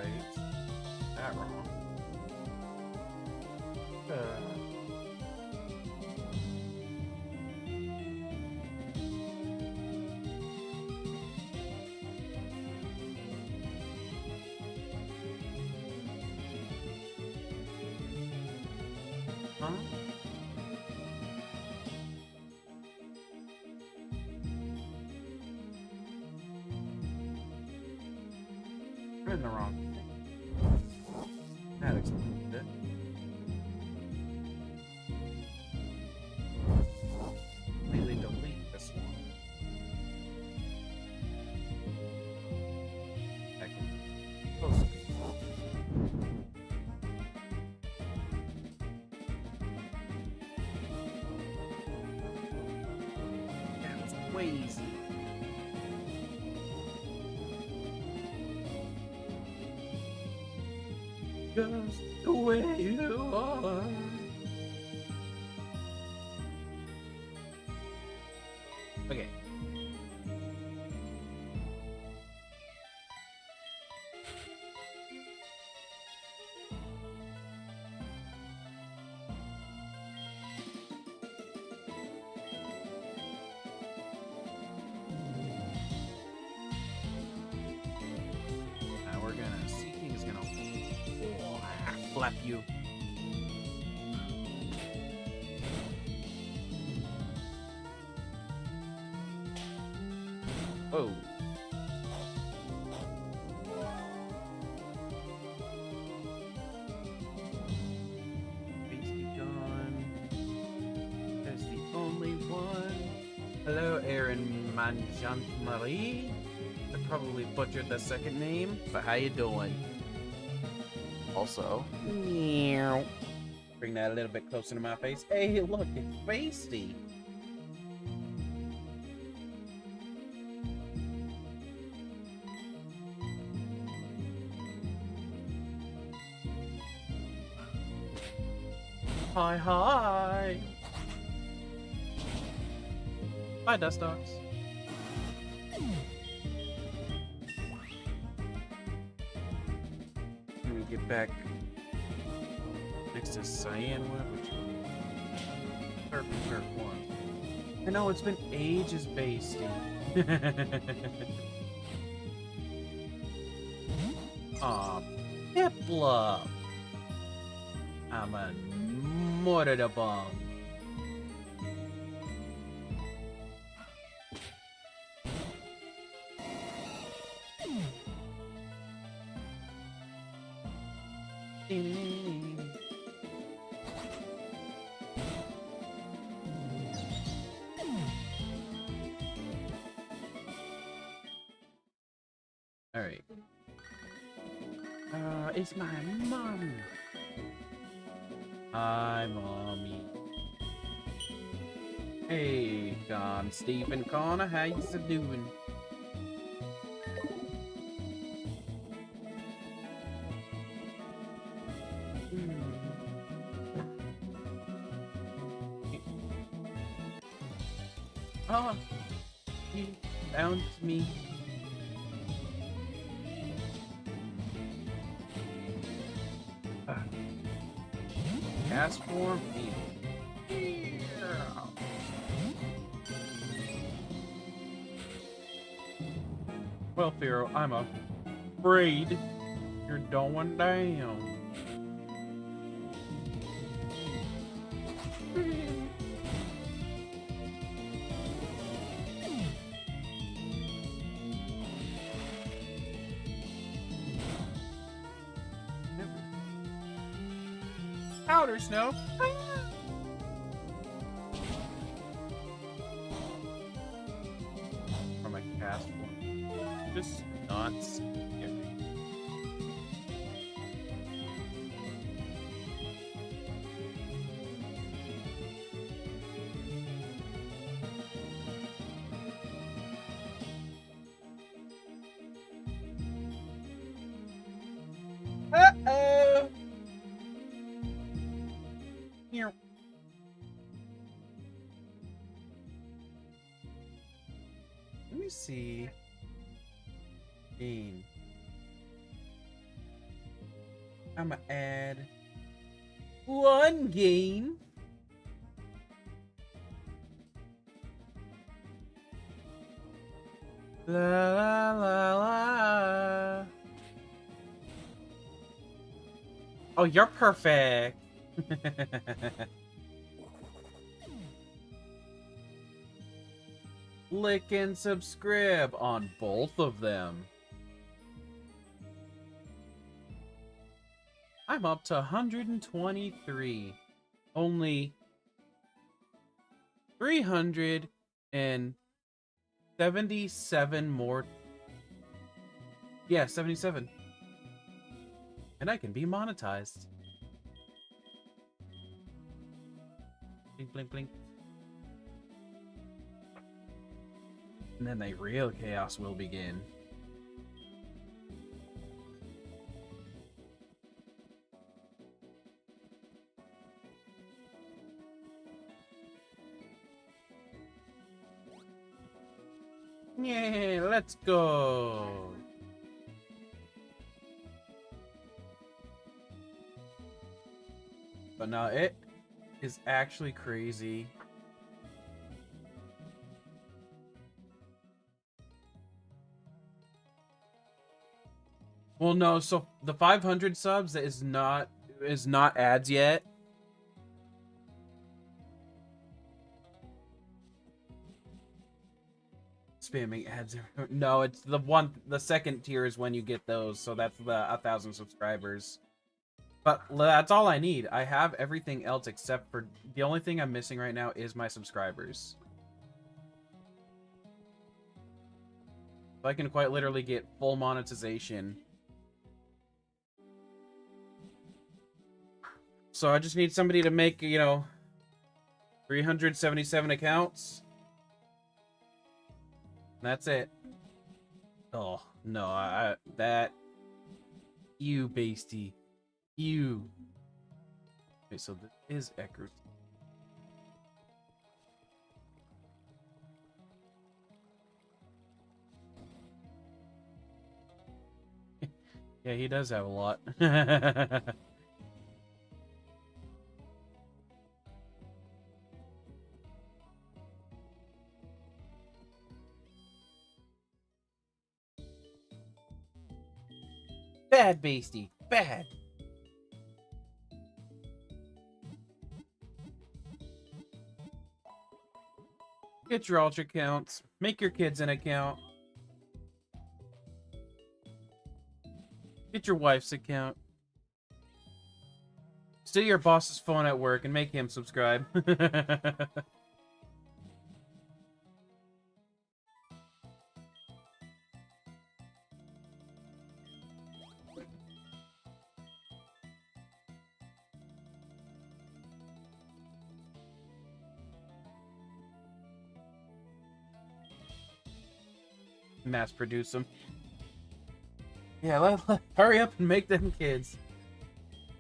right. That wrong. Huh? I'm in the wrong thing. That explains it. Completely delete this one. I can post it. That was way easy. Just the way you are. Okay. Now we're gonna. Seeking is gonna. Flap you. Oh. Basically gone. There's the only one. Hello, Aaron Manjant Marie. I probably butchered the second name, but how you doing? Also, meow. Bring that a little bit closer to my face. Hey, look, it's Feisty. Hi, hi. Bye, Dust Dogs. Let me get back next to Cyanwood, which is perfect one. I know it's been ages, Basty. Aw, Piplup. I'm a murder the bomb. All right. It's my mom. Hi, mommy. Hey, Con Stephen Connor, how you doing? Oh, you found me. Cast form. Well, Pharaoh, I'm afraid you're going down. Powder snow. From a cast form. Just not scary. Uh-oh. Here. Let me see. Game. I'ma add one game. La la la la. Oh, you're perfect. Like and subscribe on both of them. I'm up to 123. Only 377 more. Yeah, 77. And I can be monetized. Blink, blink, blink. And then the real chaos will begin. Yeah, let's go. But no, it is actually crazy. Well, no, so the 500 subs is not ads yet. Spamming ads. No, it's the second tier is when you get those, so that's the 1,000 subscribers. But that's all I need. I have everything else except for the only thing I'm missing right now is my subscribers. So I can quite literally get full monetization. So I just need somebody to make, 377 accounts. That's it. Oh, no, you beastie. You. Okay, so this is Eckert. Yeah, he does have a lot. Bad beastie. Bad. Get your ultra accounts. Make your kids an account. Get your wife's account. Steal your boss's phone at work and make him subscribe. Mass produce them. Yeah, hurry up and make them kids.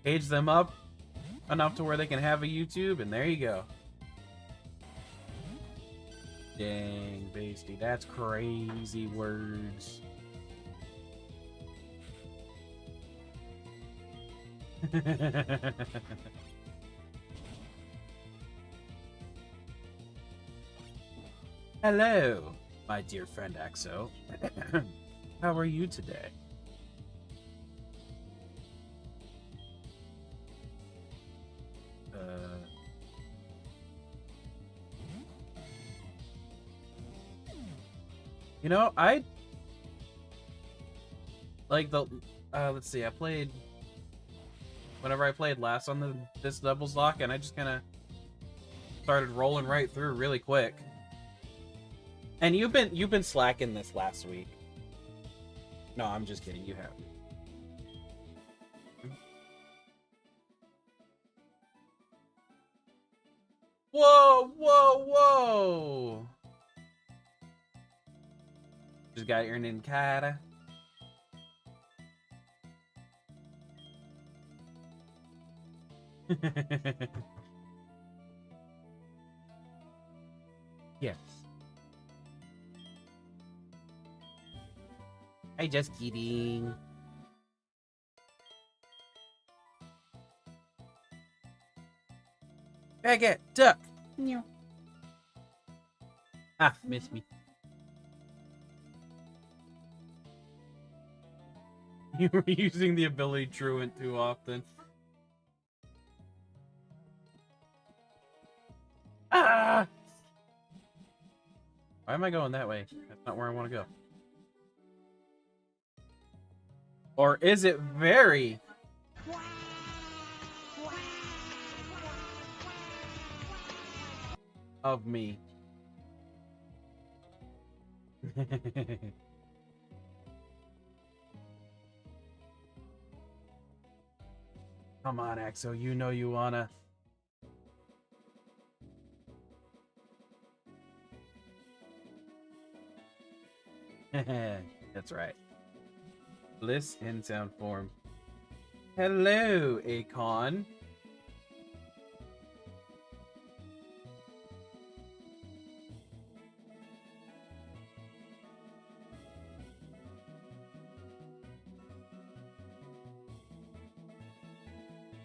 Age them up enough to where they can have a YouTube, and there you go. Dang, beastie, that's crazy words. Hello, my dear friend Axo. How are you today? You know, I like the let's see, whenever I played last on this doubles lock, and I just kind of started rolling right through really quick. And you've been slacking this last week. No, I'm just kidding. You have. Whoa, whoa, whoa! Just got your Ninkata. Yes. I just kidding. Baguette, duck. No. Ah, miss me. You were using the ability truant too often. Ah! Why am I going that way? That's not where I want to go. Or is it very... of me? Come on, Axo, you know you wanna. That's right. Bliss in sound form. Hello, Akon.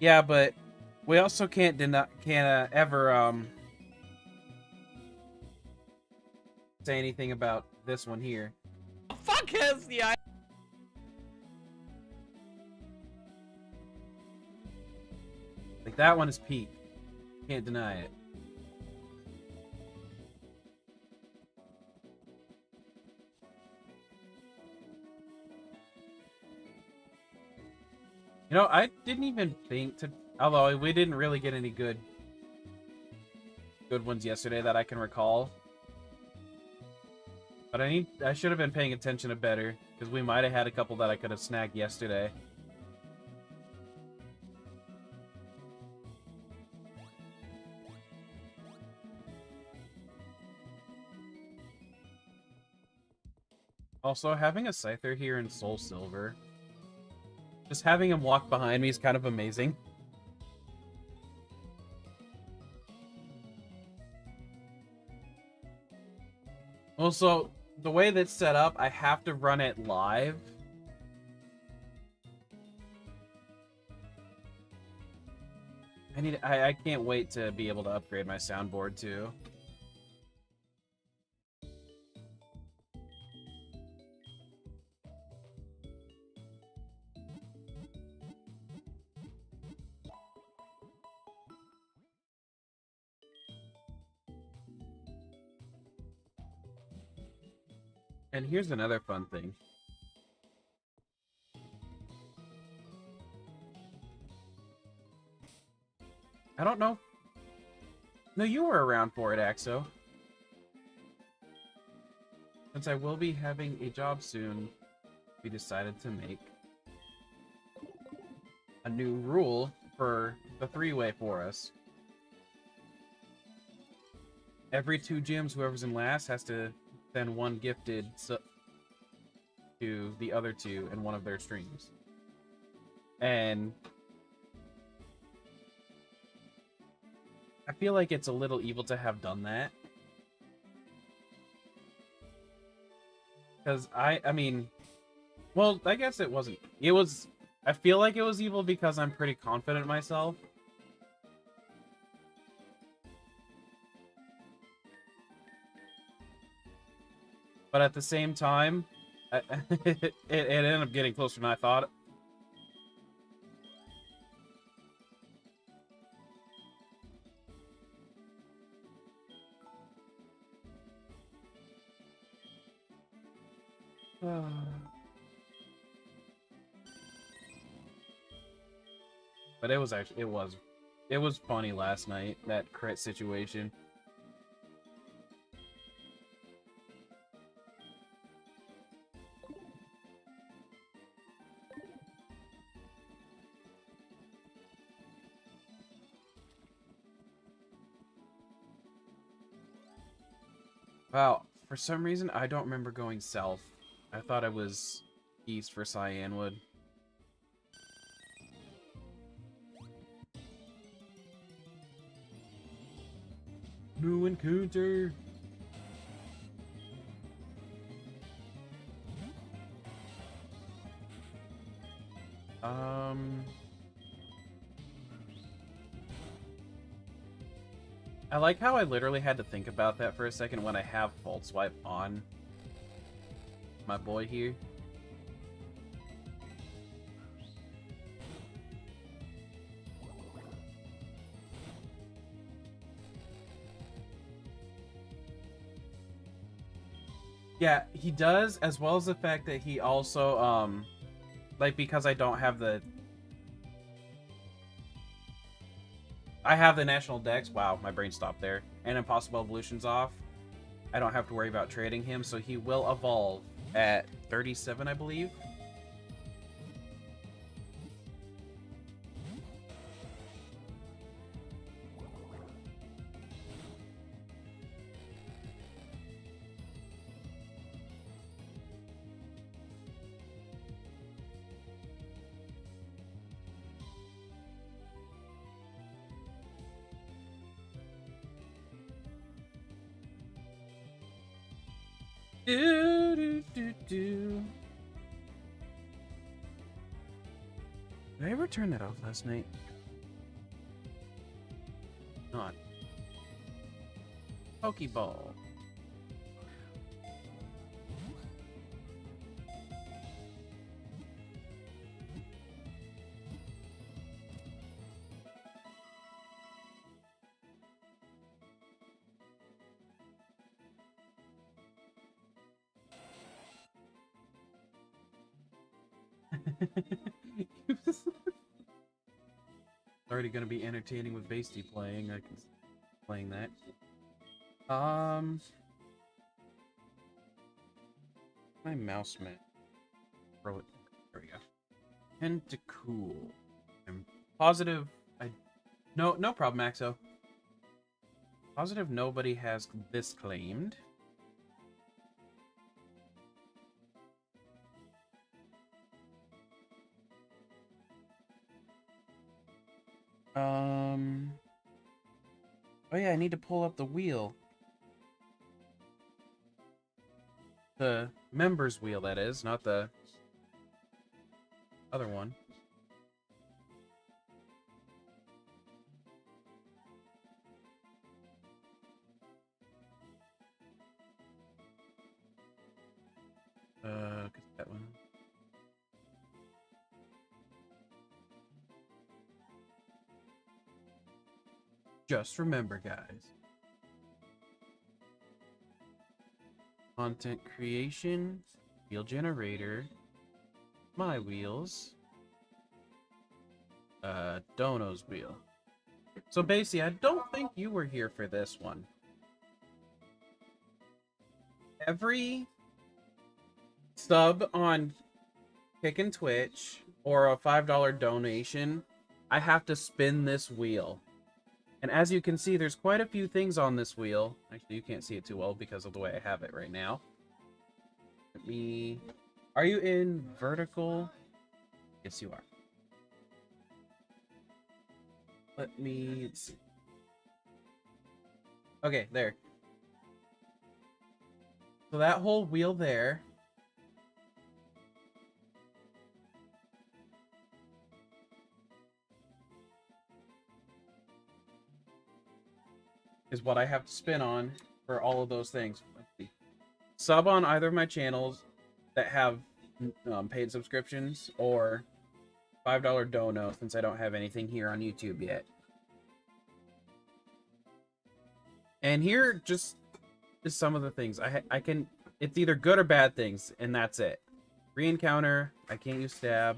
Yeah, but we also can't ever say anything about this one here. The fuck has the eye? Like that one is peak. Can't deny it. You know, I didn't even think to, although we didn't really get any good ones yesterday that I can recall. But I should have been paying attention to better, because we might have had a couple that I could have snagged yesterday. Also, having a Scyther here in Soul Silver, just having him walk behind me is kind of amazing. Also, the way that's set up, I have to run it live. I can't wait to be able to upgrade my soundboard too. And here's another fun thing. I don't know. No, you were around for it, Axo. Since I will be having a job soon, we decided to make a new rule for the three-way for us. Every 2 gyms, whoever's in last has to send 1 gifted to the other 2 in one of their streams. And I feel like it's a little evil to have done that. Because I mean, well, I guess it wasn't. It was, I feel like it was evil because I'm pretty confident in myself. But at the same time, it ended up getting closer than I thought. But it was actually, it was funny last night, that crit situation. Wow, for some reason, I don't remember going south. I thought I was east for Cyanwood. New encounter! I like how I literally had to think about that for a second when I have Pulse Swipe on my boy here. Yeah, he does, as well as the fact that he also, like, because I don't have the... I have the National Dex. Wow, my brain stopped there. And Impossible Evolution's off. I don't have to worry about trading him, so he will evolve at 37, I believe. Did I ever turn that off last night? Not. Pokeball. It's already gonna be entertaining with Basty playing. I can playing that. My mouse man. Throw it. There we go. Tentacool. I'm positive. No problem, Axo. Positive nobody has this claimed. Oh yeah, I need to pull up the wheel. The members wheel, that is, not the other one. That one. Just remember, guys. Content creation, wheel generator, my wheels, Dono's wheel. So basically, I don't think you were here for this one. Every sub on Kick and Twitch or a $5 donation, I have to spin this wheel. And as you can see, there's quite a few things on this wheel. Actually, you can't see it too well because of the way I have it right now. Let me... Are you in vertical? Yes, you are. Let me see. Okay, there. So that whole wheel there is what I have to spin on for all of those things. Let's see. Sub on either of my channels that have paid subscriptions or $5 dono, since I don't have anything here on YouTube yet. And here just is some of the things I can. It's either good or bad things, and that's it. Re-encounter. I can't use stab.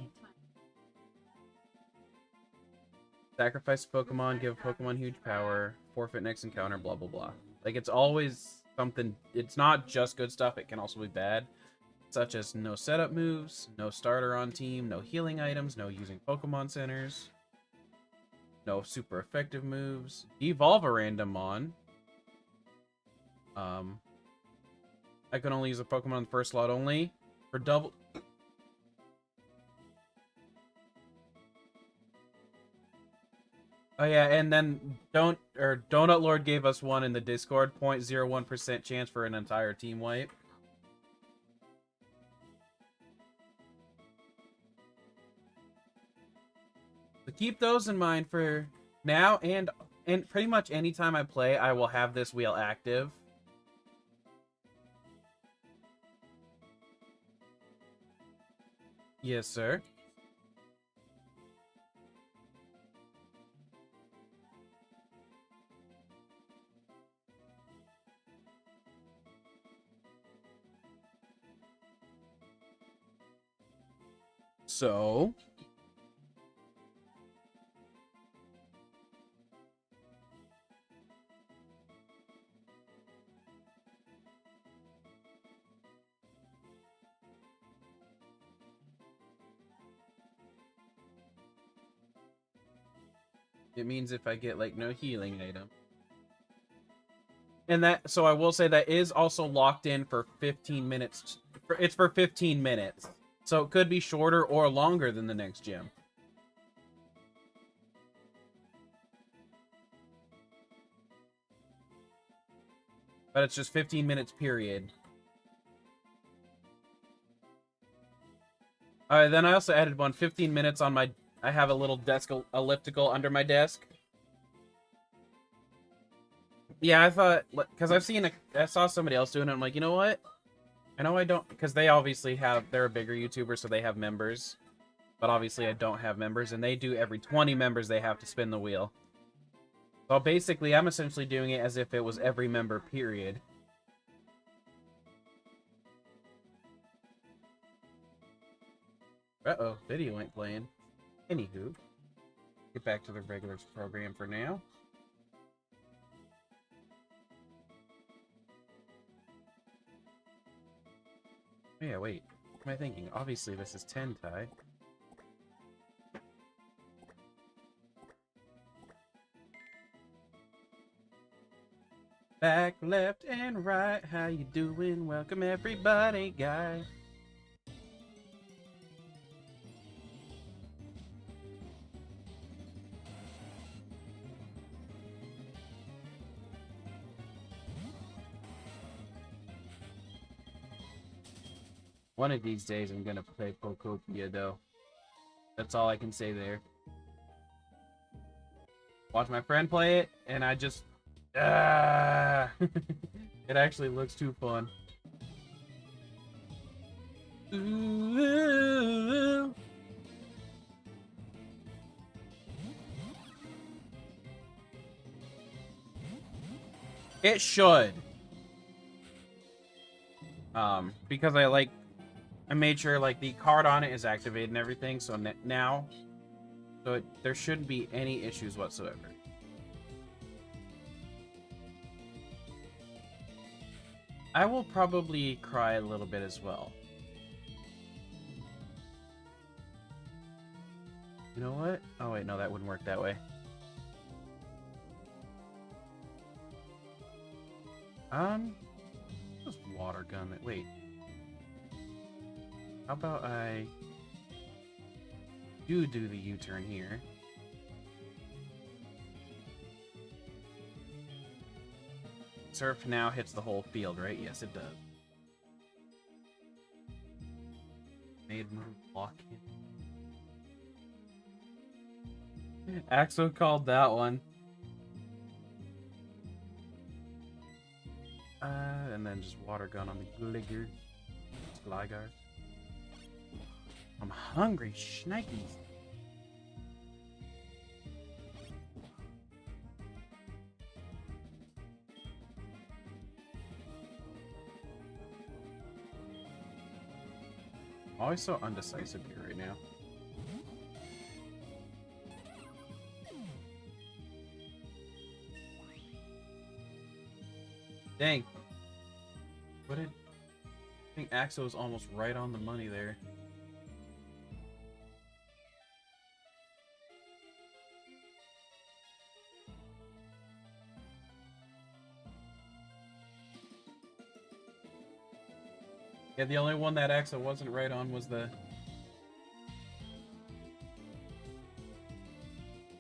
Sacrifice Pokemon, give Pokemon huge power, forfeit next encounter, blah, blah, blah. Like, it's always something... It's not just good stuff, it can also be bad. Such as no setup moves, no starter on team, no healing items, no using Pokemon centers, no super effective moves, evolve a Randomon. I can only use a Pokemon in the first slot only. For double... Oh yeah, and then Donut Lord gave us one in the Discord, 0.01% chance for an entire team wipe. So keep those in mind for now and and pretty much anytime I play, I will have this wheel active. Yes, sir. So... it means if I get, like, no healing item. And that, so I will say that is also locked in for 15 minutes. It's for 15 minutes. So it could be shorter or longer than the next gym. But it's just 15 minutes period. Alright, then I also added 15 minutes on my... I have a little desk elliptical under my desk. Yeah, I thought... Because I saw somebody else doing it. I'm like, you know what? I know I don't... Because they obviously have... They're a bigger YouTuber, so they have members. But obviously I don't have members. And they do every 20 members they have to spin the wheel. So basically, I'm essentially doing it as if it was every member, period. Uh-oh, video ain't playing. Anywho, get back to the regular program for now. Yeah, wait. What am I thinking? Obviously, this is Tentai. Back, left, and right. How you doing? Welcome everybody, guy. One of these days I'm gonna play Pokopia, though. That's all I can say there. Watch my friend play it, and I just... it actually looks too fun. Ooh. It should. Because I made sure like the card on it is activated and everything, so now, there shouldn't be any issues whatsoever. I will probably cry a little bit as well. You know what? Oh wait, no, that wouldn't work that way. Just water gun it. Wait. How about I do the U-turn here? Surf now hits the whole field, right? Yes, it does. Made move block in. Axo called that one. And then just water gun on the Gligar. I'm hungry, shnikes. I'm always so undecisive here right now. Dang. What did... I think Axo was almost right on the money there. Yeah, the only one that Axo wasn't right on was the...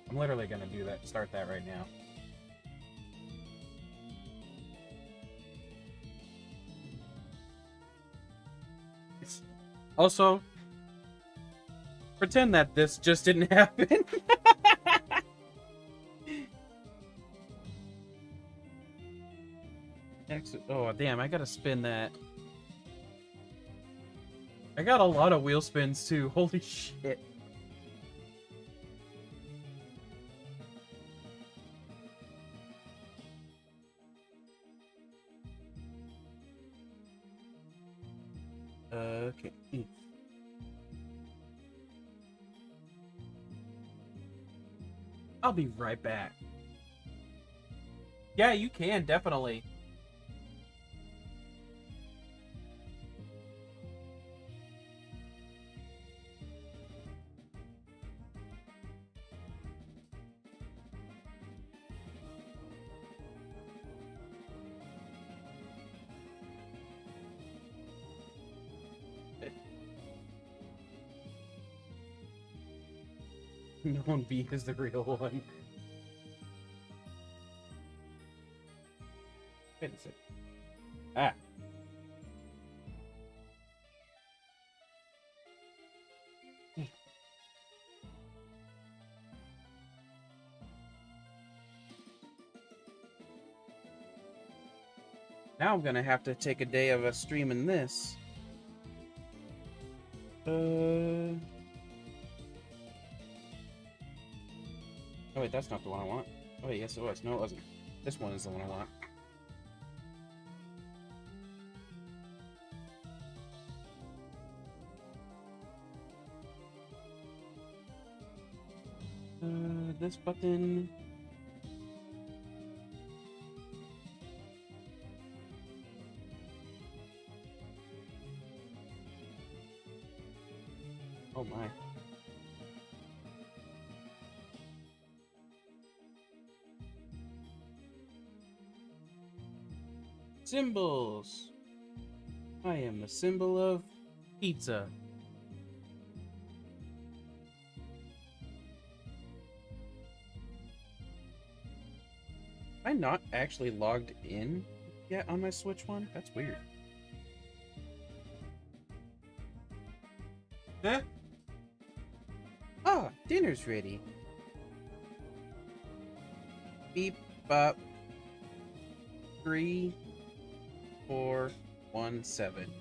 I'm literally gonna do that. Start that right now. Also, pretend that this just didn't happen. Oh, damn, I gotta spin that. I got a lot of wheel spins, too. Holy shit. Okay. I'll be right back. Yeah, you can, definitely. No one B is the real one. Wait a sec. Ah. Now I'm gonna have to take a day of us streaming this. Oh wait, that's not the one I want. Oh wait, yes it was. No, it wasn't. This one is the one I want. This button. Oh my. Symbols. I am the symbol of pizza. Am I not actually logged in yet on my Switch one? That's weird. Huh? Ah, dinner's ready. Beep, bop. 3, 4, 1, 7.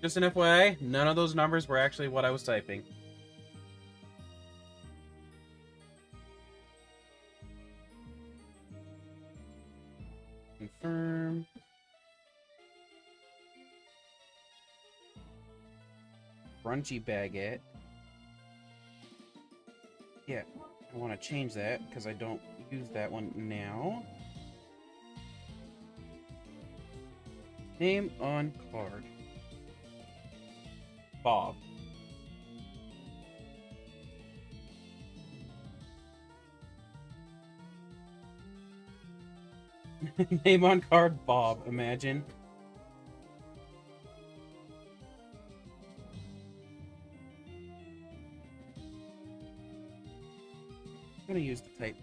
Just an FYI, none of those numbers were actually what I was typing. Confirm. Crunchy baguette. Yeah, I want to change that because I don't use that one now. Name on card. Bob. Name on card, Bob. Imagine. I'm gonna use the type.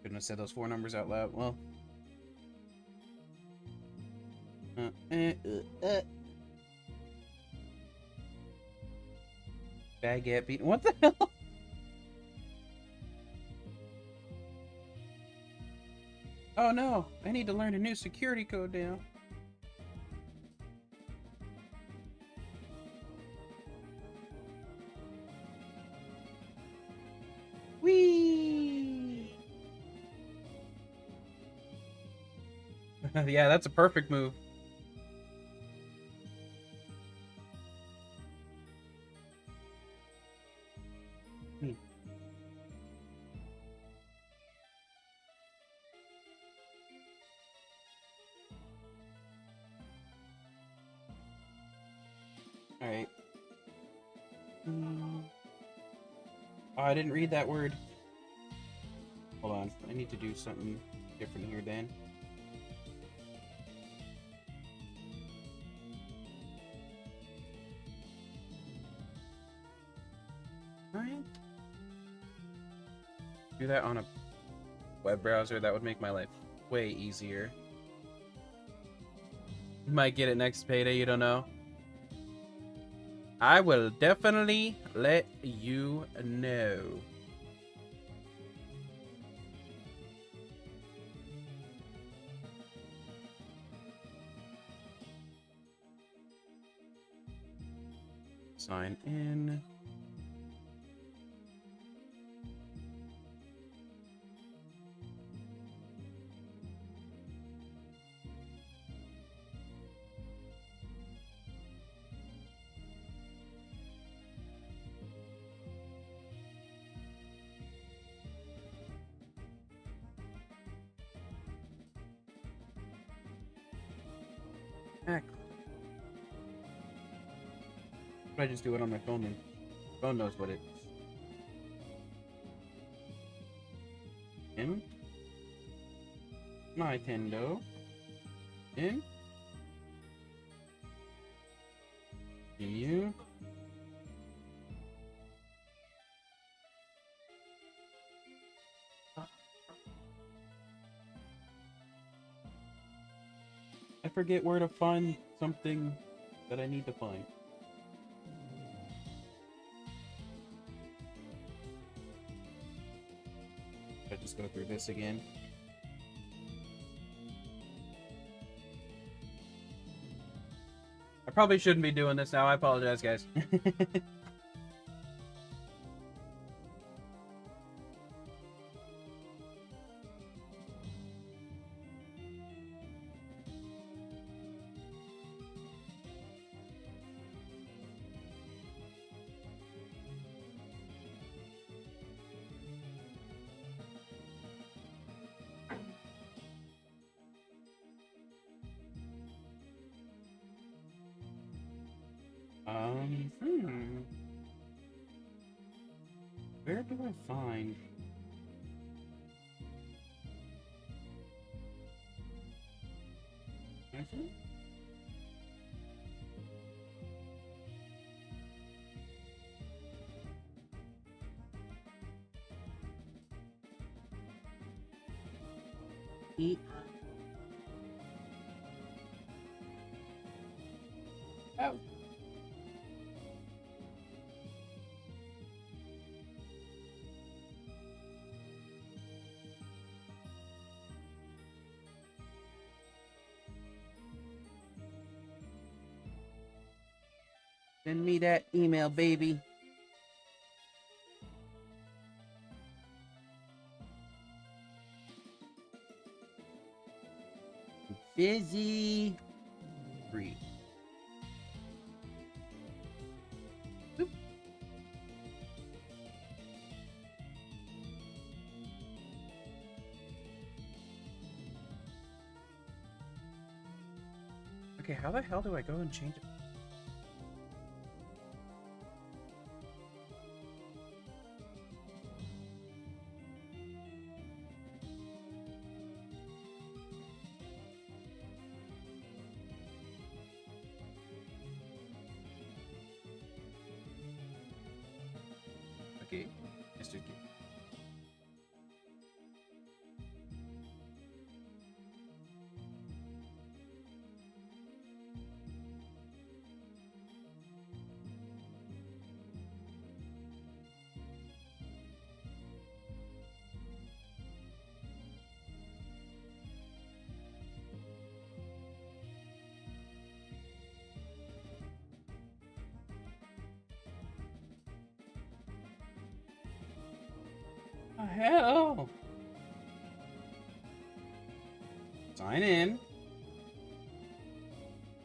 Couldn't have said those 4 numbers out loud. Well. Baguette beat. What the hell? Oh no! I need to learn a new security code now. Whee! Yeah, that's a perfect move. Alright. Oh, I didn't read that word. Hold on. I need to do something different here, Dan. Alright. Do that on a web browser. That would make my life way easier. You might get it next payday, you don't know. I will definitely let you know. Sign in. Heck. I just do it on my phone then. Phone knows what it's. In. Nintendo. In. You. I forget where to find something that I need to find. I just go through this again. I probably shouldn't be doing this now. I apologize, guys. Where do I find? Eat. Oh. Send me that email, baby. Busy. Free. Oop. Okay, how the hell do I go and change it? Okay, Mr. Q. The hell? Sign in.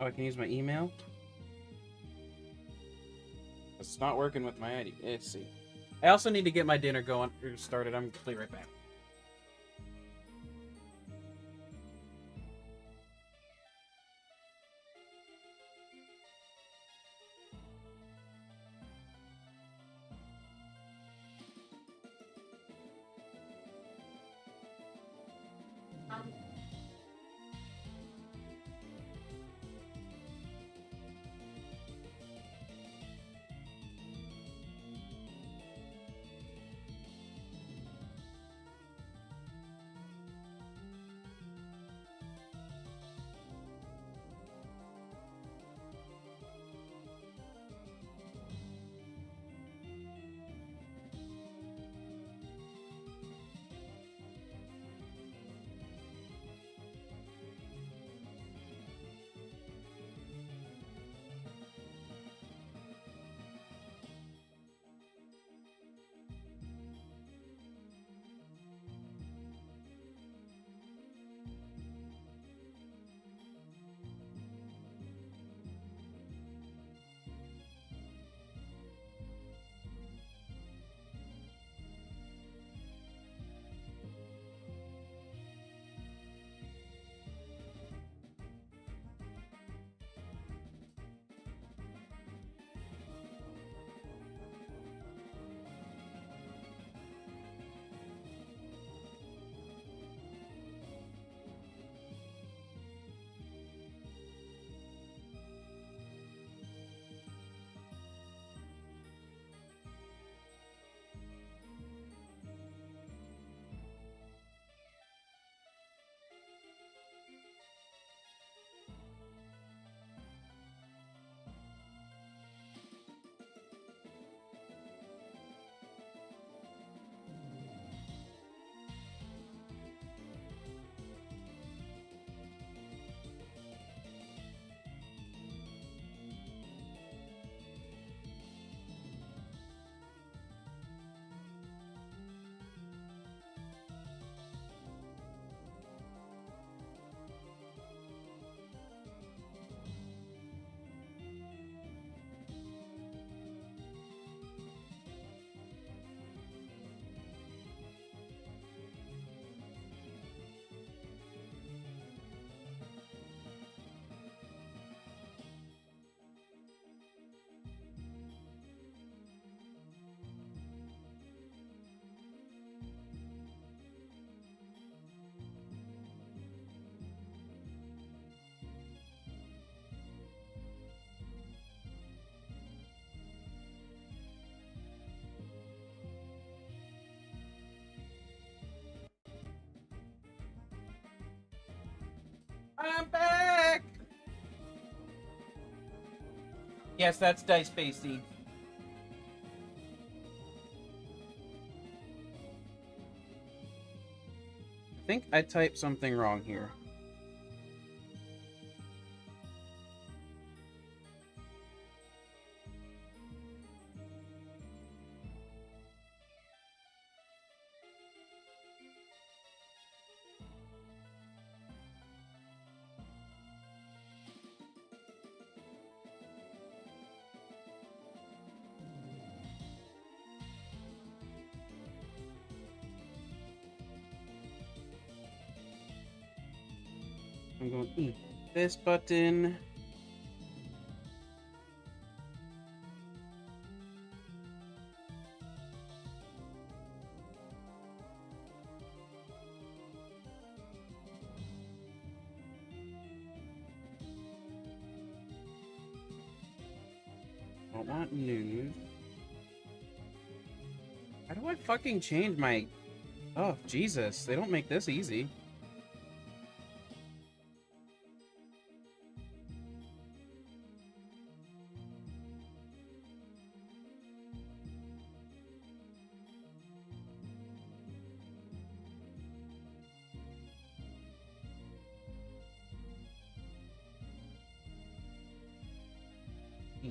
Oh, I can use my email? It's not working with my ID. Let's see. I also need to get my dinner going or started. I'm gonna be right back. I'm back! Yes, that's Dice Spacey. I think I typed something wrong here. I'm going to eat this button. Don't want news. How do I fucking change my... Oh, Jesus. They don't make this easy.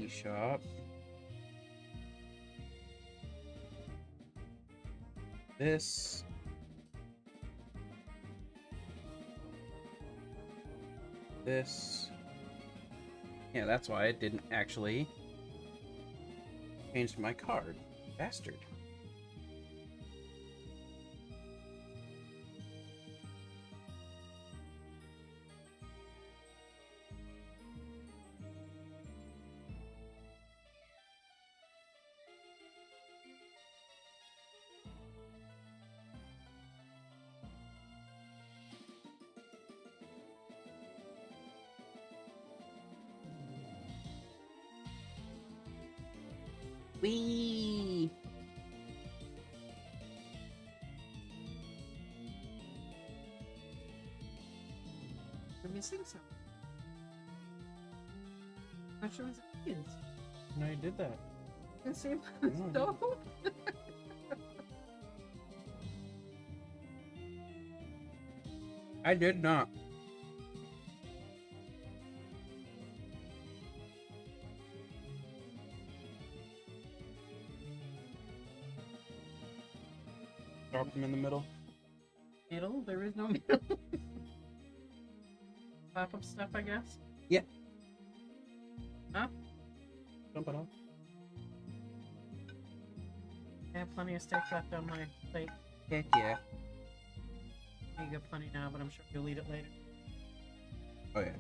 eShop. This. This. Yeah, that's why it didn't actually change my card. Bastard. Whee! We're missing something. I'm sure it's kids. No, you did that. The same No, stove. I did not. Drop them in the middle. Middle? There is no middle. Pop-up stuff, I guess. Yeah. Huh? Dump it off. I have plenty of steak left on my plate. Heck yeah. You got plenty now, but I'm sure you'll eat it later. Oh yeah.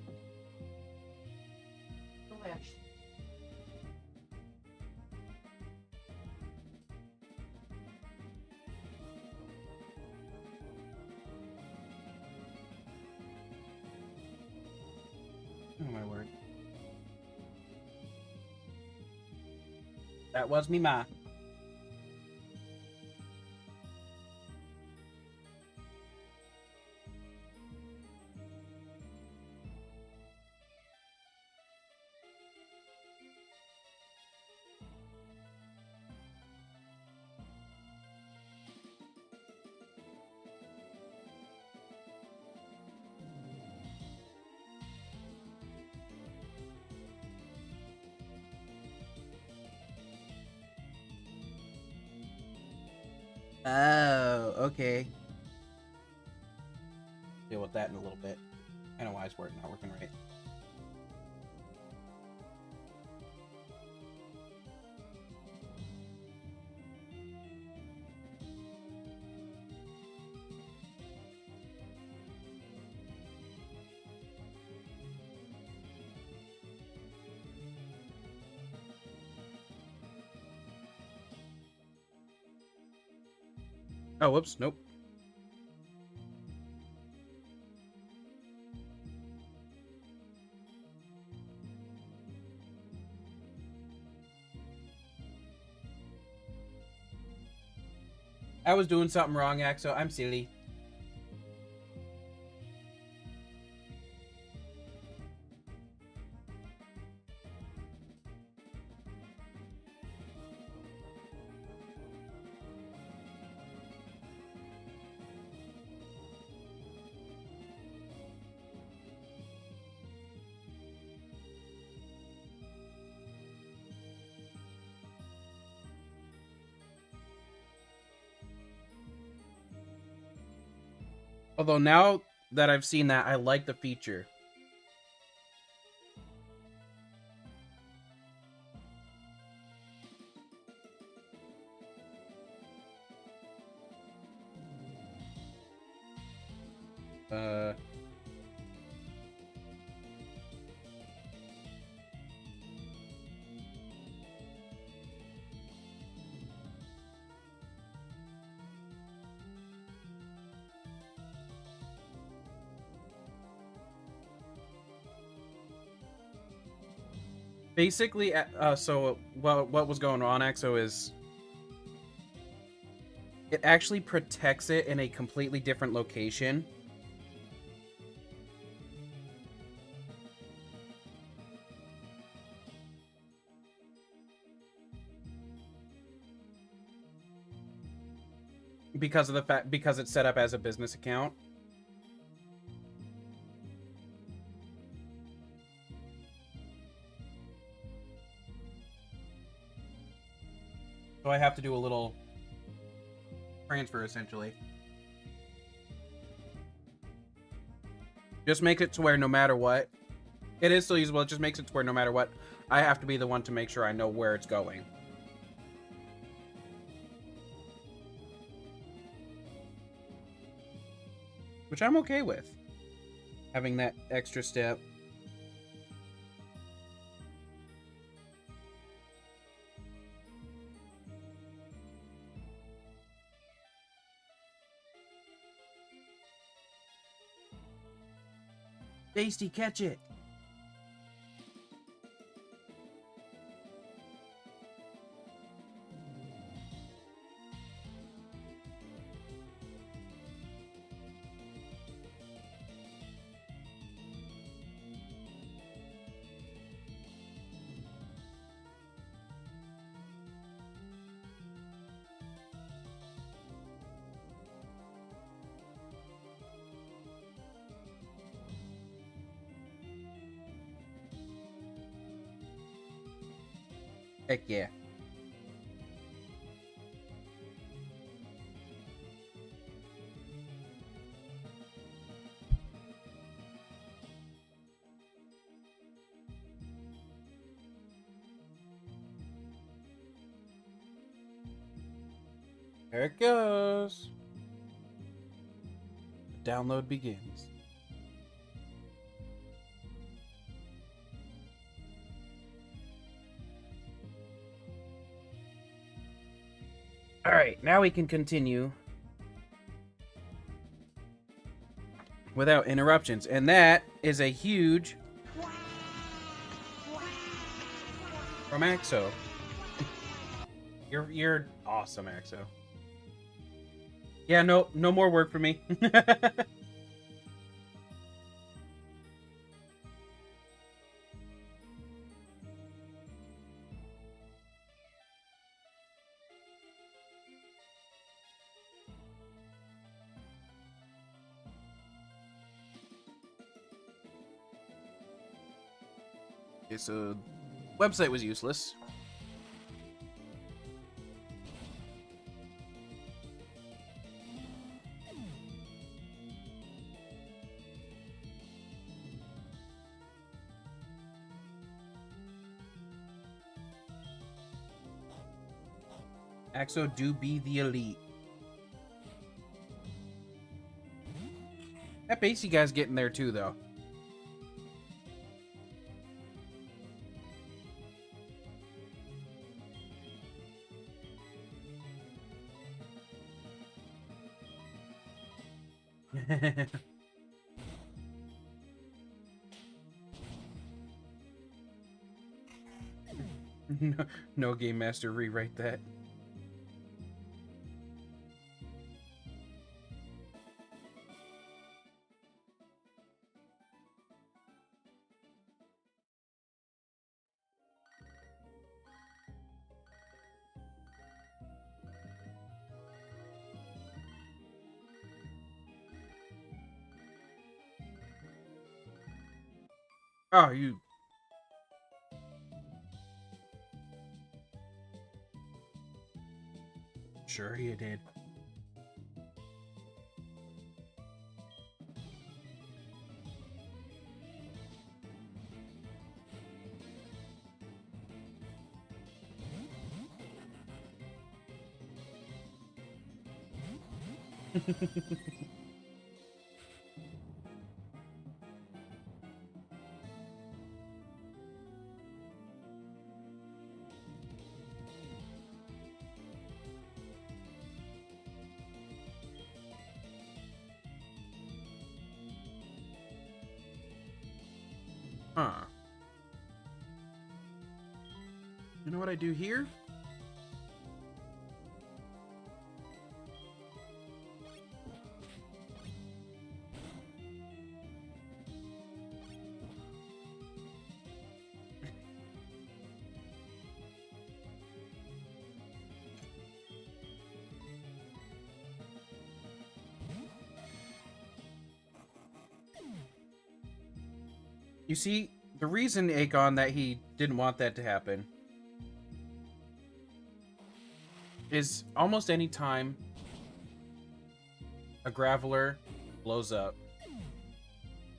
Delish. Oh my word. That was me ma. Oh, okay. Deal with that in a little bit. I know why it's not working right. Oh, whoops, nope. I was doing something wrong, Axo. I'm silly. Although now that I've seen that, I like the feature. Basically, so what was going on, Exo, is it actually protects it in a completely different location. Because of the fact, because it's set up as a business account. So I have to do a little transfer, essentially. Just makes it to where no matter what, it is still usable. It just makes it to where no matter what, I have to be the one to make sure I know where it's going. Which I'm okay with. Having that extra step. Tasty, catch it. Heck yeah. There it goes. The download begins. All right, now we can continue without interruptions, and that is a huge from Axo. You're awesome, Axo. Yeah, no more work for me. Okay, so website was useless. Axo do be the elite. That Basie guy's getting there too, though. No game master, rewrite that. Oh, you. Sure you did. Huh. You know what I do here? You see, the reason, Akon, that he didn't want that to happen is almost any time a Graveler blows up,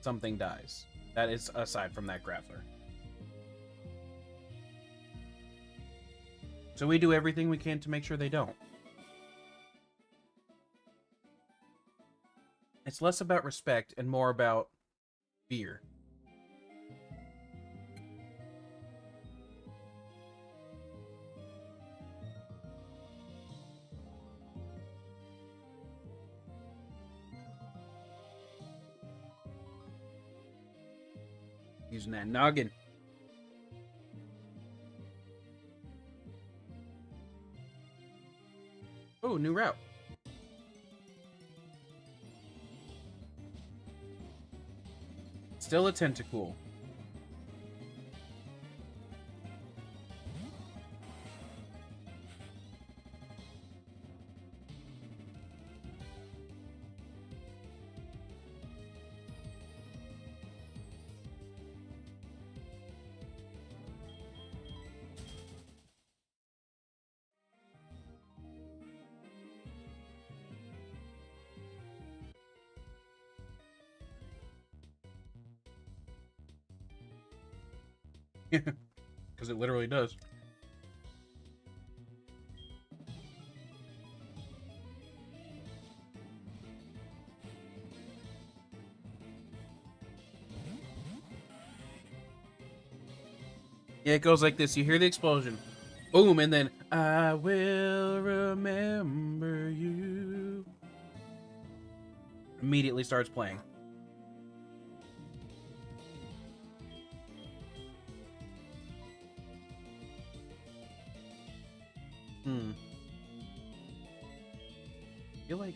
something dies. That is aside from that Graveler. So we do everything we can to make sure they don't. It's less about respect and more about fear. Using that noggin. Oh, new route. Still a tentacle. Because it literally does. Yeah, it goes like this. You hear the explosion. Boom, and then, I will remember you. Immediately starts playing. I feel like...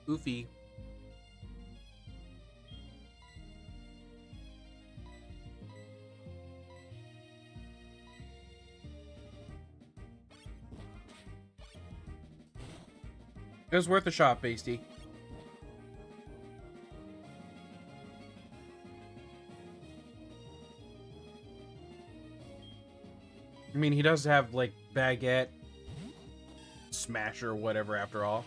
Goofy. It was worth a shot, Basty. I mean, he does have, like, Baguette, Smasher, whatever, after all.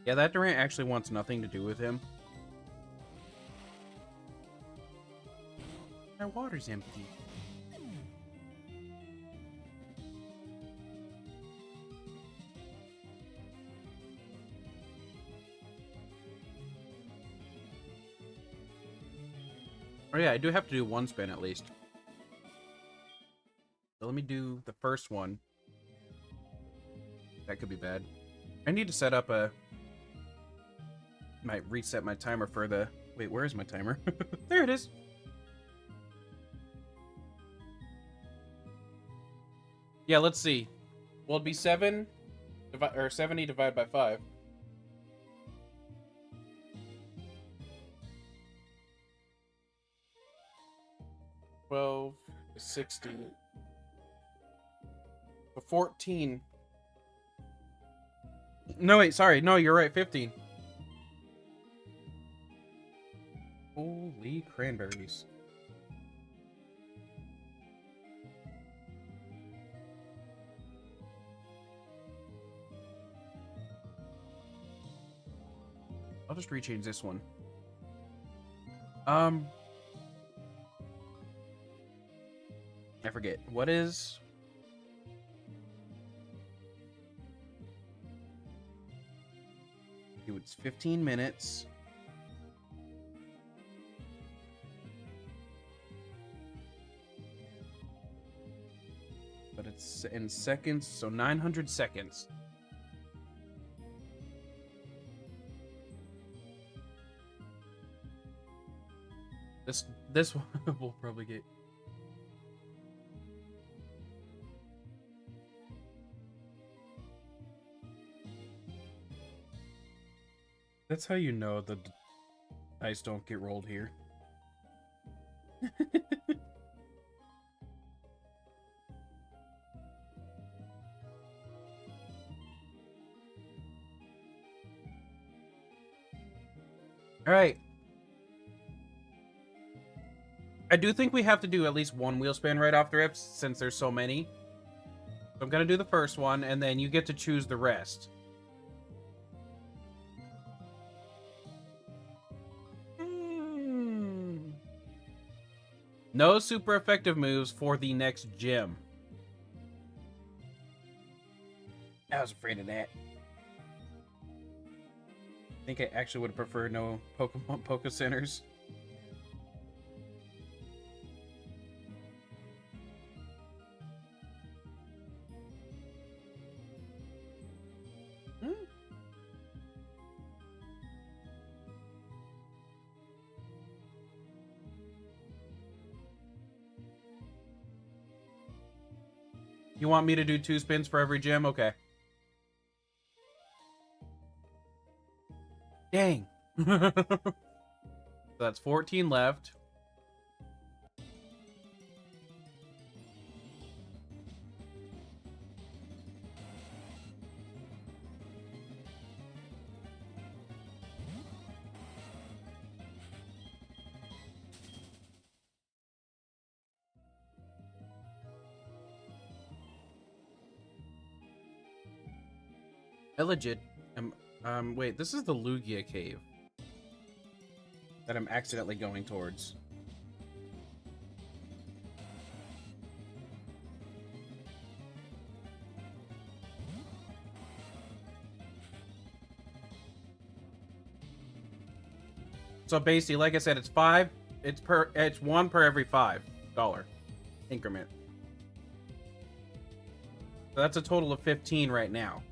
Yeah, that Durant actually wants nothing to do with him. My water's empty. Oh yeah, I do have to do one spin at least. So let me do the first one. That could be bad. I need to set up a... Might reset my timer for the... Wait, where is my timer? There it is. Yeah, let's see. Will it be 7? Or 70 divided by 5? Well, 60. 14. No, wait, sorry. No, you're right. 15. Holy cranberries. I'll just rechange this one. I forget. What is... It's 15 minutes. But it's in seconds, so 900 seconds. This one will probably get... That's how you know the dice don't get rolled here. All right. I do think we have to do at least one wheel spin right off the rips since there's so many. So I'm going to do the first one and then you get to choose the rest. No super effective moves for the next gym. I was afraid of that. I think I actually would have preferred no Pokemon Poke Centers. You want me to do 2 spins for every gym? Okay. Dang. So that's 14 left. Illegit. Wait, this is the Lugia cave that I'm accidentally going towards. So basically, like I said, it's 5. It's 1 per every $5 increment. So that's a total of 15 right now.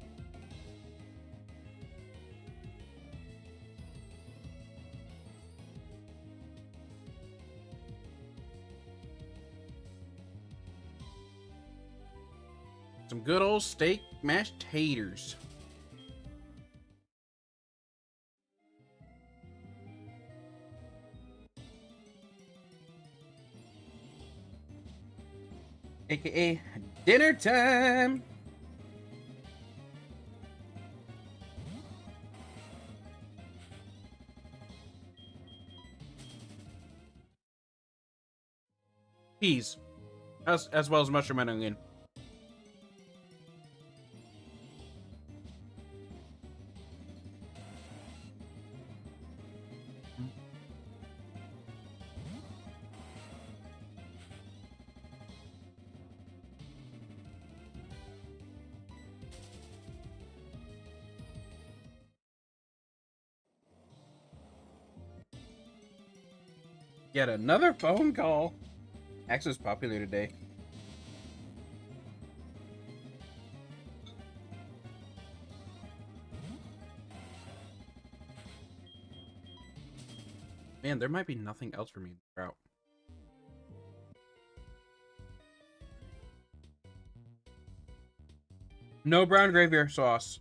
Some good old steak mashed taters. AKA dinner time. Peas. As well as mushroom and onion. Yet another phone call. Axe was popular today. Man, there might be nothing else for me to figure out. No brown gravy sauce.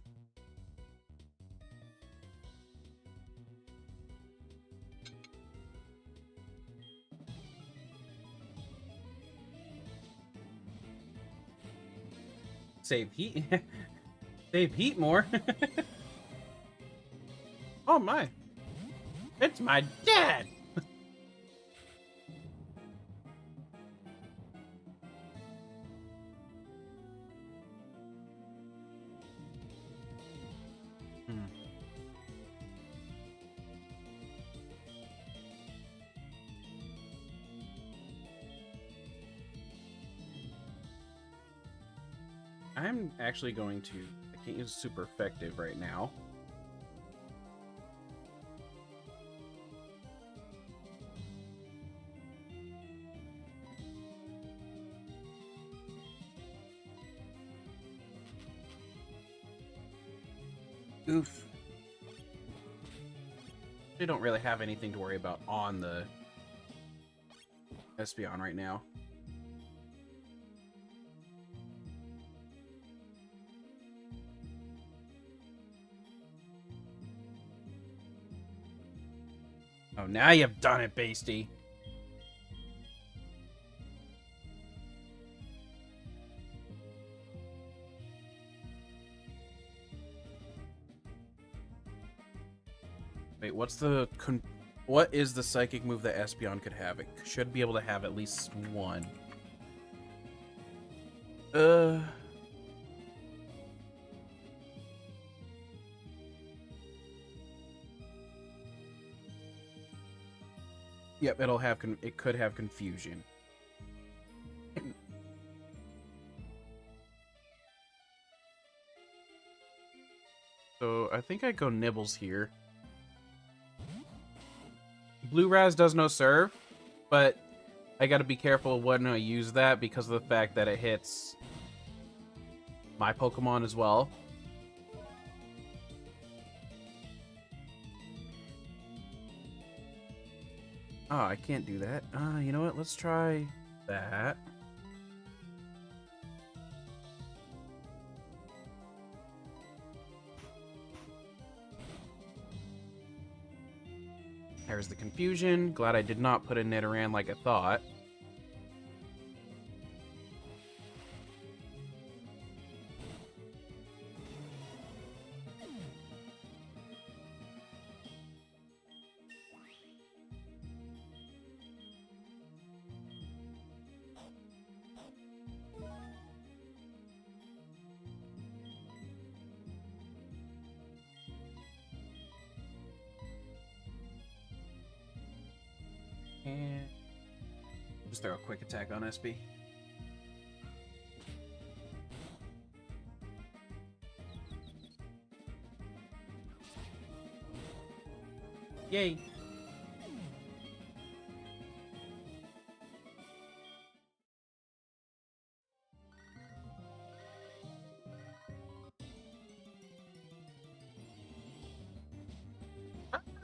Save heat. Save heat more. Oh my. It's my dad. I'm actually going to... I can't use super effective right now. Oof. They don't really have anything to worry about on the Espeon right now. Oh, now you've done it, Basty. Wait, what is the psychic move that Espeon could have? It should be able to have at least one. Yep, it could have confusion. So I think I go Nibbles here. Blue Raz does no serve, but I gotta be careful when I use that because of the fact that it hits my Pokemon as well. Oh, I can't do that. You know what? Let's try that. There's the confusion. Glad I did not put a Nidoran like I thought. And just throw a quick attack on SB. Yay!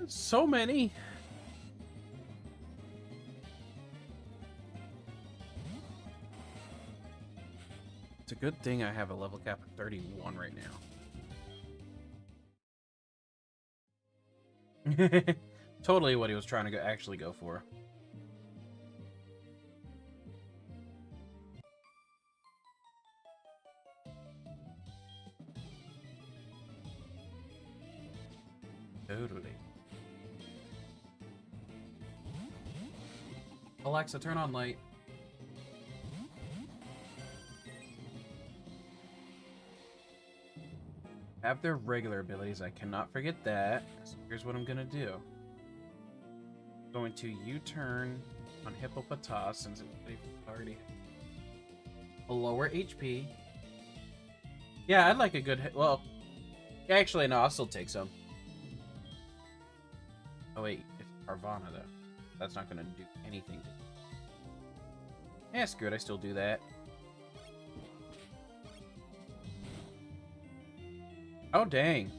So many. It's a good thing I have a level cap of 31 right now. Totally what he was trying to actually go for. Totally. Alexa, turn on light. Have their regular abilities. I cannot forget that. So here's what I'm gonna do. I'm going to U-turn on Hippopotas since it's already a lower HP. Yeah, I'd like a good hit. Well, actually, no, I'll still take some. Oh wait, it's Carvana though. That's not gonna do anything. Yeah, screw it. I still do that. Oh, dang.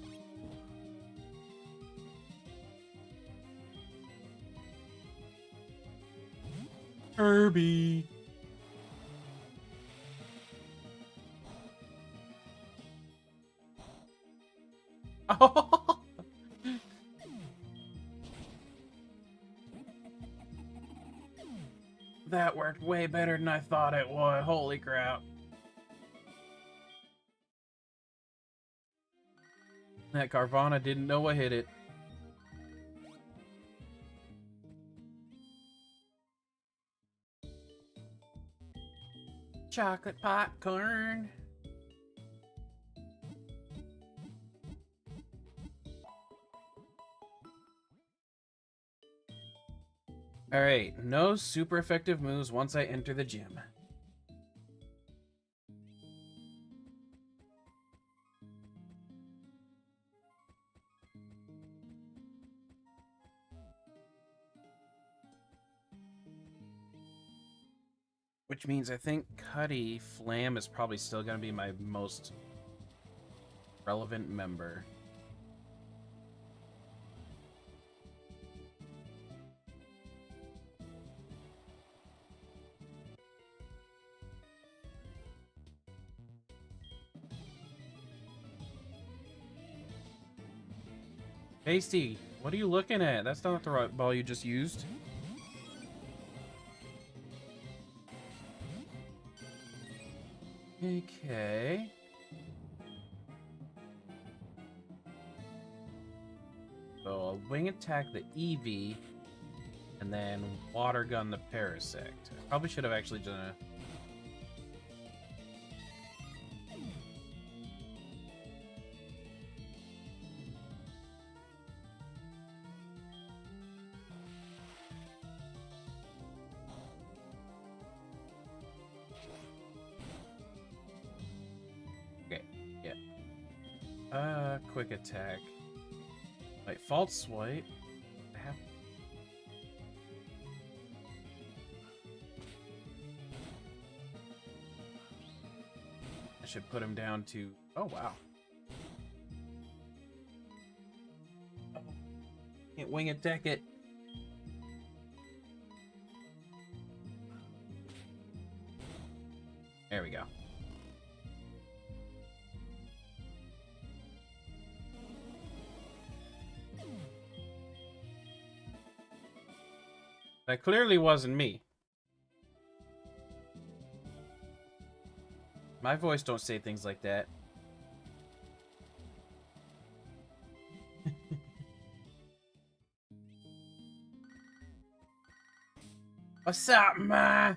Kirby. Oh. That worked way better than I thought it would. Holy crap. That Carvana didn't know what hit it. Chocolate popcorn. Alright, no super effective moves once I enter the gym. Which means I think Cuddy Flam is probably still going to be my most relevant member. Tasty, what are you looking at? That's not the right ball you just used. Okay. So I'll wing attack the Eevee, and then water gun the Parasect. I probably should have actually done a... Okay, yeah. Quick attack. Wait, false swipe. I have... I should put him down to... Oh, wow. Can't wing attack it. There we go. That clearly wasn't me. My voice don't say things like that. What's up, ma?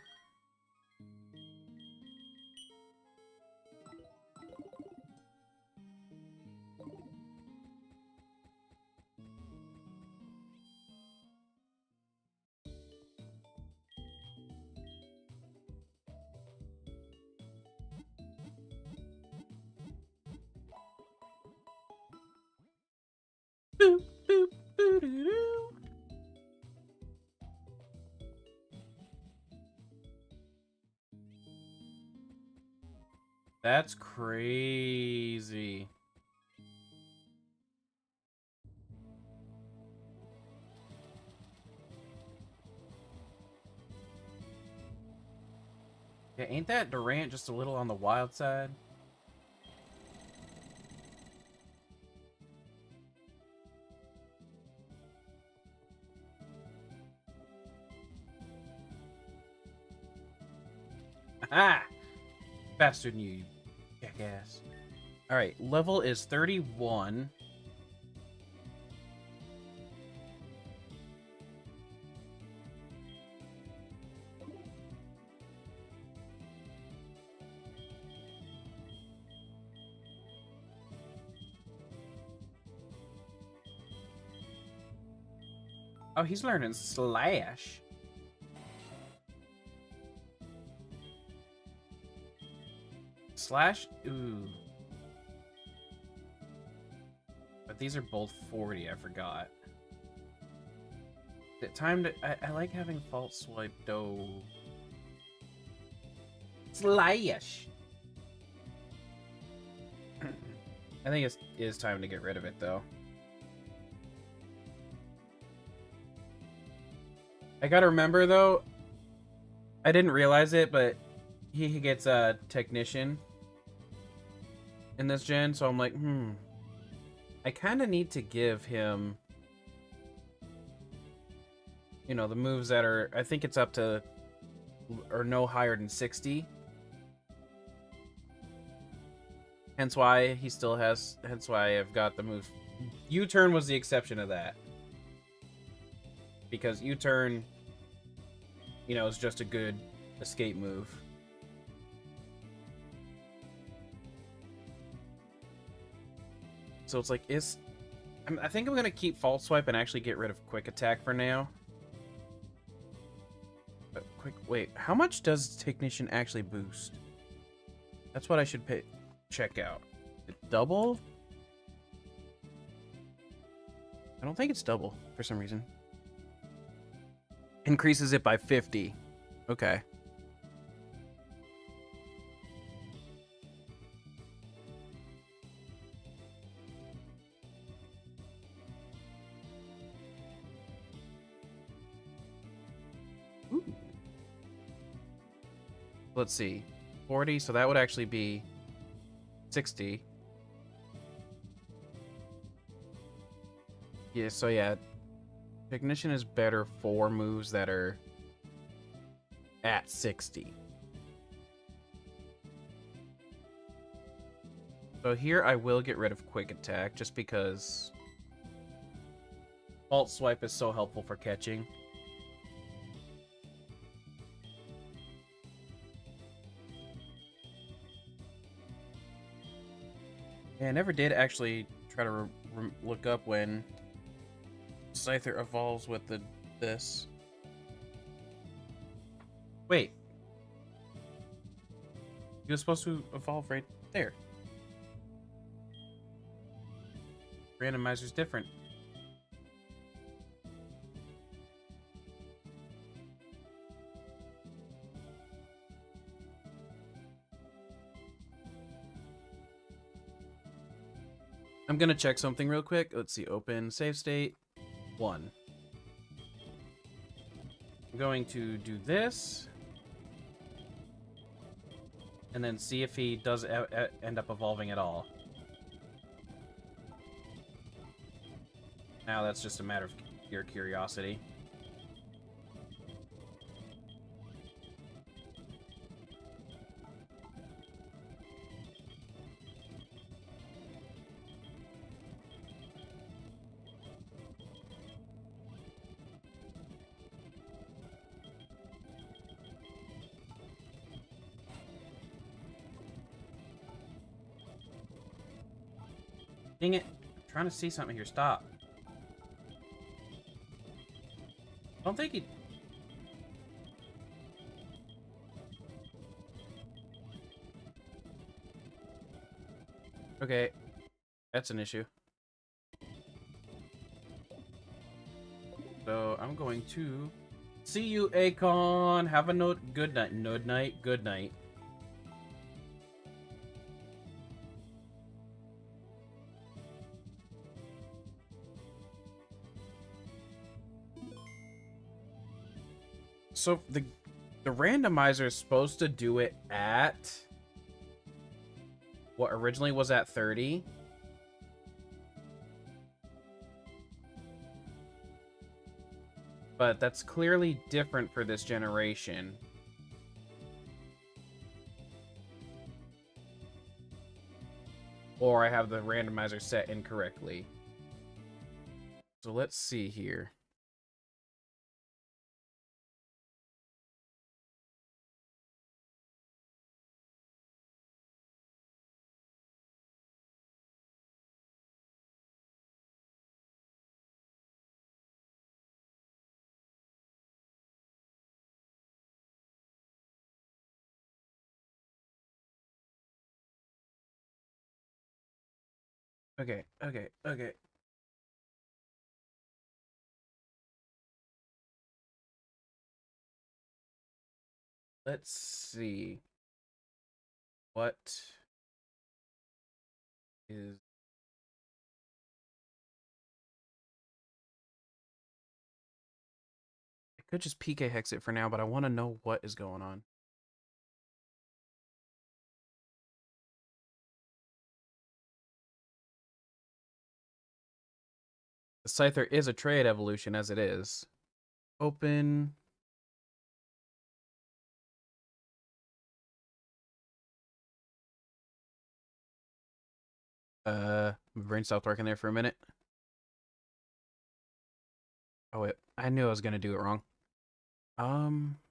Boop, boop, boo-doo-doo. That's crazy. Yeah, ain't that Durant just a little on the wild side? Aha! Faster than you jackass. Alright, level is 31. Oh, he's learning Slash. Slash? Ooh. But these are both 40, I forgot. Time to. I like having false swipe though. Slash. I think it is time to get rid of it though. I gotta remember though. I didn't realize it, but he gets a technician in this gen, so I'm like, I kind of need to give him, you know, the moves that are, I think it's up to, or no higher than 60. Hence why he still has, hence why I've got the move. U-turn was the exception of that. Because U-turn, you know, is just a good escape move. So it's like, I think I'm going to keep false swipe and actually get rid of quick attack for now. But wait, how much does technician actually boost? That's what I should check out. Is it double? I don't think it's double for some reason. Increases it by 50. Okay. Ooh. Let's see. 40, so that would actually be 60. Yeah, so yeah. Technician is better for moves that are at 60. So here I will get rid of quick attack just because false swipe is so helpful for catching. Yeah, I never did actually try to look up when Scyther evolves with this. Wait. He was supposed to evolve right there. Randomizer's different. I'm gonna check something real quick. Let's see, open save state 1. I'm going to do this. And then see if he does end up evolving at all. Now that's just a matter of your curiosity. Dang it. I'm trying to see something here. Stop. I don't think he... Okay. That's an issue. So I'm going to... See you, Akon. Have a good night. Good night. Good night. So the randomizer is supposed to do it at what originally was at 30. But that's clearly different for this generation. Or I have the randomizer set incorrectly. So let's see here. Okay. Let's see. What is... I could just PK hex it for now, but I want to know what is going on. The Scyther is a trade evolution as it is. Open. My brain stopped working there for a minute. Oh wait, I knew I was gonna do it wrong.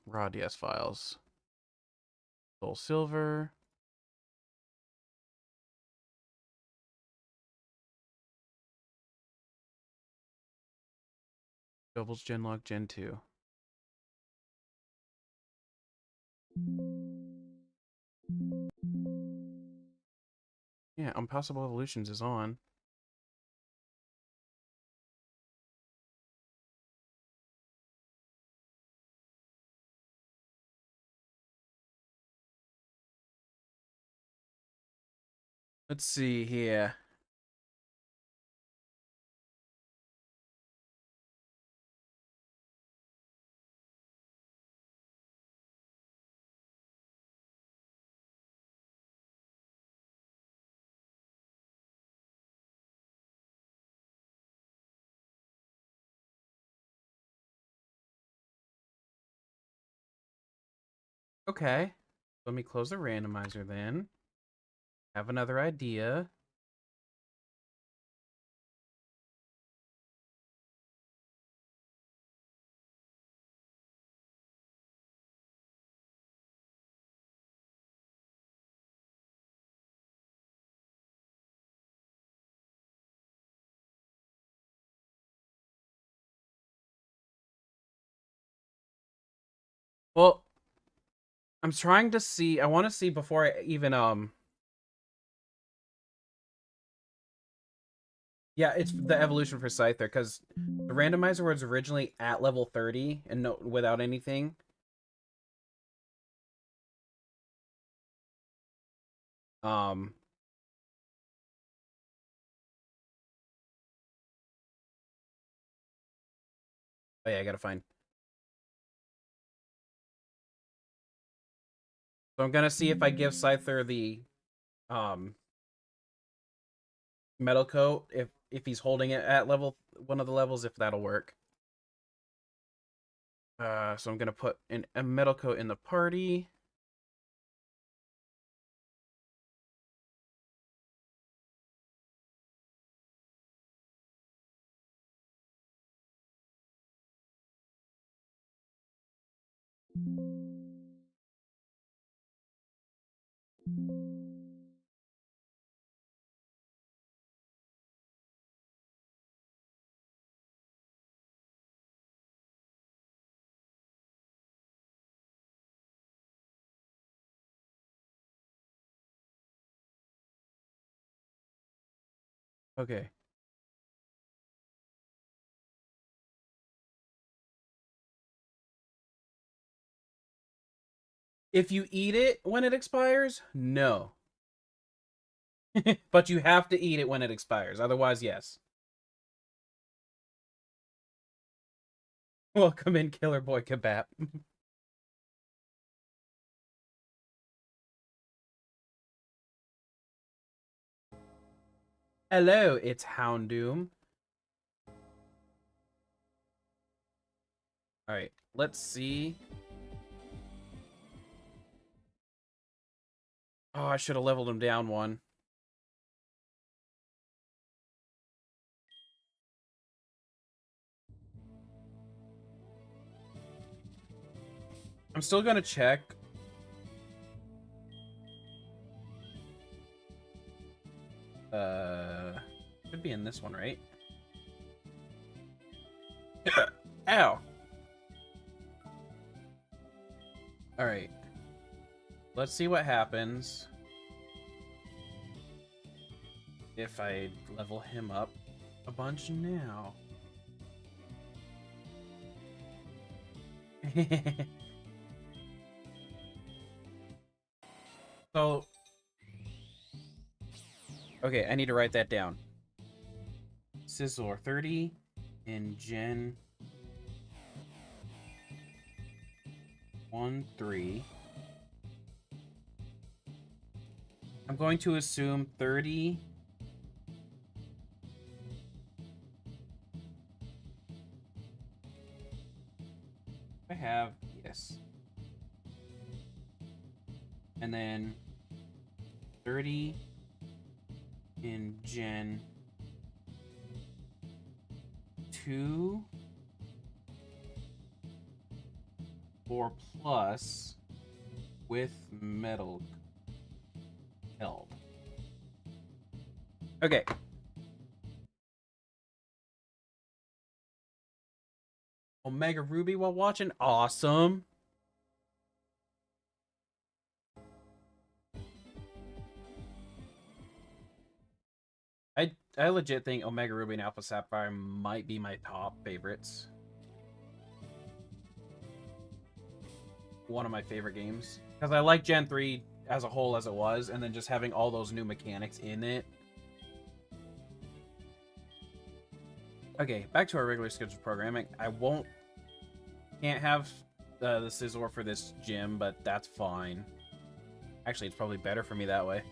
Raw DS files. Soul Silver. Doubles Genlocke Gen 2. Yeah, Impossible Evolutions is on. Let's see here. Okay. Let me close the randomizer then. Have another idea. Well, I'm trying to see. I want to see before I even Yeah, it's the evolution for Scyther because the randomizer was originally at level 30 and no without anything. Um. Oh yeah, I gotta find. So I'm gonna see if I give Scyther the um metal coat if he's holding it at level one of the levels, if that'll work. So I'm gonna put a metal coat in the party. Okay. If you eat it when it expires, no. But you have to eat it when it expires. Otherwise, yes. Welcome in, Killer Boy Kebab. Hello, it's Houndoom. Alright, let's see. Oh, I should have leveled him down one. I'm still gonna check. Should be in this one, right? Ow. Alright. Let's see what happens if I level him up a bunch now. So, okay, I need to write that down. Sizzler 30 in Gen 1-3. I'm going to assume 30. I have, yes. And then 30 in Gen 2 or plus with metal held. Okay. Omega Ruby while watching? Awesome. I legit think Omega Ruby and Alpha Sapphire might be my top favorites. One of my favorite games. Because I like Gen 3 as a whole as it was, and then just having all those new mechanics in it. Okay, back to our regular scheduled programming. Can't have the Sizzler for this gym, but that's fine. Actually, it's probably better for me that way.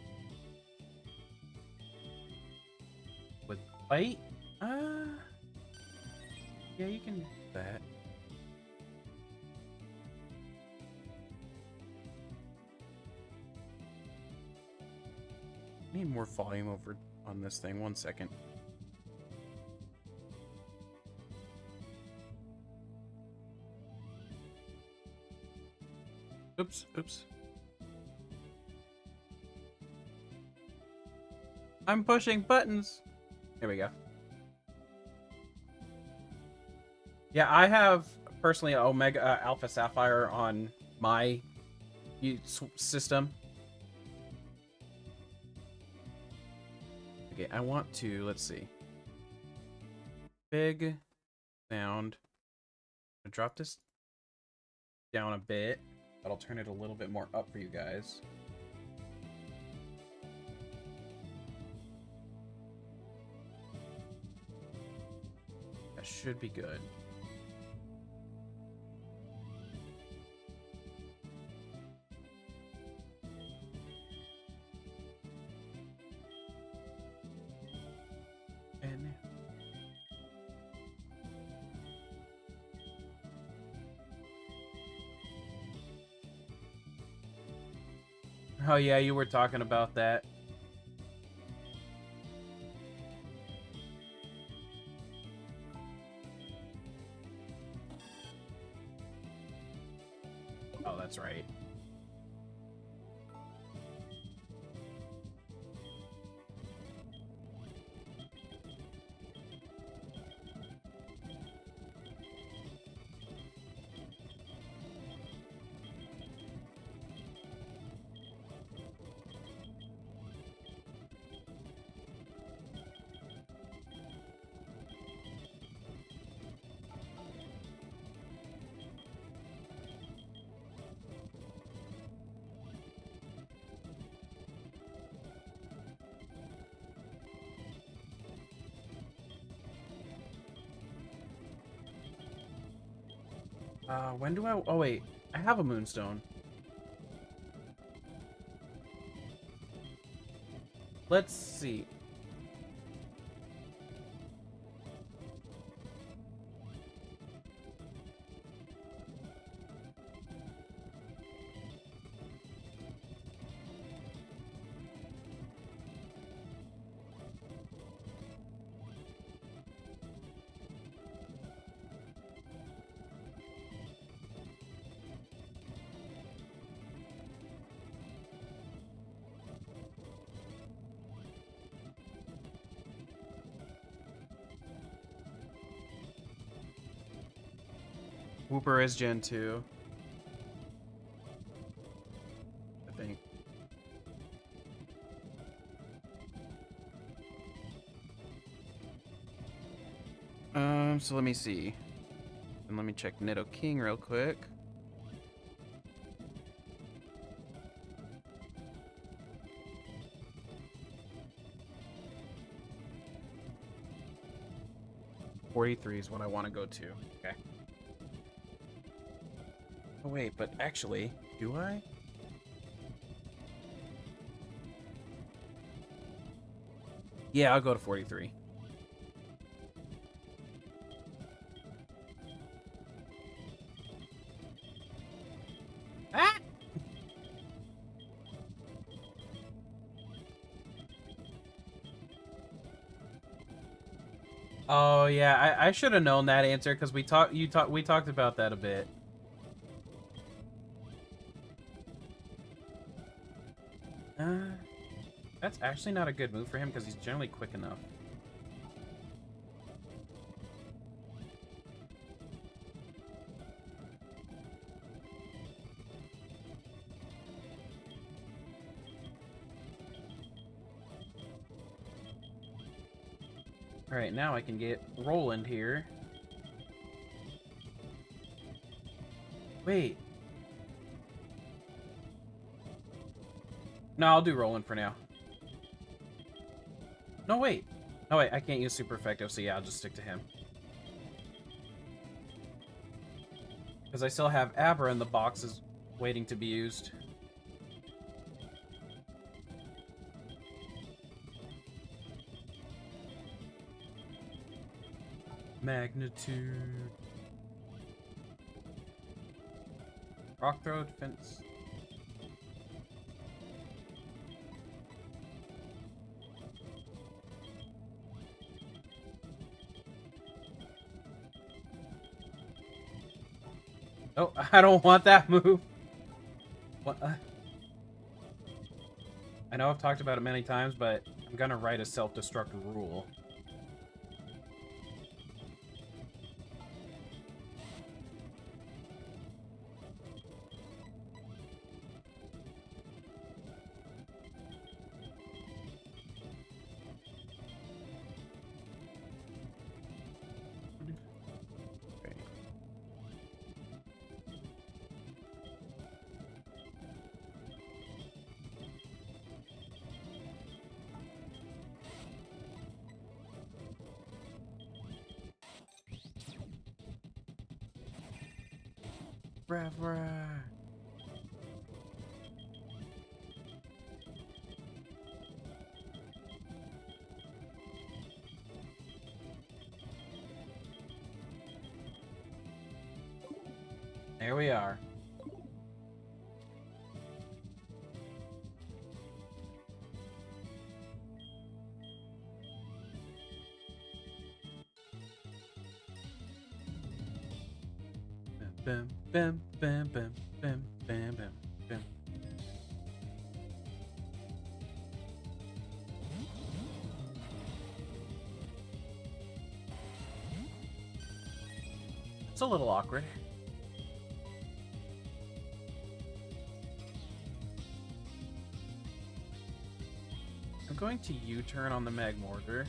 With bite? Yeah, you can do that. I need more volume over on this thing. 1 second. Oops. I'm pushing buttons. There we go. Yeah, I have personally Omega Alpha Sapphire on my system. Okay, I want to, let's see. Big sound. I'm gonna drop this down a bit, but I'll turn it a little bit more up for you guys. That should be good. And oh yeah, you were talking about that. Oh, that's right. When do I... Oh, wait. I have a moonstone. Let's see. Whooper is Gen 2. I think. So let me see. And let me check Nidoking real quick. 43 is what I want to go to. Okay. Oh, wait, but actually, do I? Yeah, I'll go to 43. Ah! Oh yeah, I should have known that answer because we talked about that a bit. That's actually not a good move for him because he's generally quick enough. Alright, now I can get Roland here. Wait. No, I'll do Roland for now. No, wait. No, wait, I can't use super effective, so yeah, I'll just stick to him. Because I still have Abra in the boxes waiting to be used. Magnitude. Rock throw, defense. Oh, I don't want that move. What? I know I've talked about it many times, but I'm gonna write a self-destruct rule. Rah, rah. There we are. Bam, bam, bam, bam, bam, bam, bam, bam. It's a little awkward. I'm going to U-turn on the Magmortar.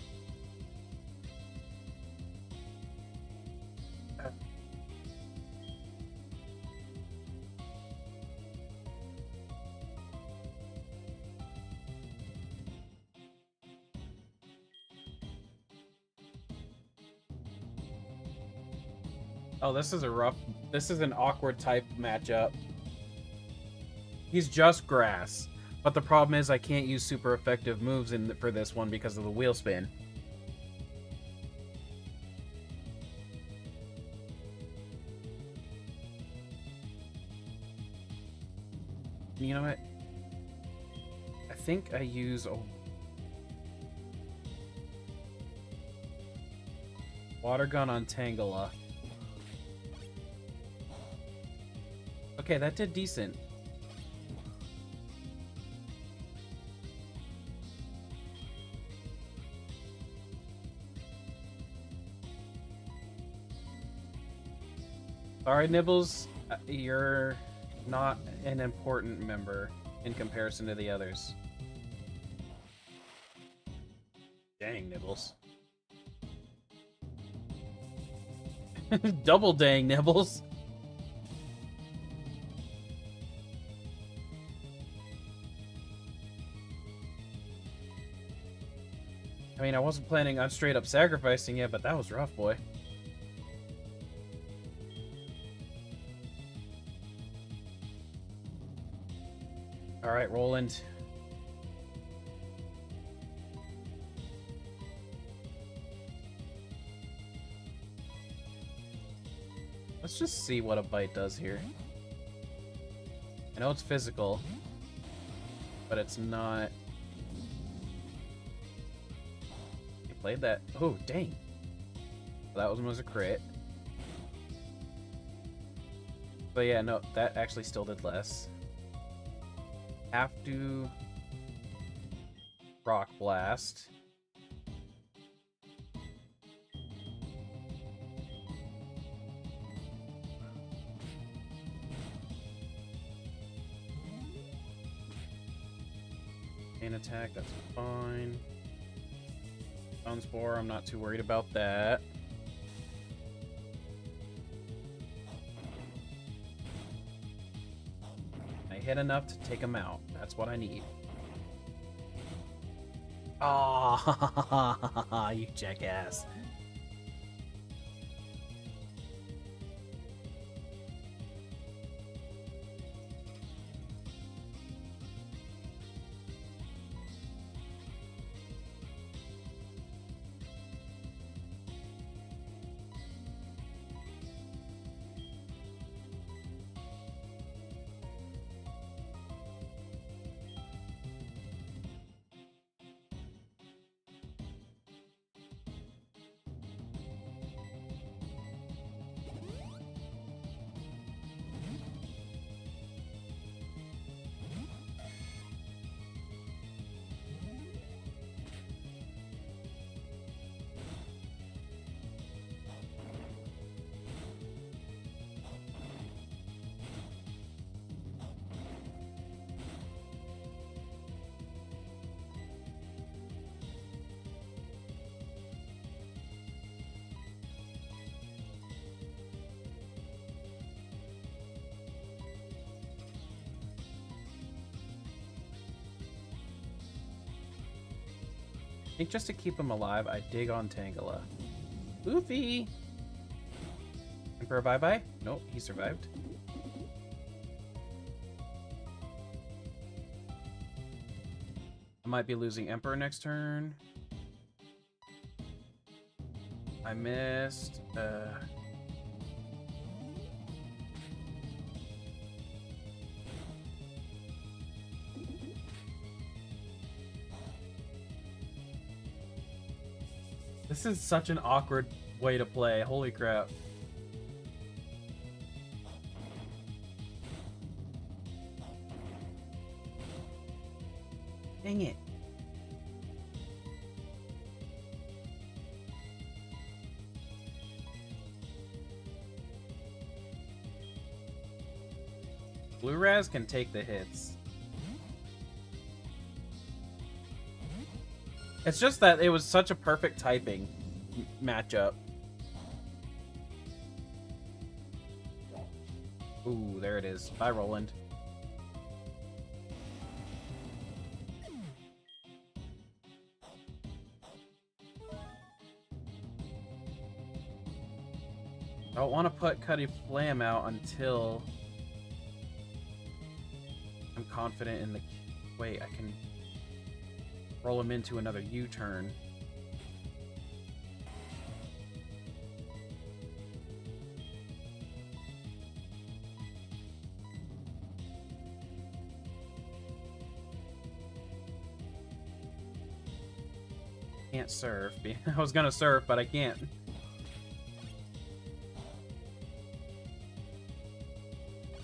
Oh, this is an awkward type matchup. He's just grass. But the problem is I can't use super effective moves for this one because of the wheel spin. You know what? I think I use a water gun on Tangela. Okay, that did decent. Sorry, Nibbles. You're not an important member in comparison to the others. Dang, Nibbles. Double dang, Nibbles. I mean, I wasn't planning on straight up sacrificing it, but that was rough, boy. Alright, Roland. Let's just see what a bite does here. I know it's physical, but it's not... He played that. Oh, dang. That was a crit. But yeah, no, that actually still did less. Have to... Rock Blast. Attack, that's fine. Stun Spore, I'm not too worried about that. I hit enough to take him out. That's what I need. Ah, you jackass. I think just to keep him alive, I dig on Tangela. Oofy! Emperor bye-bye? Nope, he survived. I might be losing Emperor next turn. I missed. This is such an awkward way to play. Holy crap. Dang it. Blue Raz can take the hits. It's just that it was such a perfect typing matchup. Ooh, there it is. Bye, Roland. I don't want to put Cuddy Flam out until I'm confident in the... Wait, I can roll him into another U-turn. Can't surf. I was gonna surf, but I can't.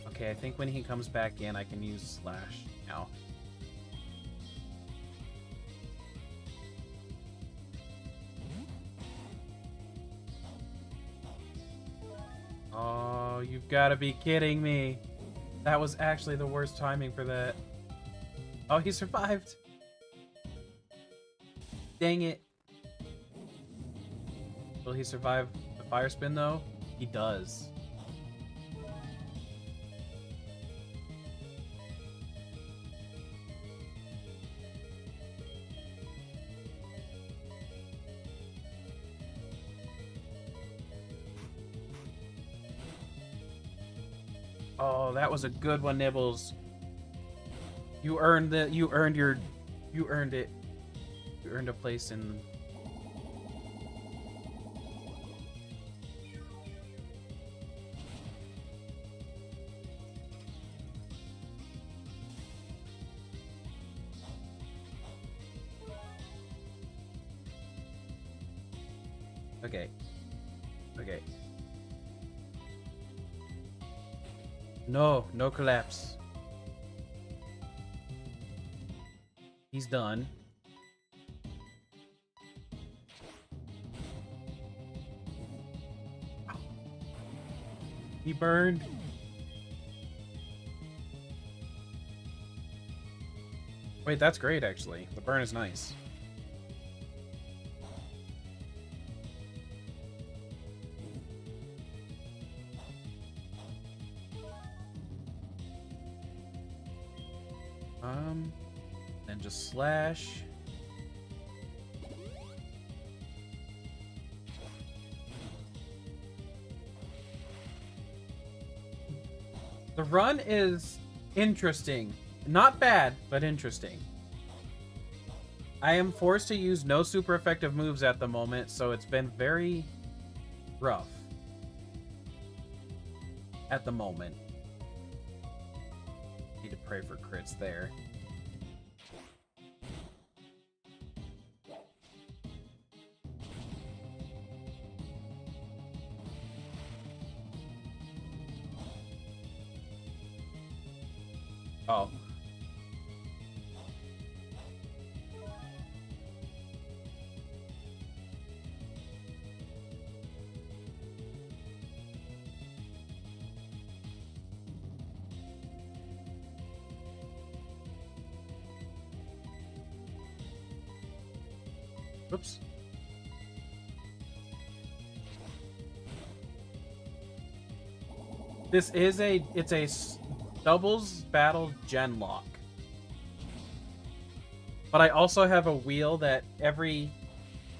Okay, I think when he comes back in, I can use Slash now. Oh, you've got to be kidding me. That was actually the worst timing for that. Oh, he survived. Dang it. Will he survive the fire spin, though? He does. Oh, that was a good one, Nibbles. You earned the. You earned your. You earned it. You earned a place in. Okay. Okay. No, no collapse. He's done. He burned. Wait, that's great, actually. The burn is nice. Then just slash. The run is interesting. Not bad, but interesting. I am forced to use no super effective moves at the moment, so it's been very rough at the moment. Need to pray for crits there. Oh. Oops. This is it's a doubles battle Genlocke. But I also have a wheel that every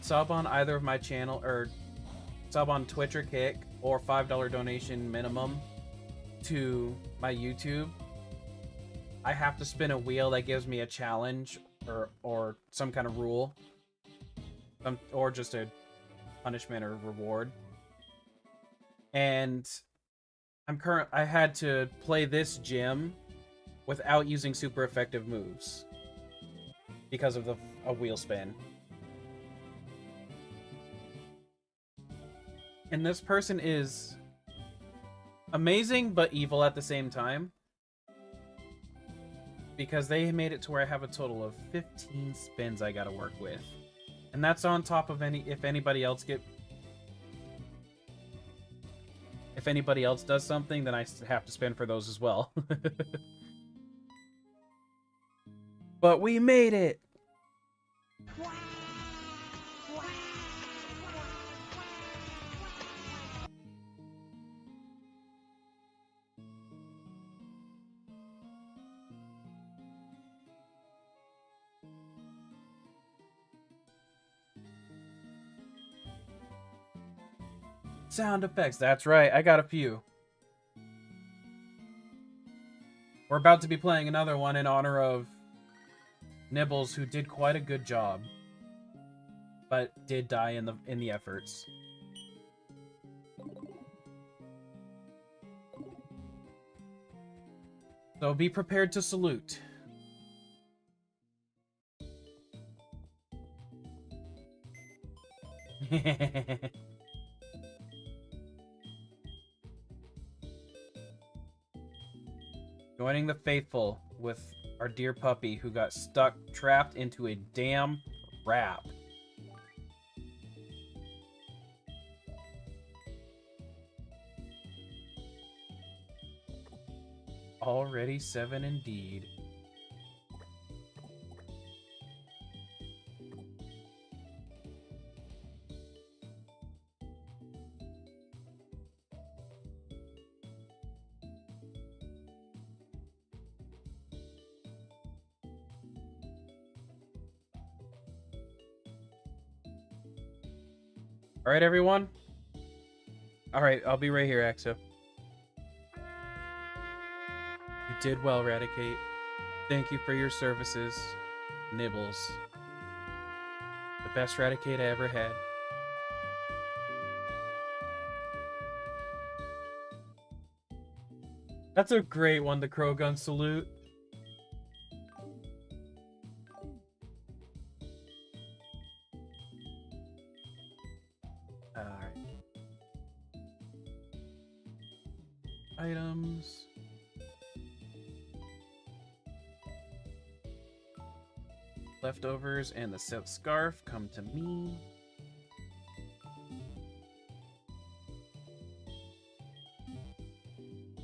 sub on either of my channel, or sub on Twitch or Kick, or $5 donation minimum to my YouTube, I have to spin a wheel that gives me a challenge or some kind of rule. Or just a punishment or reward. And I had to play this gym without using super effective moves because of a wheel spin. And this person is amazing but evil at the same time, because they made it to where I have a total of 15 spins I gotta work with. And that's on top of if anybody else does something, then I have to spend for those as well. But we made it! Sound effects, that's right, I got a few. We're about to be playing another one in honor of Nibbles, who did quite a good job, but did die in the efforts. So be prepared to salute. Joining the faithful with our dear puppy who got trapped into a damn trap. Already 7 indeed. All right, everyone. All right, I'll be right here, Axo. You did well, Radicate. Thank you for your services, Nibbles. The best Raticate I ever had. That's a great one, the Krogan salute. Alright. Items. Leftovers and the silk scarf come to me.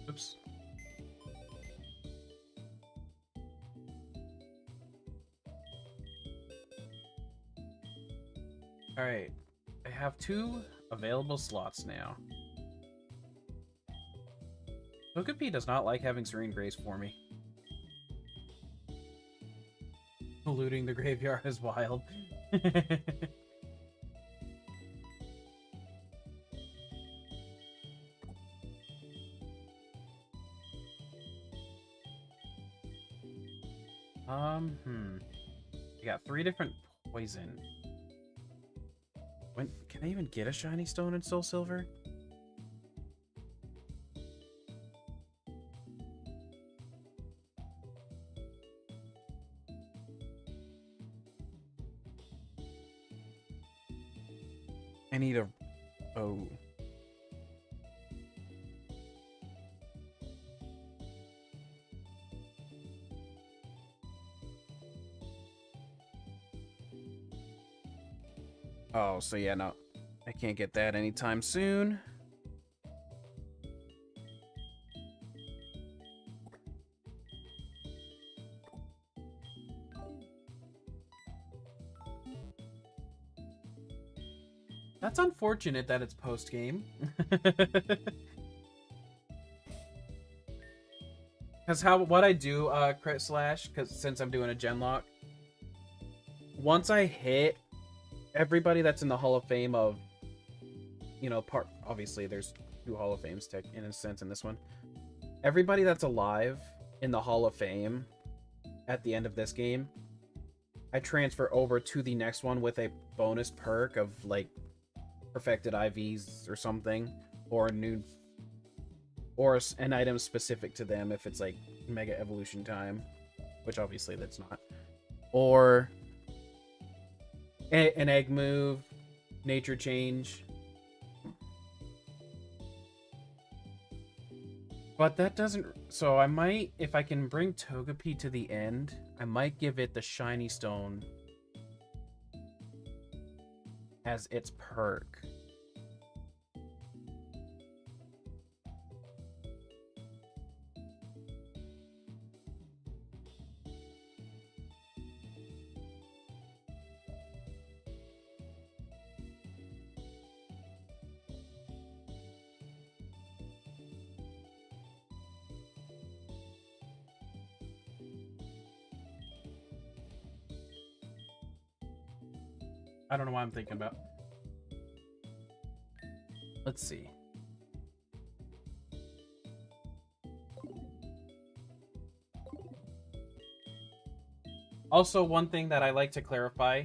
Oops. Alright. I have 2 available slots now. Togepi does not like having Serene Grace for me. Looting the graveyard is wild. I got 3 different poison. When can I even get a shiny stone in Soul Silver? I need a... Oh. Oh, so yeah, no. I can't get that anytime soon. That's unfortunate that it's post-game. Because what I do, Crit Slash, because since I'm doing a Genlocke, once I hit everybody that's in the Hall of Fame of, you know, obviously there's 2 Hall of Fames in a sense in this one. Everybody that's alive in the Hall of Fame at the end of this game, I transfer over to the next one with a bonus perk of like perfected IVs or something, or a new, or an item specific to them if it's like Mega Evolution time, which obviously that's not, or an egg move, nature change. But that doesn't... So I might, if I can bring Togepi to the end, I might give it the Shiny Stone as its perk. I don't know what I'm thinking about. Let's see. Also, one thing that I like to clarify,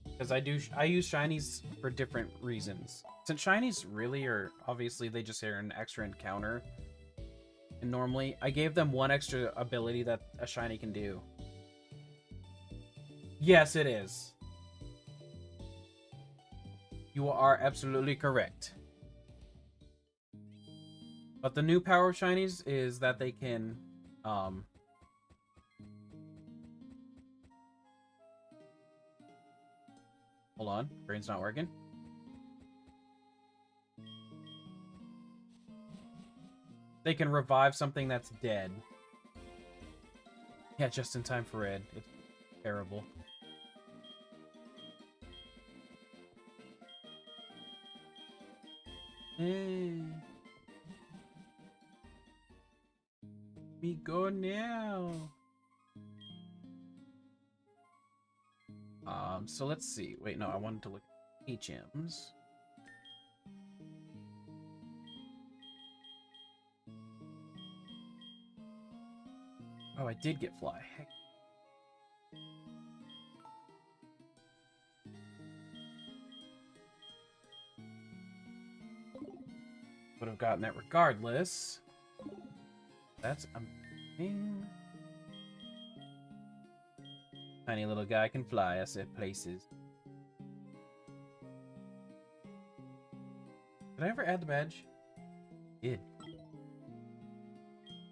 because I use shinies for different reasons. Since shinies really are, obviously they just are an extra encounter. And normally, I gave them 1 extra ability that a shiny can do. Yes, it is. You are absolutely correct. But the new power of shinies is that they can, hold on, brain's not working. They can revive something that's dead. Yeah, just in time for red. It's terrible. Hey. We go now. So let's see. Wait, no, I wanted to look at HMs. Oh, I did get fly. Heck Would have gotten that regardless. That's amazing. Tiny little guy can fly us at places. Did I ever add the badge? Did.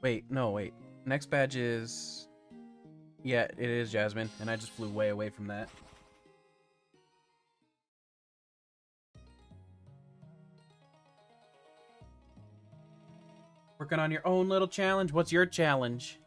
Wait, no, wait. Next badge is... Yeah, it is Jasmine, and I just flew way away from that. Working on your own little challenge. What's your challenge?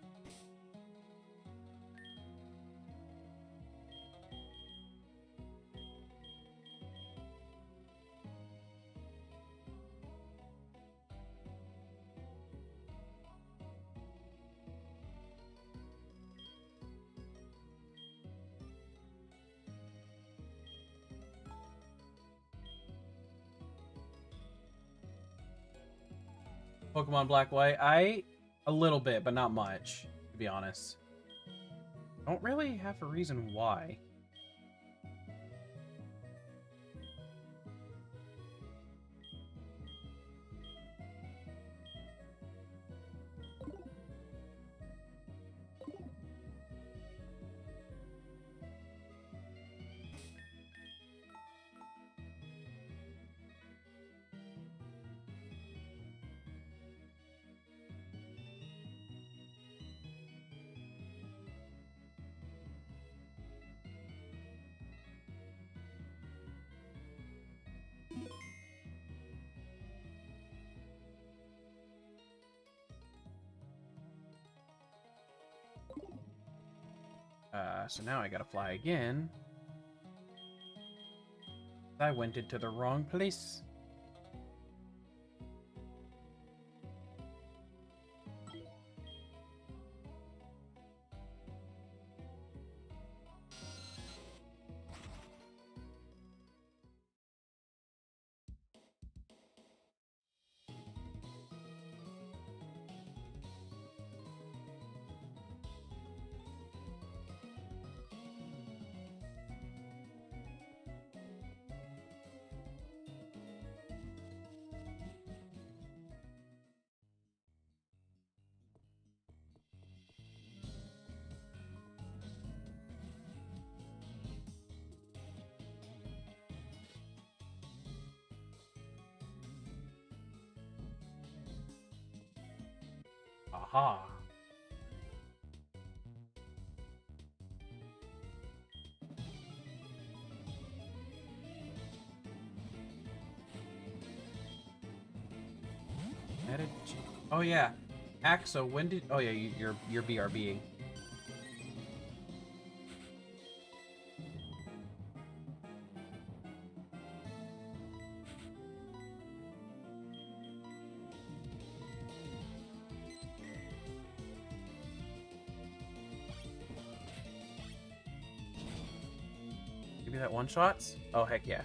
Pokemon Black White. A little bit, but not much, to be honest. Don't really have a reason why. So now I gotta fly again. I went into the wrong place. Aha. Oh yeah, Axo. When did? Oh yeah, you're BRBing. Give me that one shots. Oh heck yeah.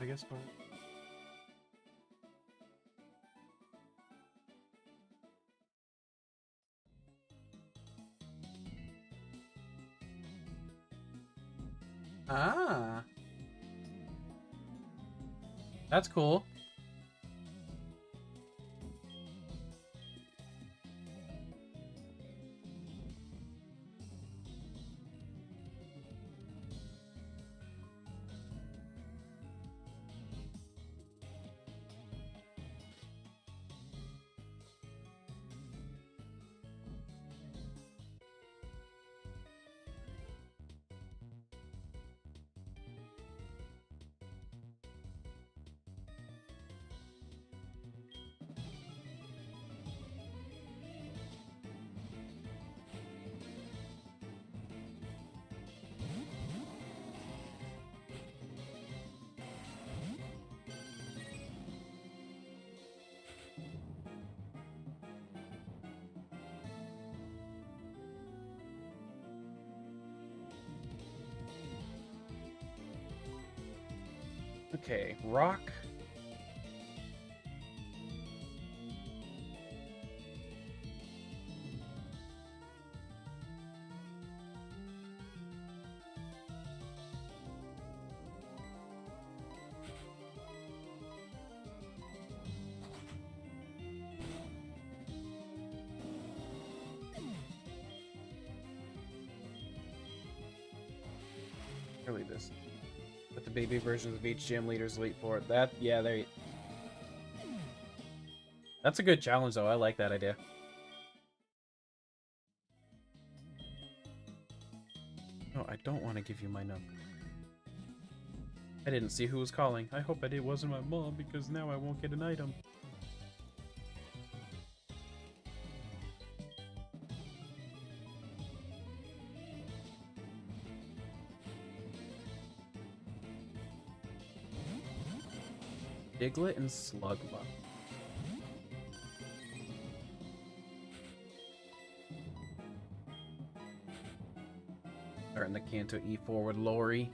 I guess we're... Ah. That's cool. Okay, rock. Really this. But the baby versions of each gym leader's elite four. That, yeah, there. That's a good challenge, though. I like that idea. No, I don't want to give you my number. I didn't see who was calling. I hope it wasn't my mom, because now I won't get an item. Diglett and Slugma. Starting the Kanto E4 with Lori.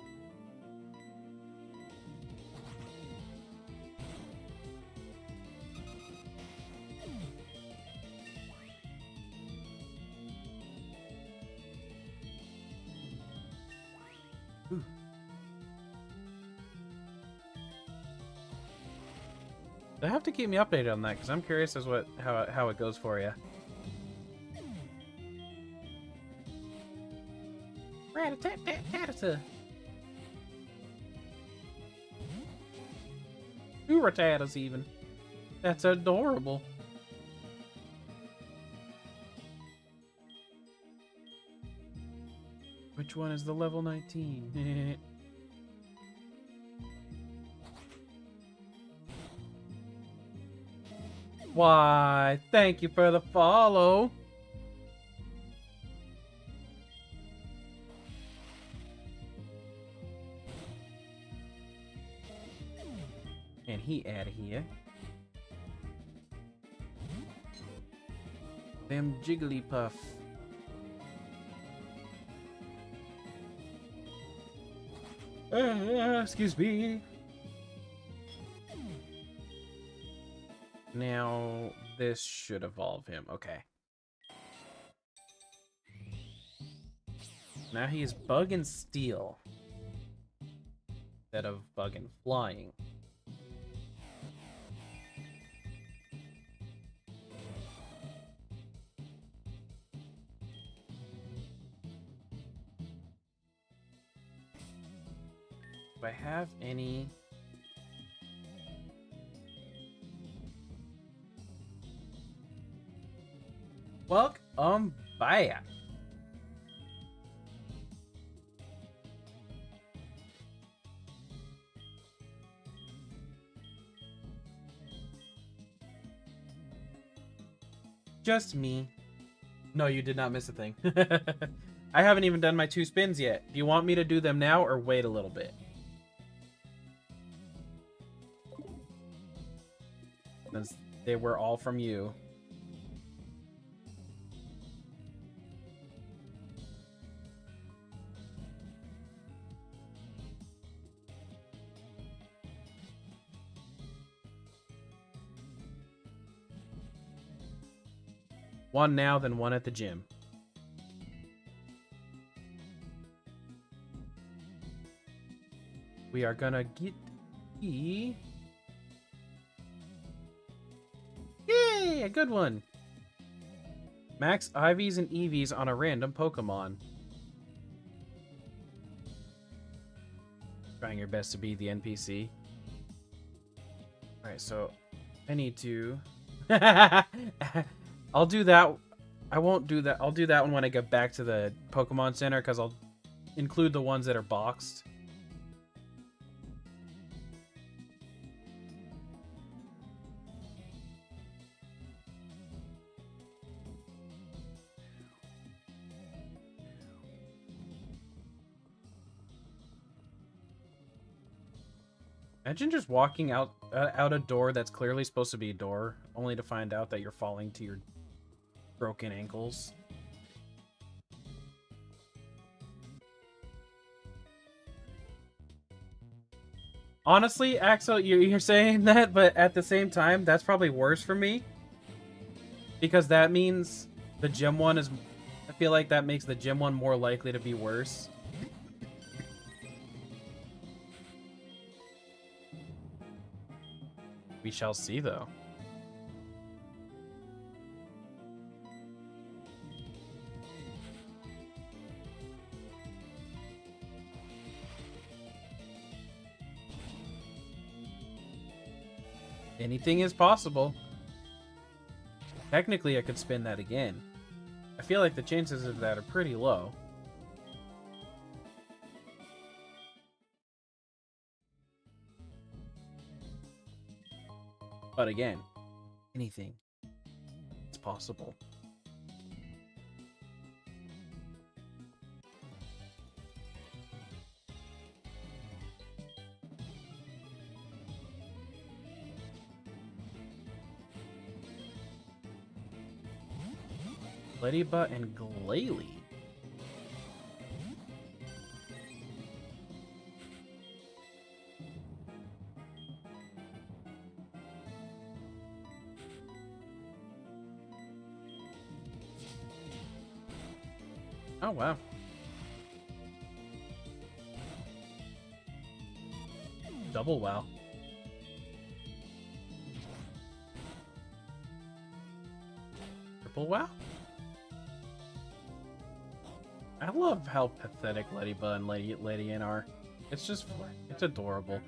Ooh. They have to keep me updated on that because I'm curious as how it goes for you. Rat-a-tat-tat-tat-a. Two Rattatas even. That's adorable. Which one is the level 19? Why, thank you for the follow. And he out of here. Them Jigglypuff. Excuse me. Now, this should evolve him. Okay. Now he is Bug and Steel. Instead of Bug and Flying. Do I have any... Welcome back. Just me. No, you did not miss a thing. I haven't even done my 2 spins yet. Do you want me to do them now or wait a little bit? Since they were all from you. One now, then one at the gym. We are gonna get the... Yay! A good one! Max IVs and EVs on a random Pokemon. Trying your best to be the NPC. Alright, so I need to... I'll do that. I won't do that. I'll do that one when I get back to the Pokemon Center because I'll include the ones that are boxed. Imagine just walking out a door that's clearly supposed to be a door, only to find out that you're falling to your broken ankles. Honestly, Axel, you're saying that, but at the same time, that's probably worse for me. Because that means the gym one is... I feel like that makes the gym one more likely to be worse. We shall see, though. Anything is possible. Technically, I could spin that again. I feel like the chances of that are pretty low. But again, anything is possible. Ladybug and Glalie. Oh, wow. Double wow. Triple wow? I love how pathetic Ladybug and Lady N are. It's just, it's adorable.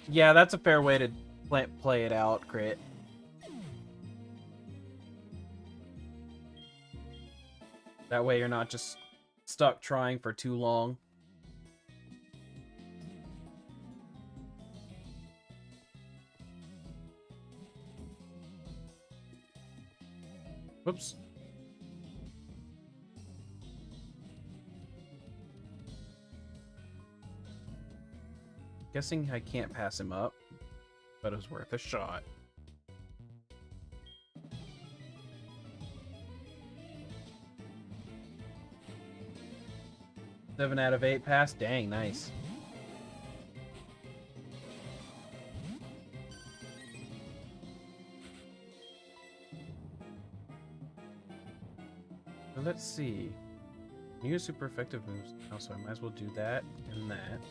Yeah, that's a fair way to play it out, Crit. That way you're not just stuck trying for too long. Whoops. Guessing I can't pass him up, but it was worth a shot. Seven out of 8 pass. Dang, nice. So let's see. You use super effective moves now, so I might as well do that and that.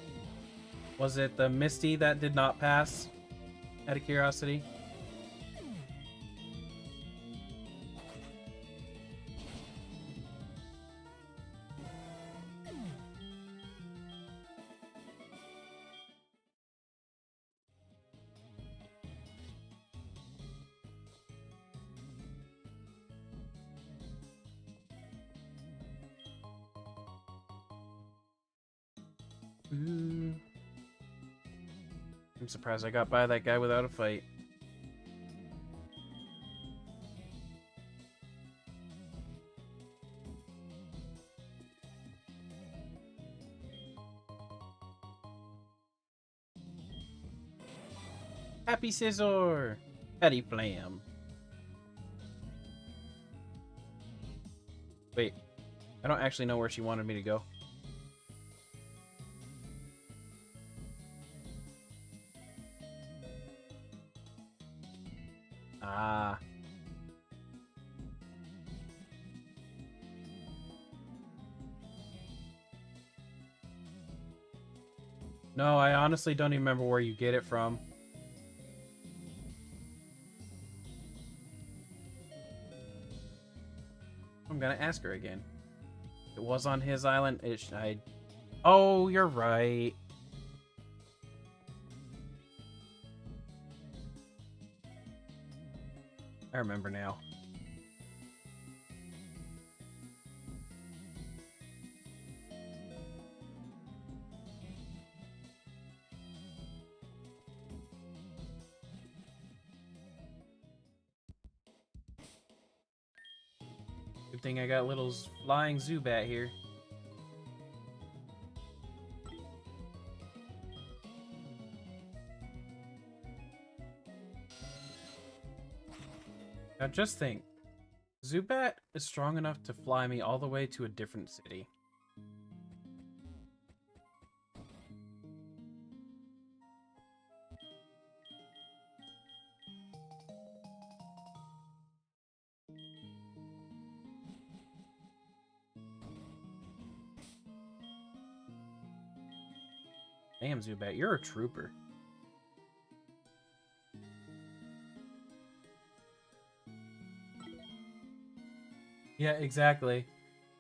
Was it the Misty that did not pass? Out of curiosity. I'm surprised I got by that guy without a fight. Happy Scissor! Petty Flam. Wait, I don't actually know where she wanted me to go. Ah. No, I honestly don't even remember where you get it from. I'm gonna ask her again. It was on his island. Oh, you're right. I remember now. Good thing I got little flying Zubat here. Now just think. Zubat is strong enough to fly me all the way to a different city. Damn, Zubat, you're a trooper. Yeah, exactly.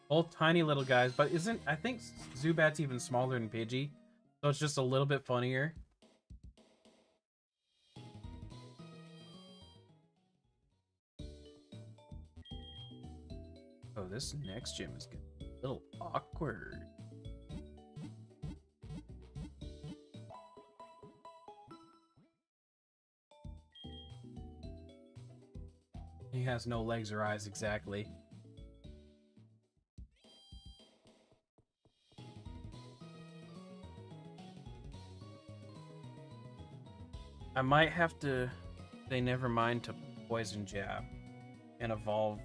Both tiny little guys, but I think Zubat's even smaller than Pidgey, so it's just a little bit funnier. Oh, this next gym is getting a little awkward. He has no legs or eyes, exactly. I might have to say never mind to Poison Jab and evolve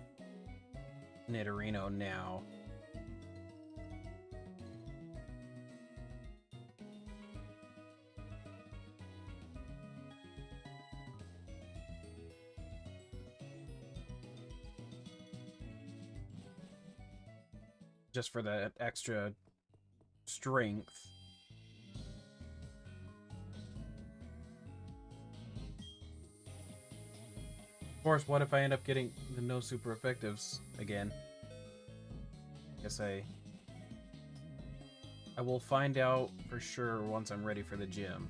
Nidorino now. Just for that extra strength. Of course, what if I end up getting the no super effectives again? Guess I will find out for sure once I'm ready for the gym.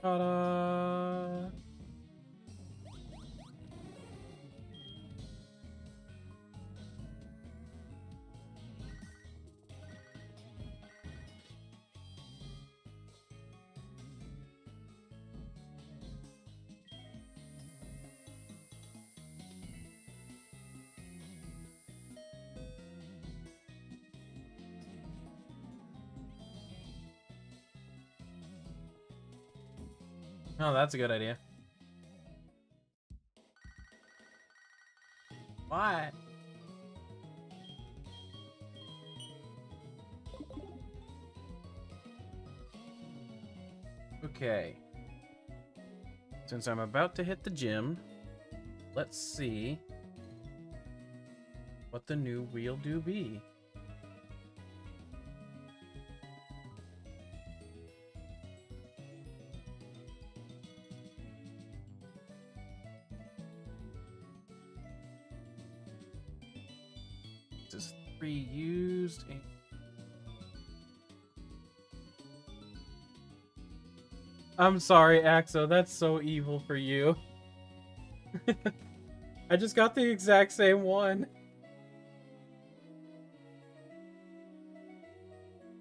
Ta-da! Oh, that's a good idea. What? Okay. Since I'm about to hit the gym, let's see what the new wheel do be. This is 3 used and I'm sorry, Axo, that's so evil for you. I just got the exact same one.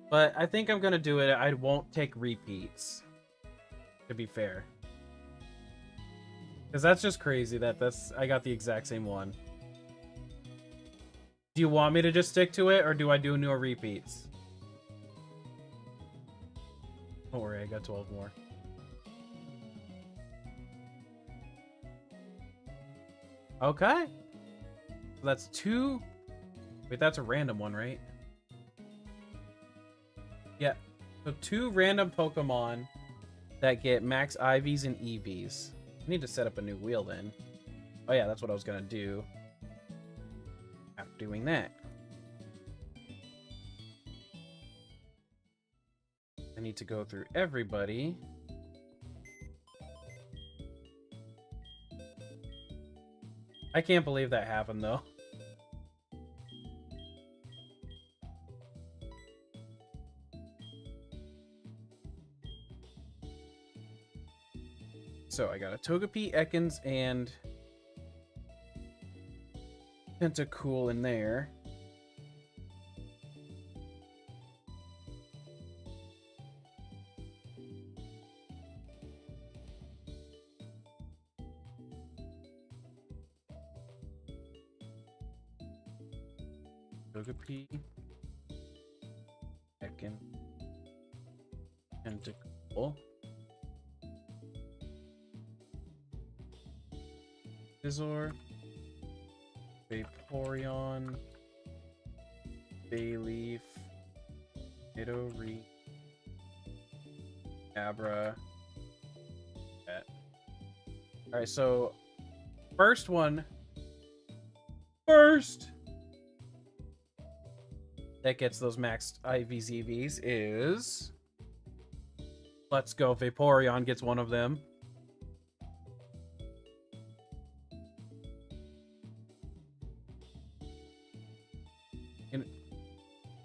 But I think I'm gonna do it. I won't take repeats, to be fair. Because that's just crazy that I got the exact same one. Do you want me to just stick to it, or do I do no repeats? Don't worry, I got 12 more. Okay. So that's 2. Wait, that's a random one, right? Yeah. So 2 random Pokemon that get max IVs and EVs. I need to set up a new wheel then. Oh yeah, that's what I was gonna do. After doing that. I need to go through everybody. I can't believe that happened, though. So I got a Togepi, Ekans, and Tentacool in there. Togepi. Second. Tentacle. Scizor. Vaporeon. Bayleaf. Nidoreet. Abra. Alright, so first one. First that gets those maxed IVs EVs is, let's go, Vaporeon gets one of them.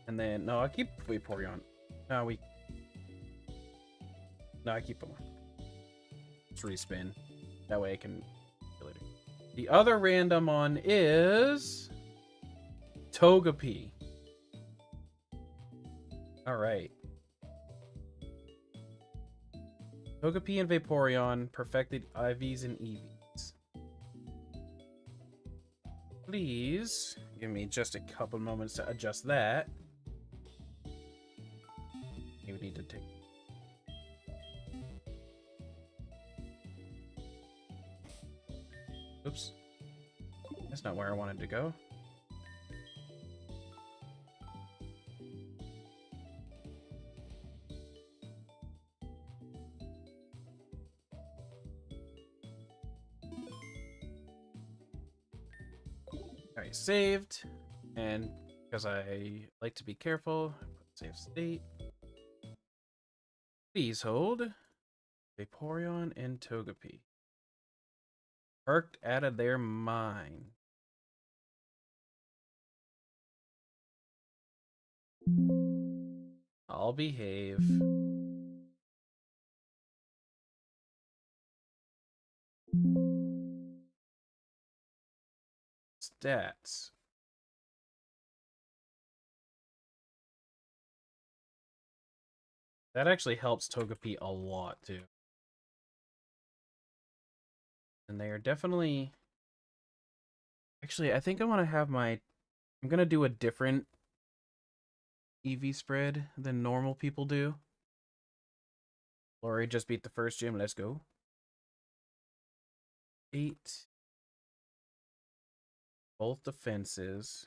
And then no, I keep Vaporeon. No, I keep them. Let's respin. That way I can kill it. The other random one is Togepi. Alright. Togepi and Vaporeon, perfected IVs and EVs. Please give me just a couple moments to adjust that. You need to take. Oops. That's not where I wanted to go. Alright, saved. And because I like to be careful, I put save state. Please hold Vaporeon and Togepi. Perked out of their mind. I'll behave. Stats. That actually helps Togepi a lot too. And they are definitely... Actually, I think I want to have my... I'm going to do a different EV spread than normal people do. Lori just beat the first gym. Let's go. 8. Both defenses.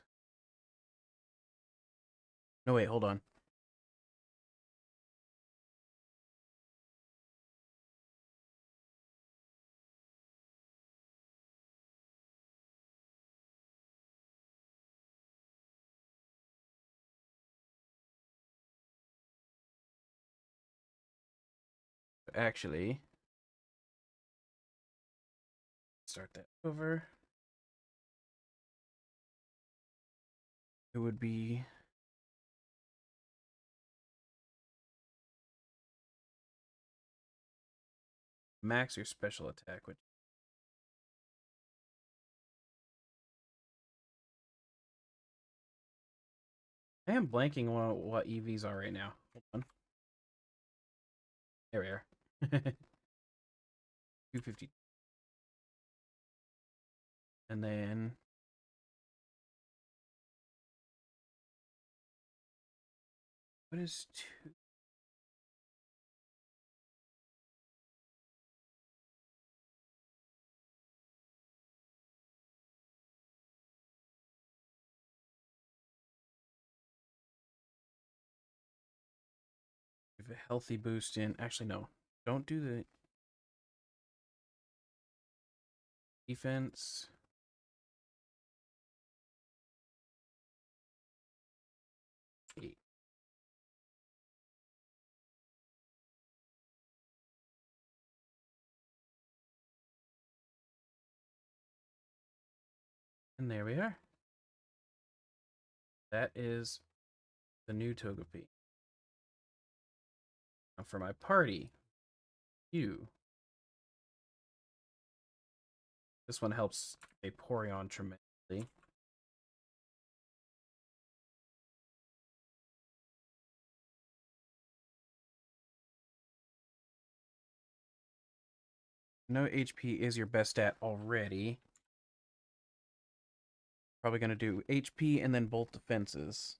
No, wait, hold on. Actually, start that over. It would be max your special attack, which I am blanking on what EVs are right now. Hold on. There we are. 250. And then what is 2? Give a healthy boost in. Actually, no. Don't do the defense. Eight. And there we are. That is the new Togepi. Now for my party, you. This one helps Vaporeon tremendously. No HP is your best stat already. Probably gonna do HP and then both defenses.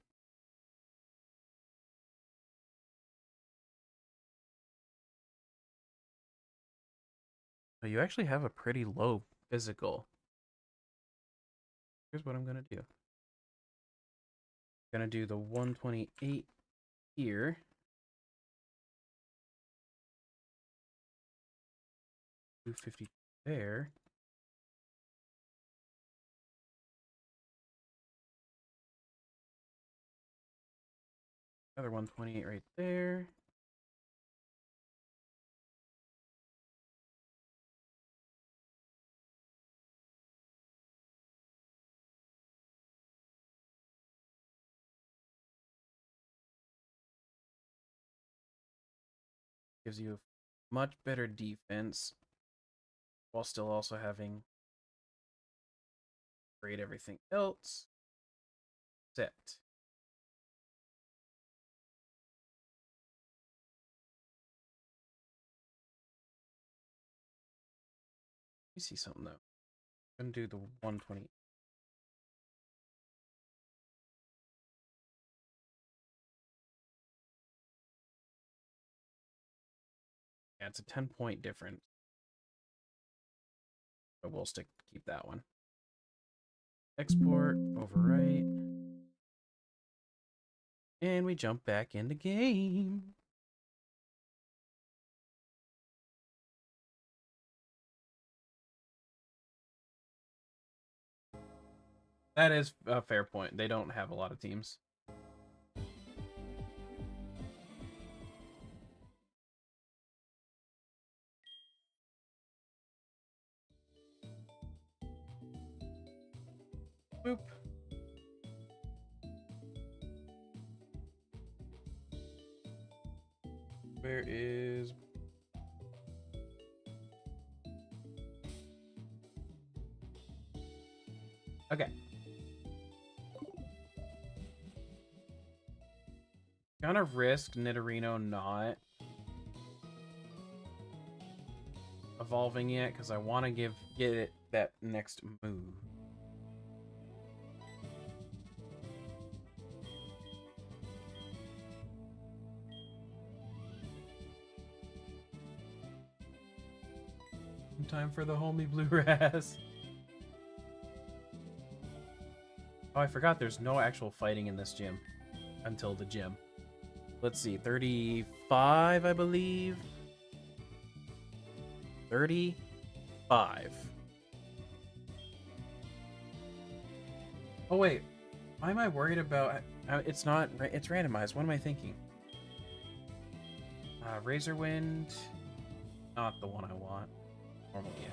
So you actually have a pretty low physical. Here's what I'm gonna do. I'm gonna do the 128 here. $250 there. Another 128 right there. Gives you a much better defense while still also having great everything else set. Let me see something though. I'm gonna do the 120. Yeah, it's a 10-point difference. But we'll keep that one. Export, overwrite. And we jump back into game. That is a fair point. They don't have a lot of teams. Boop. Where is... Okay. Gonna risk Nidorino not evolving yet because I want to get it that next move. Time for the homie blue ras. Oh, I forgot there's no actual fighting in this gym until the gym. Let's see, 35, I believe. 35. Oh wait, why am I worried about? It's not. It's randomized. What am I thinking? Razor Wind, not the one I want. Normal, yeah.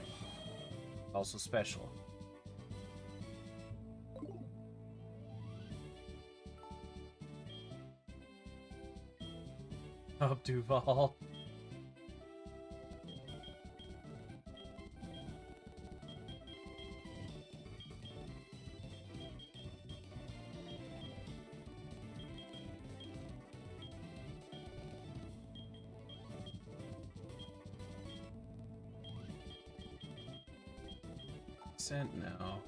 Also special. Oh, Duval. Sent now.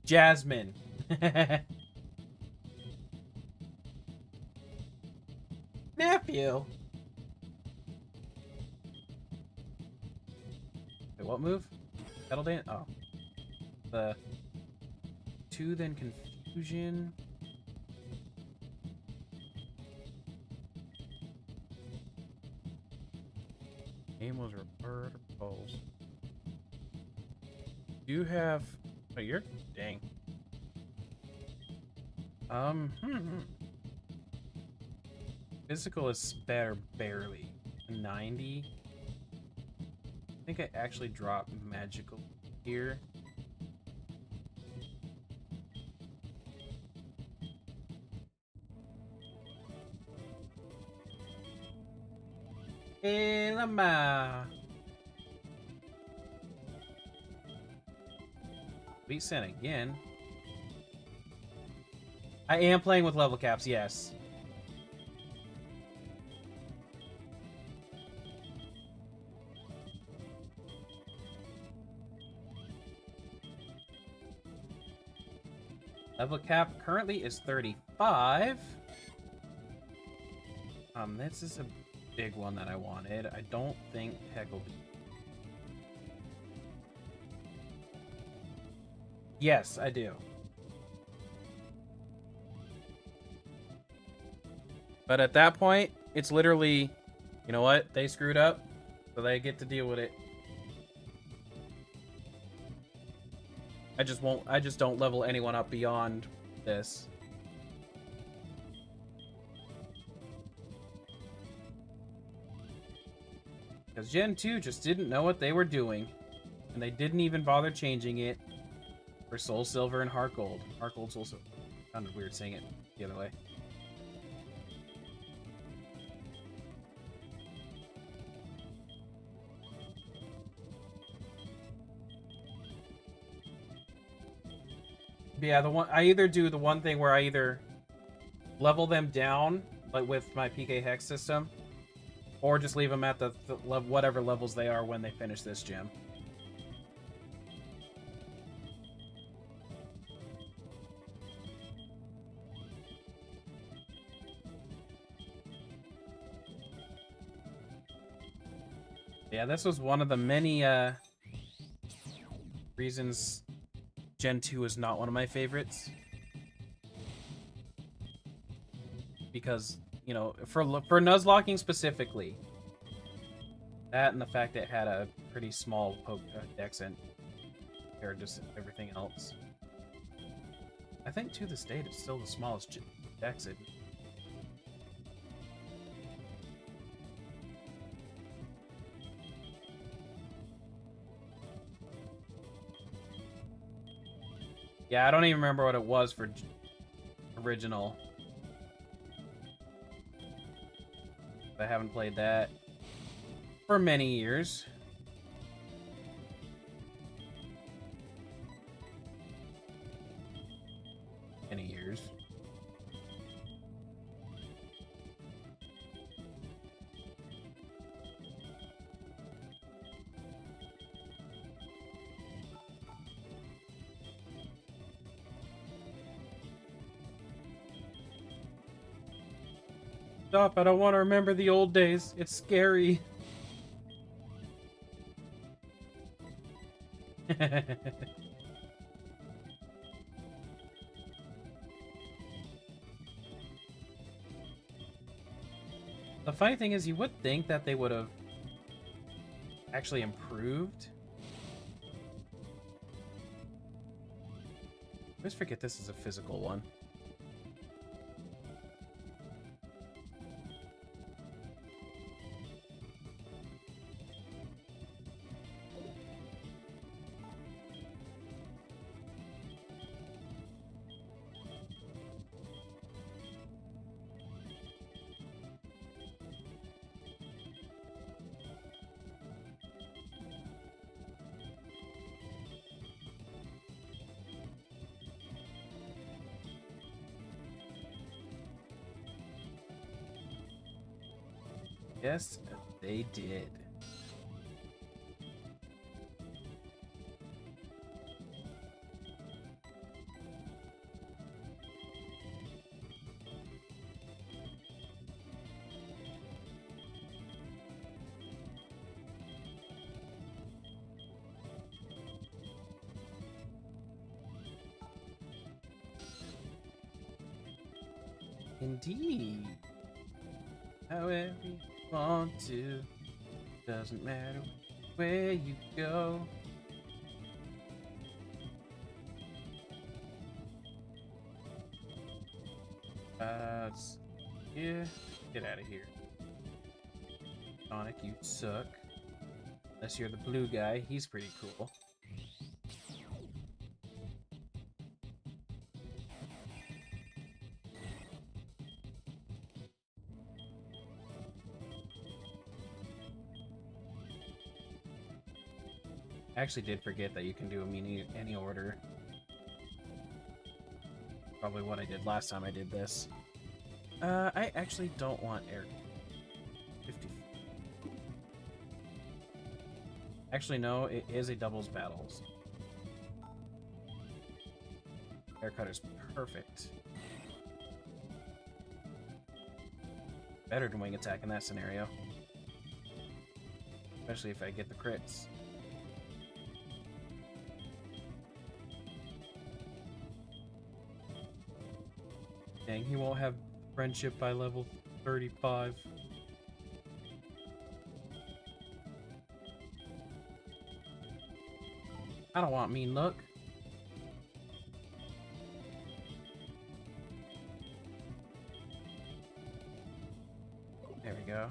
Jasmine. Nephew. Wait, what move? Kettle dance? Oh. The 2 then confusion. Game was referred polls. You have... Oh, you're... Dang. Physical is better, barely. 90. I think I actually dropped magical here. Elama. Beat Sen again. I am playing with level caps, yes. Level cap currently is 35. This is a big one that I wanted. I don't think Heck will be. Yes, I do. But at that point, it's literally, you know what? They screwed up, so they get to deal with it. I just don't level anyone up beyond this. Because Gen 2 just didn't know what they were doing. And they didn't even bother changing it for Soul Silver and Heart Gold. Heart Gold, Soul Silver. Sounded weird saying it the other way. But yeah, I either do the one thing where I either level them down, like with my PK Hex system, or just leave them at the whatever levels they are when they finish this gym. Yeah, this was one of the many reasons Gen 2 is not one of my favorites. Because, you know, for Nuzlocking specifically, that and the fact that it had a pretty small dex and compared to everything else. I think to this date it's still the smallest dex. Yeah, I don't even remember what it was for original. I haven't played that for many years. Many years. Stop, I don't want to remember the old days. It's scary. The funny thing is, you would think that they would have actually improved. I always forget this is a physical one. Yes, they did. Indeed. However you want to, doesn't matter where you go. Yeah, get out of here. Sonic, you suck. Unless you're the blue guy, he's pretty cool. I actually did forget that you can do them in any order. Probably what I did last time I did this. I actually don't want air. 50. Actually, no, it is a doubles battles. Haircut is perfect. Better than wing attack in that scenario. Especially if I get the crits. Dang, he won't have friendship by level 35. I don't want mean look. There we go.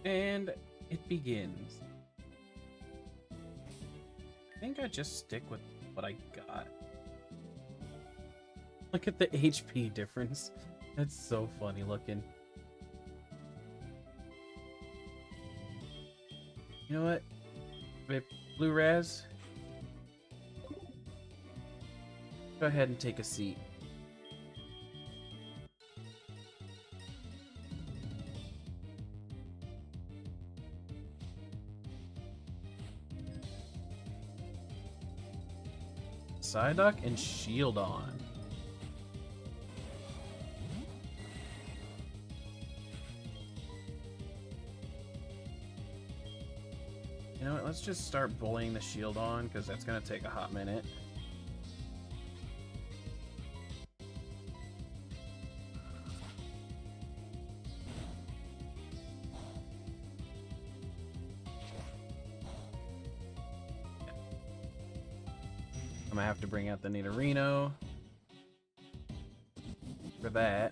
And it begins. I think I just stick with what I got. Look at the HP difference. That's so funny looking. You know what? Wait, Blue Raz? Go ahead and take a seat. Psyduck and Shield on. You know what, let's just start bullying the shield on, because that's going to take a hot minute. I'm going to have to bring out the Nidorino for that.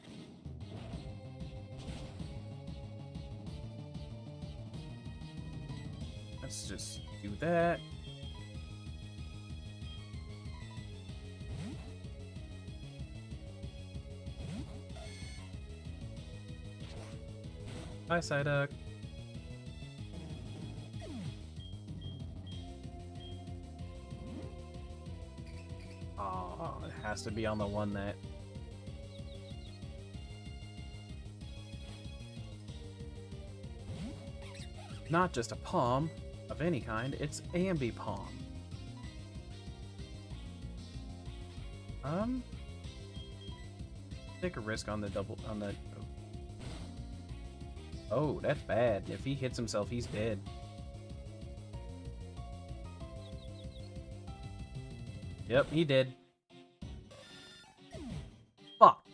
Let's just do that. Bye, Psyduck. Oh, it has to be on the one that... Not just a palm of any kind, it's Ambi Palm. Take a risk on the double on the. Oh, that's bad. If he hits himself, he's dead. Yep, he did. Fuck.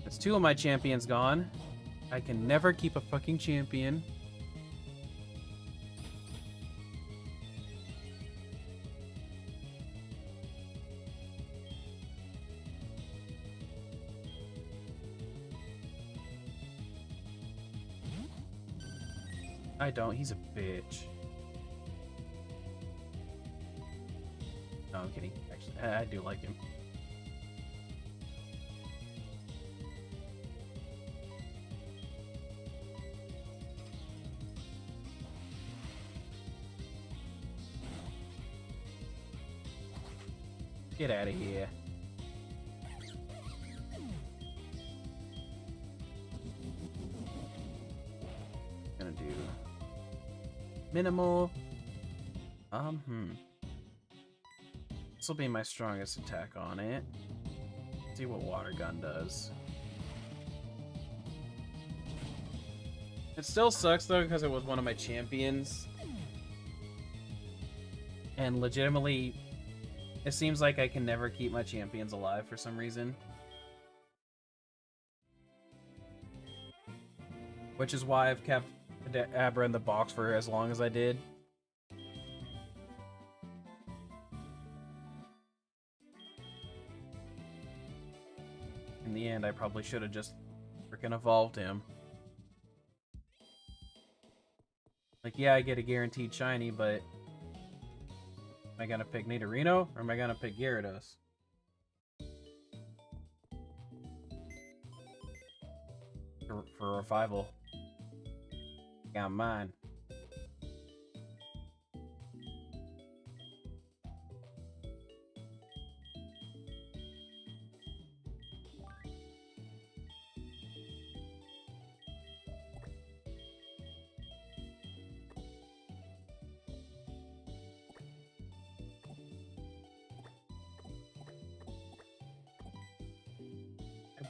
That's two of my champions gone. I can never keep a fucking champion. I don't. He's a bitch. No, I'm kidding. Actually, I do like him. Get out of here. Gonna do minimal. This will be my strongest attack on it. See what water gun does. It still sucks though because it was one of my champions. And legitimately, it seems like I can never keep my champions alive for some reason. Which is why I've kept Abra in the box for as long as I did. In the end, I probably should have just freaking evolved him. Like, yeah, I get a guaranteed shiny, but... Am I gonna pick Nidorino, or am I gonna pick Gyarados? For revival. Got mine.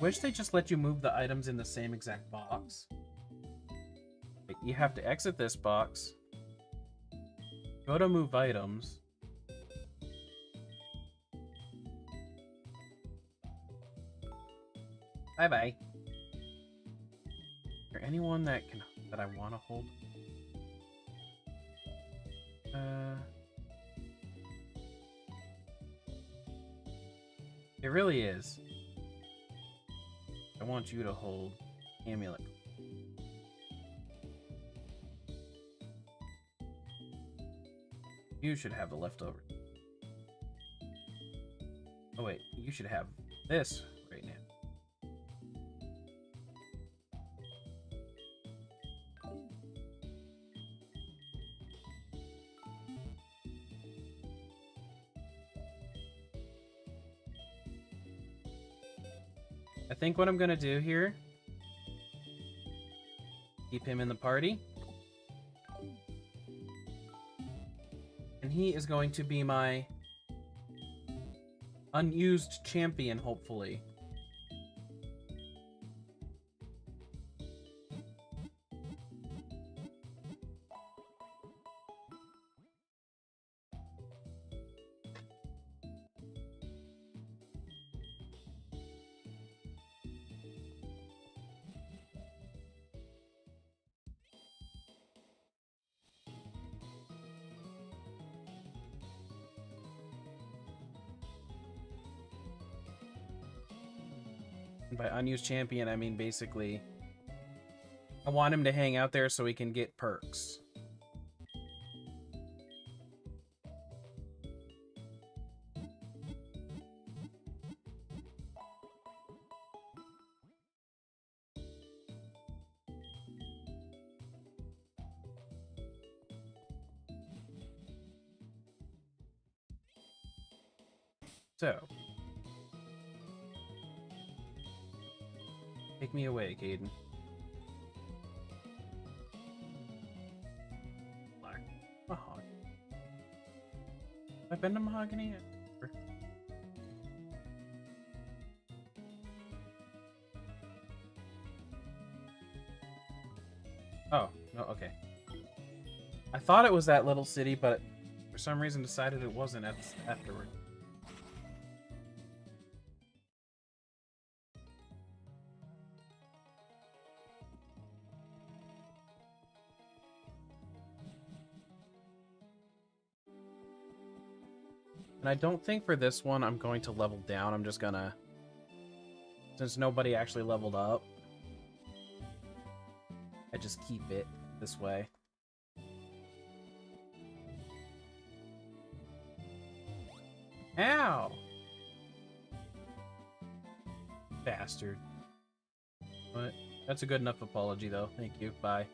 Wish they just let you move the items in the same exact box. Like, you have to exit this box. Go to move items. Bye-bye. Is there anyone that I want to hold? It really is. I want you to hold amulet. You should have the leftover. Oh wait, you should have this right now. I think what I'm gonna do here, keep him in the party. And he is going to be my unused champion, hopefully. By unused champion, I mean basically I want him to hang out there so he can get perks. So, take me away, Caden. Black mahogany. Have I been to mahogany yet? Oh, no, okay. I thought it was that little city, but for some reason decided it wasn't afterward. And I don't think for this one I'm going to level down. I'm just gonna... Since nobody actually leveled up, I just keep it this way. Ow! Bastard. But that's a good enough apology, though. Thank you. Bye.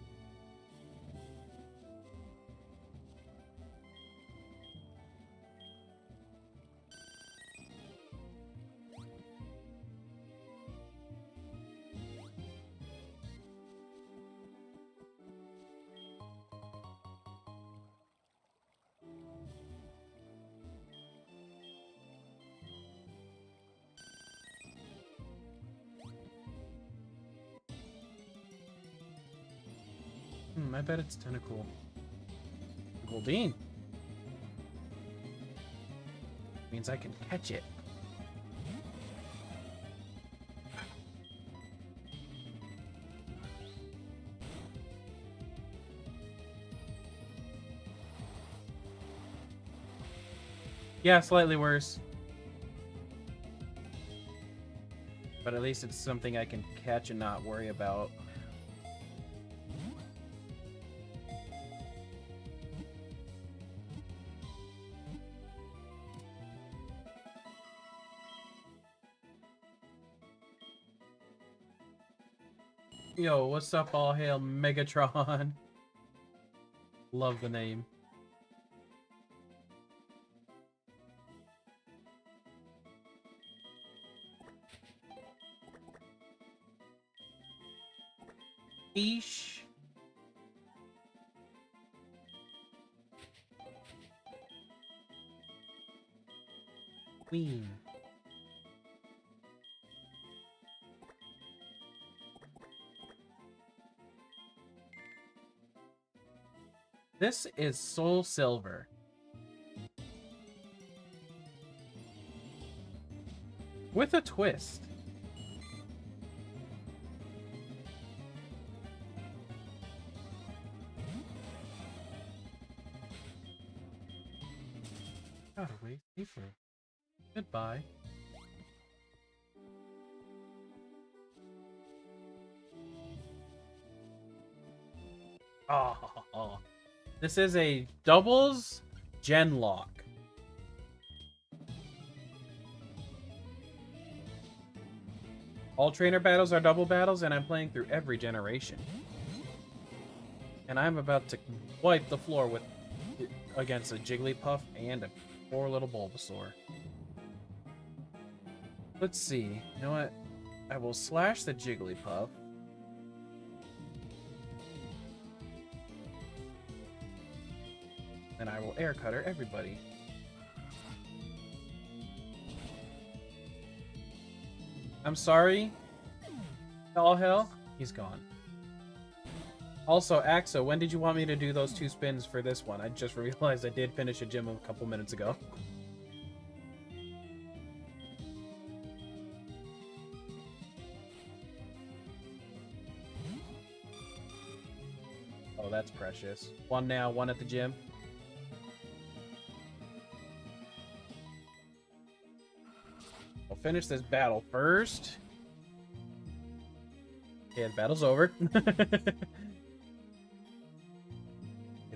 I bet it's tentacle. Goldine. Means I can catch it. Yeah, slightly worse. But at least it's something I can catch and not worry about. Yo, what's up, all hail Megatron? Love the name. Eesh. Queen. This is Soul Silver. With a twist. Got away safer. Goodbye. Oh, this is a doubles Genlocke. All trainer battles are double battles, and I'm playing through every generation. And I'm about to wipe the floor with against a Jigglypuff and a poor little Bulbasaur. Let's see. You know what? I will slash the Jigglypuff. And I will air cutter everybody. I'm sorry. All hell. He's gone. Also, Axo, when did you want me to do those 2 spins for this one? I just realized I did finish a gym a couple minutes ago. Oh, that's precious. 1 now, 1 at the gym. I'll finish this battle first. Okay, the battle's over. Get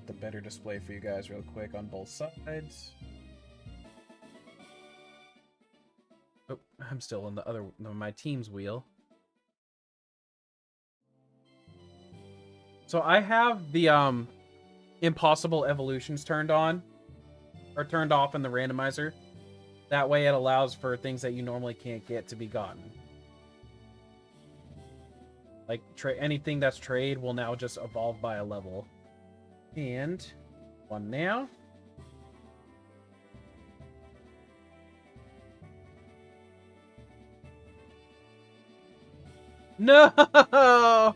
the better display for you guys real quick on both sides. Oh, I'm still on my team's wheel. So I have the impossible evolutions turned on or turned off in the randomizer. That way it allows for things that you normally can't get to be gotten. Like anything that's trade will now just evolve by a level. And 1 now. No!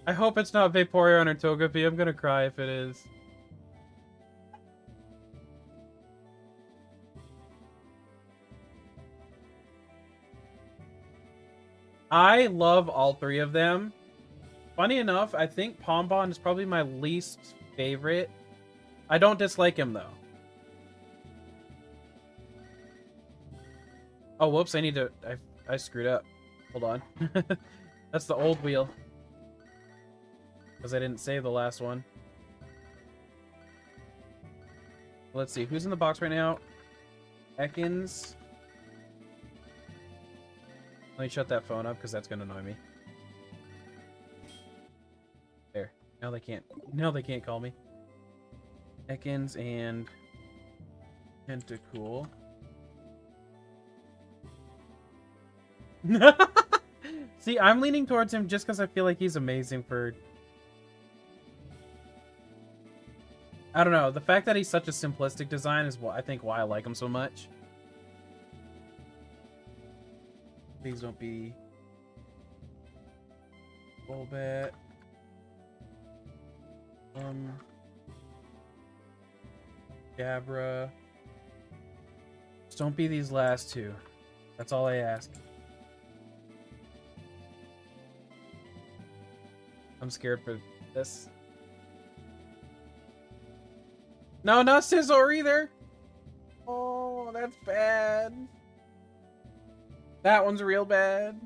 I hope it's not Vaporeon or Togepi. I'm gonna cry if it is. I love all 3 of them. Funny enough, I think Pombon is probably my least favorite. I don't dislike him, though. Oh, whoops, I need to... I screwed up. Hold on. That's the old wheel. Because I didn't save the last one. Let's see, who's in the box right now? Ekans. Let me shut that phone up, because that's going to annoy me. There. Now they can't call me. Ekans and... Tentacool. See, I'm leaning towards him just because I feel like he's amazing for... I don't know. The fact that he's such a simplistic design is what I think why I like him so much. Please don't be... Golbat. Gabra. Just don't be these last 2. That's all I ask. I'm scared for this. No, not Scizor either. Oh, that's bad. That one's real bad.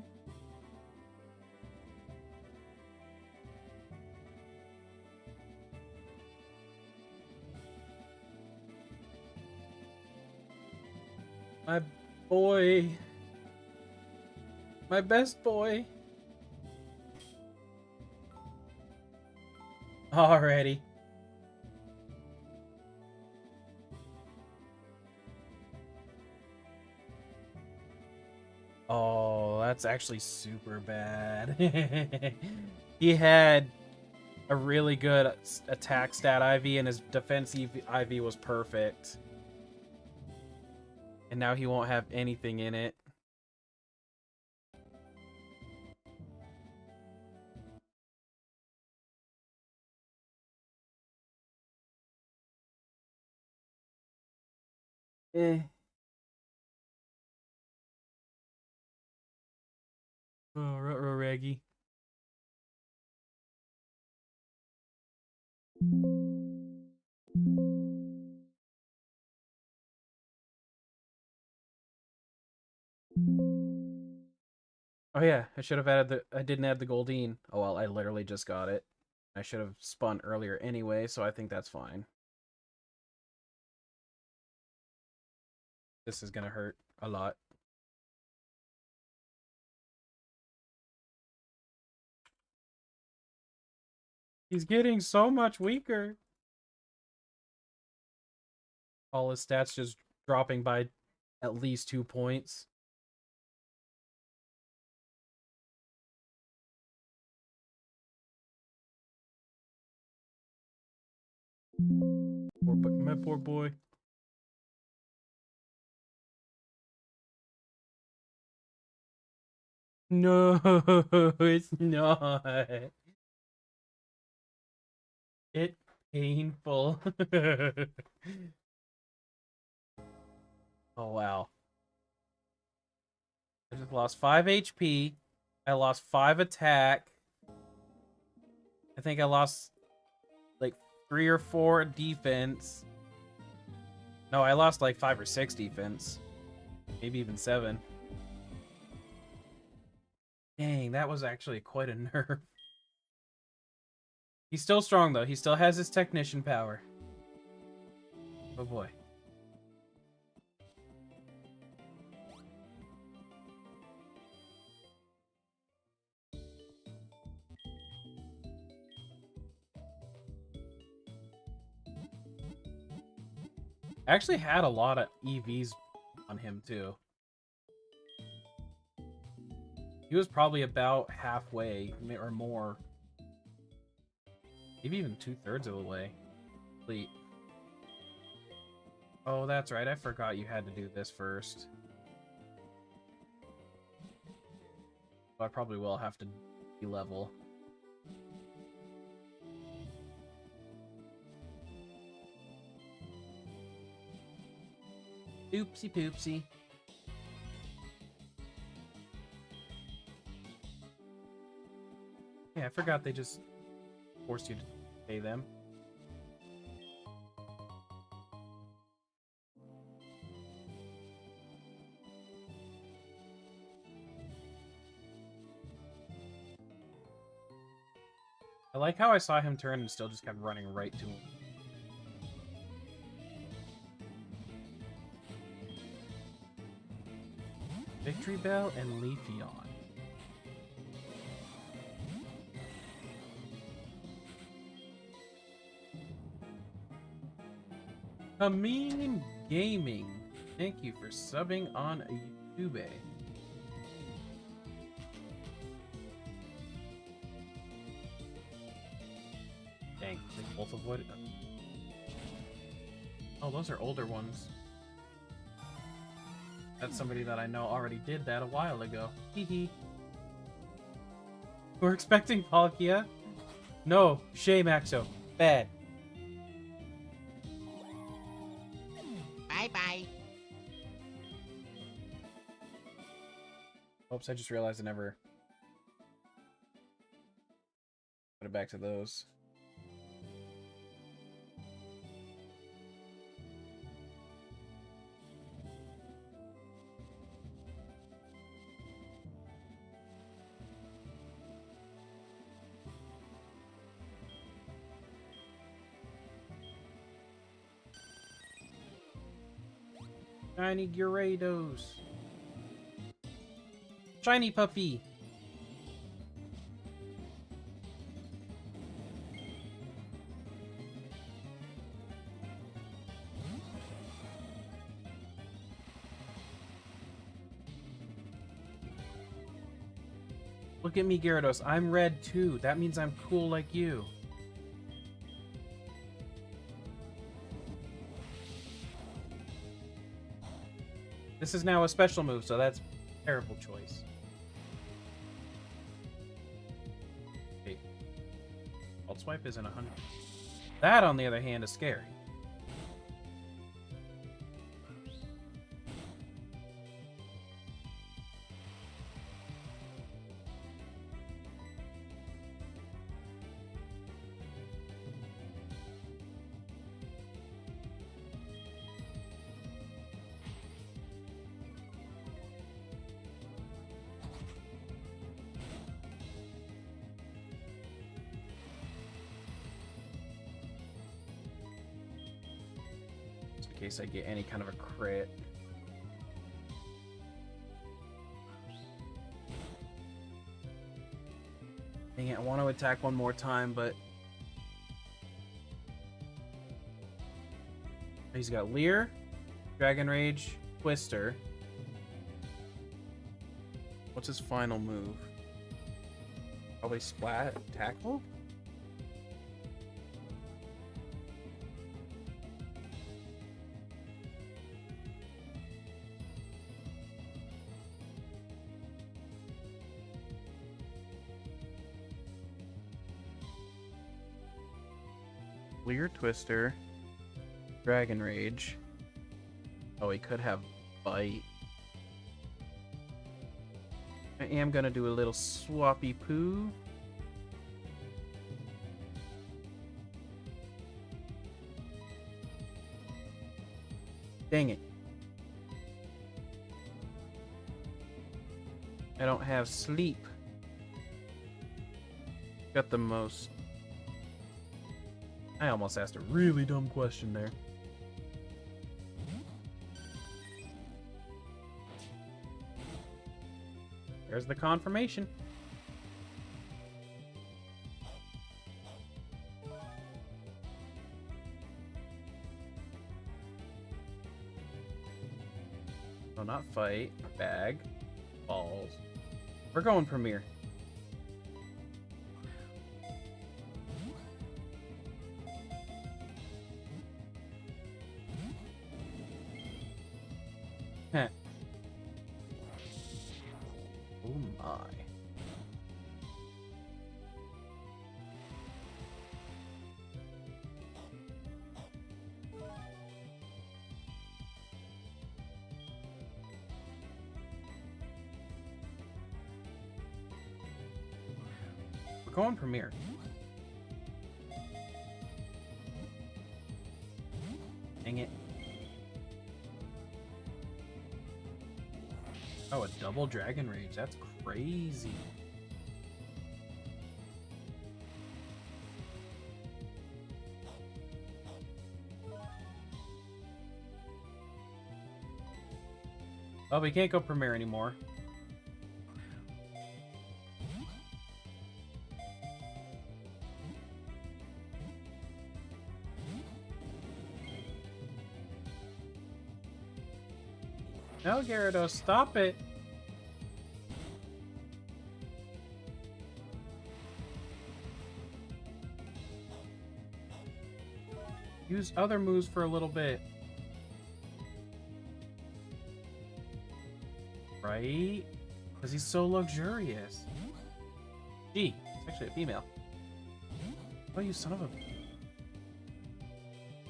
My boy. My best boy. Alrighty. Oh, that's actually super bad. He had a really good attack stat IV, and his defense IV was perfect. And now he won't have anything in it. Eh. Oh, Raggy. Oh yeah, I should have added I didn't add the Goldeen. Oh well, I literally just got it. I should have spun earlier anyway, so I think that's fine. This is gonna hurt a lot. He's getting so much weaker. All his stats just dropping by at least 2 points. My poor boy. No, it's not. It's painful. Oh, wow. I just lost 5 HP. I lost 5 attack. I think I lost like 3 or 4 defense. No, I lost like 5 or 6 defense. Maybe even 7. Dang, that was actually quite a nerf. He's still strong, though. He still has his technician power. Oh, boy. I actually had a lot of EVs on him, too. He was probably about halfway, or more. Maybe even 2/3 of the way. Complete. Oh, that's right. I forgot you had to do this first. I probably will have to de-level. Oopsie poopsie. Yeah, I forgot they just forced you to pay them. I like how I saw him turn and still just kept running right to him. Victory Bell and Leafeon. Kameen Gaming. Thank you for subbing on YouTube. Dang, they both avoided them. Oh, those are older ones. That's somebody that I know already did that a while ago. Hee. We're expecting Palkia? No, shame, Axo. Bad. Bye-bye. Oops, I just realized I never put it back to those. Shiny Gyarados. Shiny puppy. Look at me, Gyarados. I'm red too. That means I'm cool like you. This is now a special move, so that's a terrible choice. Okay. Alt swipe isn't 100. That, on the other hand, is scary. case I get any kind of a crit. Dang it, I want to attack one more time, but... He's got Leer, Dragon Rage, Twister. What's his final move? Probably Splat, Tackle? Leer, Twister, Dragon Rage. Oh, he could have Bite. I am gonna do a little swappy poo. Dang it. I don't have sleep. Got the most... I almost asked a really dumb question there. There's the confirmation. No, not fight. Bag. Balls. We're going Premier. Heh. Oh my. We're going Premier. Dang it. Oh, a double Dragon Rage. That's crazy. Oh, we can't go Premier anymore. No, Gyarados, stop it. Use other moves for a little bit. Right? Because he's so luxurious. Gee, it's actually a female. Oh, you son of a...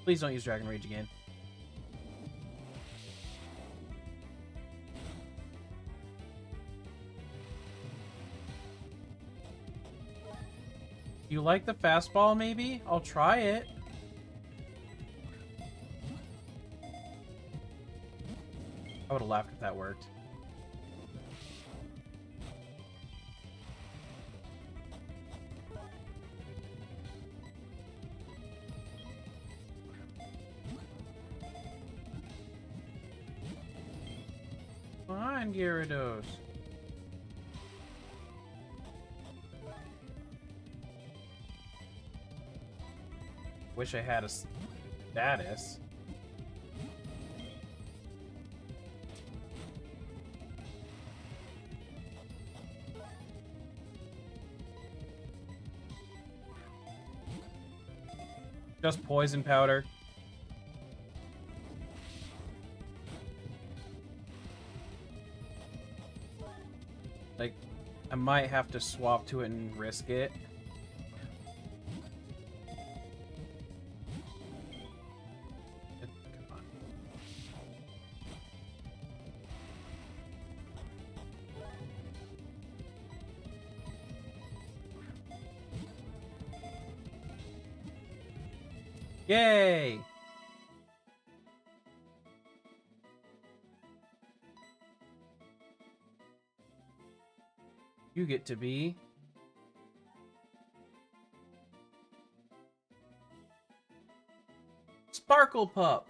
Please don't use Dragon Rage again. You like the fastball, maybe? I'll try it. I would have laughed if that worked. Come on, Gyarados. Wish I had a status. Just poison powder. Like, I might have to swap to it and risk it. Come on. Yay! You get to be Sparkle Pup.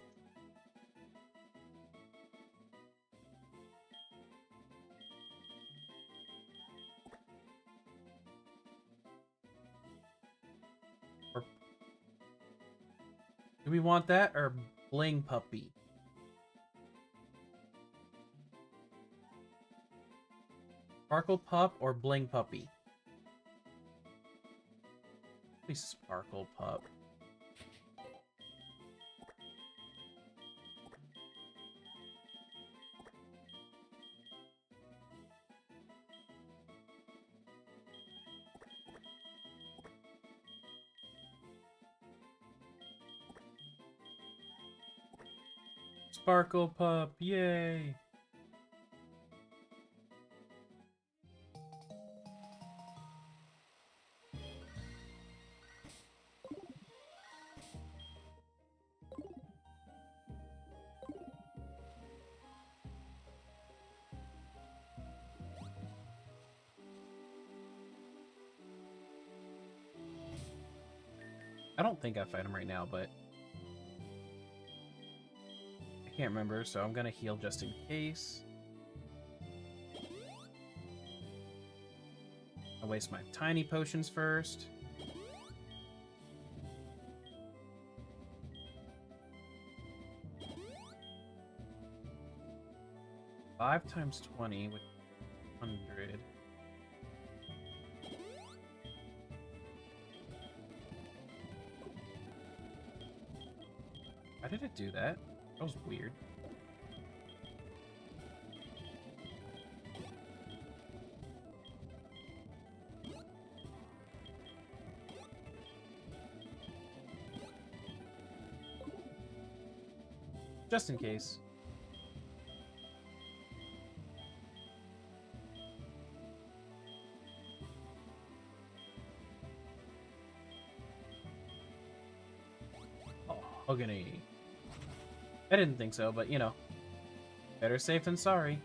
Do we want that or Bling Puppy? Sparkle Pup or Bling Puppy? Please Sparkle Pup. Sparkle Pup, yay! I don't think I fight him right now, but I can't remember, so I'm gonna heal just in case. I'll waste my tiny potions first. Five times 20 with 100. Why did it do that? That was weird. Just in case. Oh, Hogany. I didn't think so, but you know. Better safe than sorry.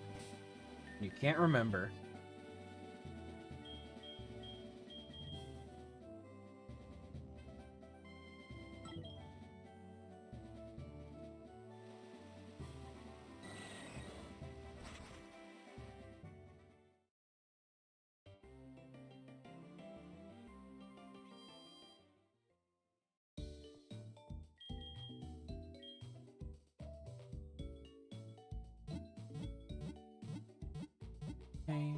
You can't remember. Okay.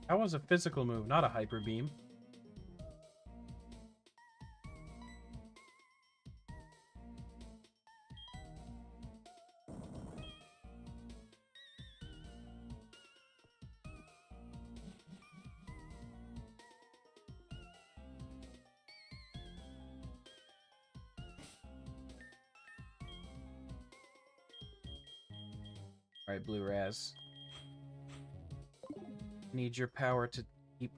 That was a physical move, not a hyper beam. Alright, Blue Raz. Need your power to keep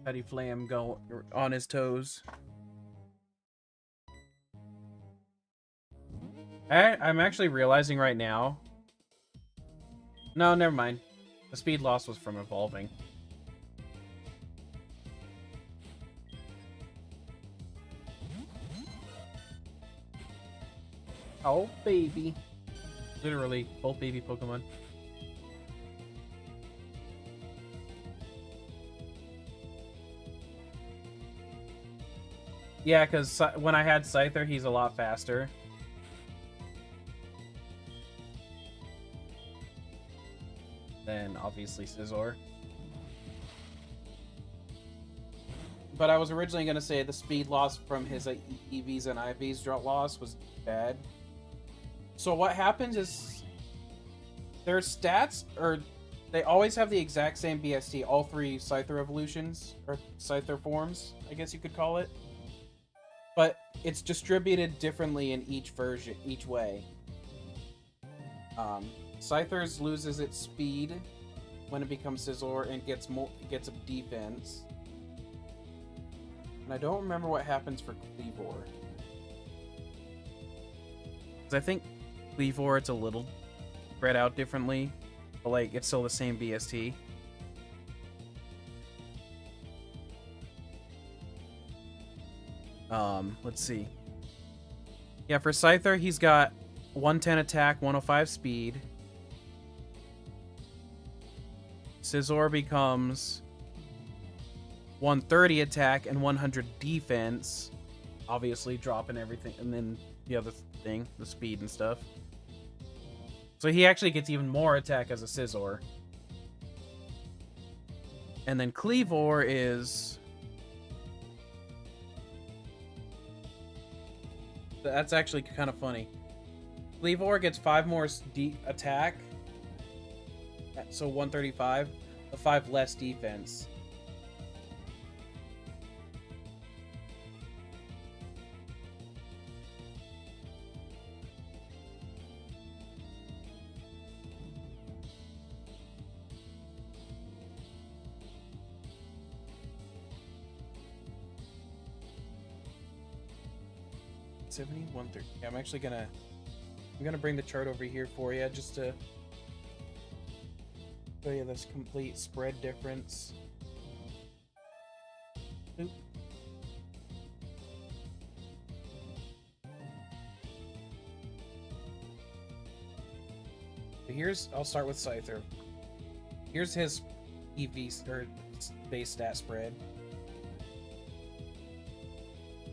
Petty Flame go on his toes. I'm actually realizing right now. No, never mind. The speed loss was from evolving. Oh, baby. Literally, both baby Pokemon. Yeah, because when I had Scyther, he's a lot faster. Then, obviously, Scizor. But I was originally going to say the speed loss from his EVs and IVs drop loss was bad. So what happens is their stats are... They always have the exact same BST, all three Scyther evolutions, or Scyther forms, I guess you could call it. But it's distributed differently in each version, each way. Scyther's loses its speed when it becomes Scizor and gets a defense. And I don't remember what happens for Kleavor. Because I think Kleavor, it's a little spread out differently, but like it's still the same BST. Let's see. Yeah, for Scyther, he's got 110 attack, 105 speed. Scizor becomes 130 attack and 100 defense. Obviously dropping everything, and then the other thing, the speed and stuff. So he actually gets even more attack as a Scizor. And then Cleavor is... That's actually kind of funny. Cleavor gets 5 more attack. So 135. But 5 less defense. Yeah, I'm actually gonna bring the chart over here for you just to show you this complete spread difference. Oop. I'll start with Scyther. Here's his EV or base stat spread.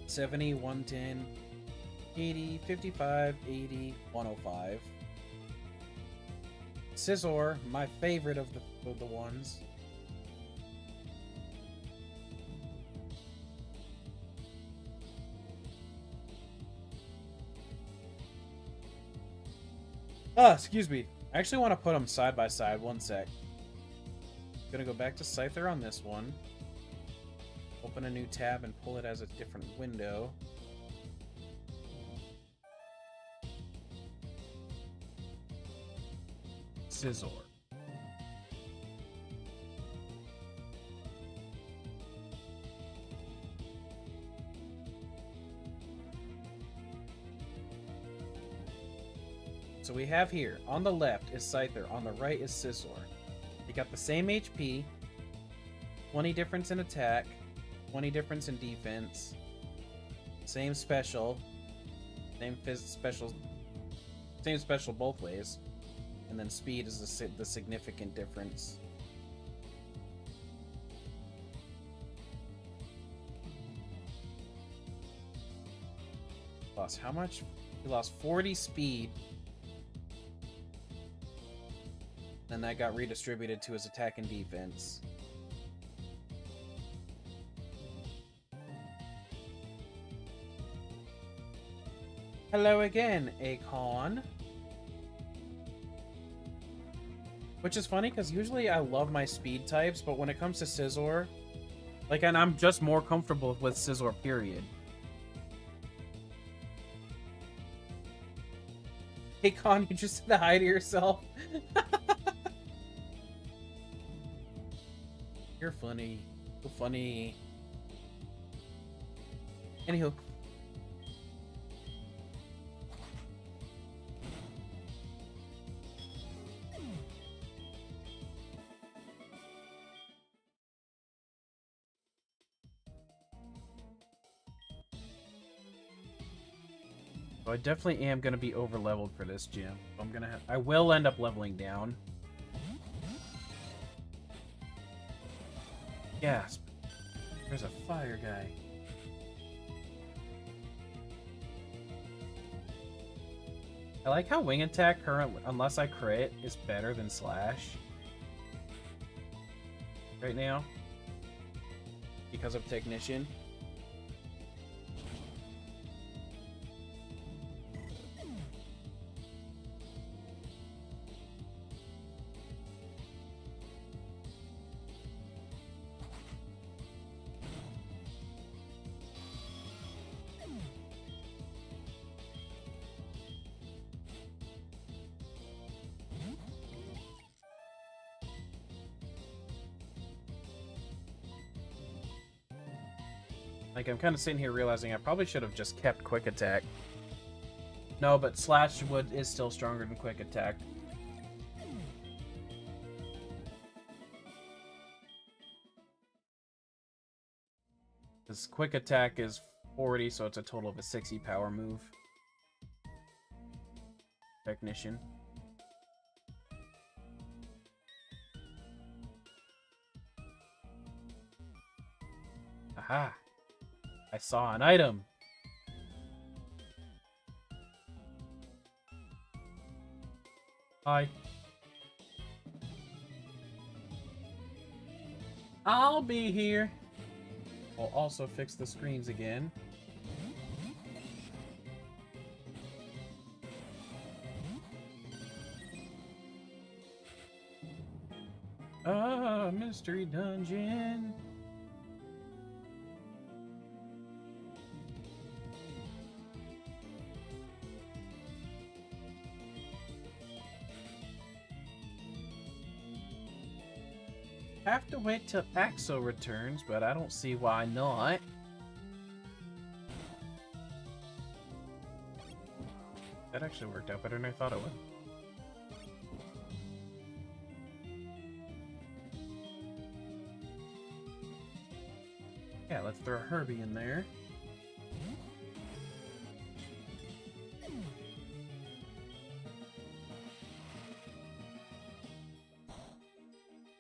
70, 110, 80, 55, 80, 105. Scizor, my favorite of the ones. Excuse me. I actually want to put them side by side. One sec. Gonna go back to Scyther on this one. Open a new tab and pull it as a different window. Scizor. So we have here, on the left is Scyther, on the right is Scizor. They got the same HP, 20 difference in attack, 20 difference in defense, same special, same special both ways, and then speed is the significant difference. Lost how much? He lost 40 speed. Then that got redistributed to his attack and defense. Hello again, Akon. Which is funny, because usually I love my speed types, but when it comes to Scizor, like, and I'm just more comfortable with Scizor, period. Akon, you just said hi to yourself. You're funny. You're funny. Anywho. So I definitely am going to be over leveled for this gym. I will end up leveling down. Gasp. There's a fire guy. I like how wing attack currently, unless I crit, is better than slash. Right now. Because of Technician. Like, I'm kind of sitting here realizing I probably should have just kept Quick Attack. No, but Slash is still stronger than Quick Attack. Because Quick Attack is 40, so it's a total of a 60 power move. Technician. Aha! I saw an item! Hi. I'll be here. We'll also fix the screens again. Mystery dungeon. Have to wait till Axo returns, but I don't see why not. That actually worked out better than I thought it would. Yeah, let's throw Herbie in there.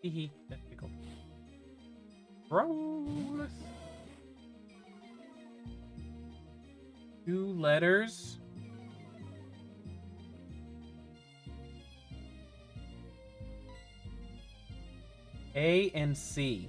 Hehe, that's cool. Roll. 2 letters. A and C.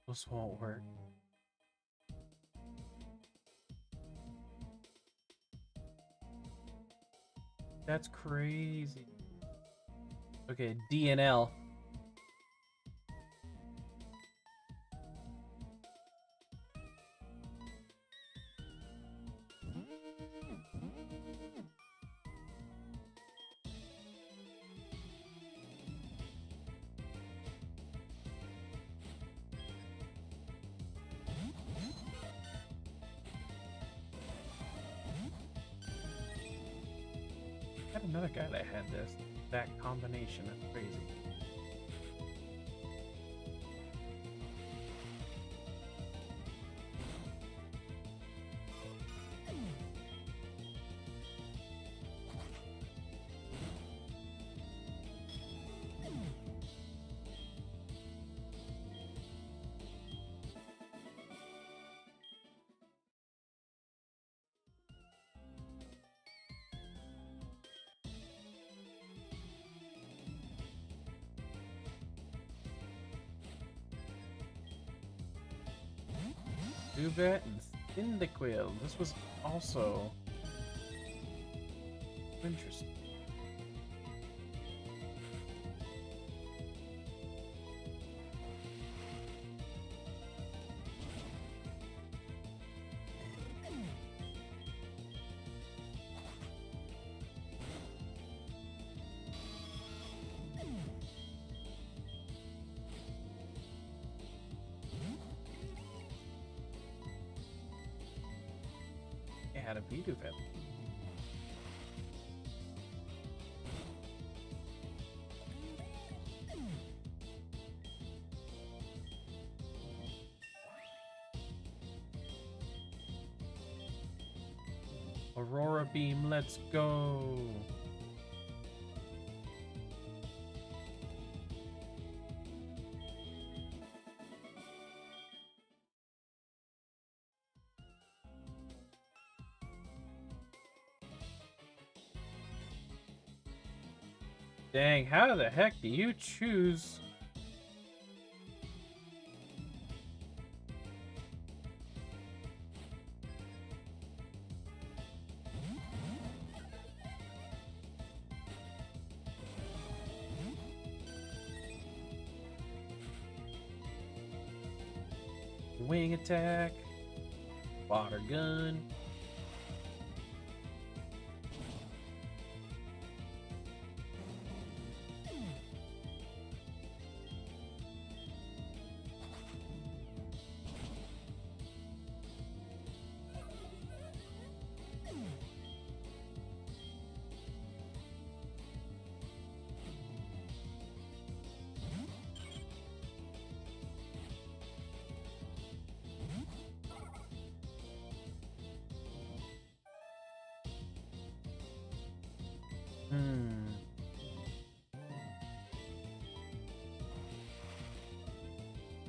This won't work. That's crazy. Okay, D and L. I had another guy that had that combination. That's crazy. Duvet and Cyndaquil. This was also interesting. It had a Duvet. Aurora Beam, let's go. Dang, how the heck do you choose? Wing attack, water gun.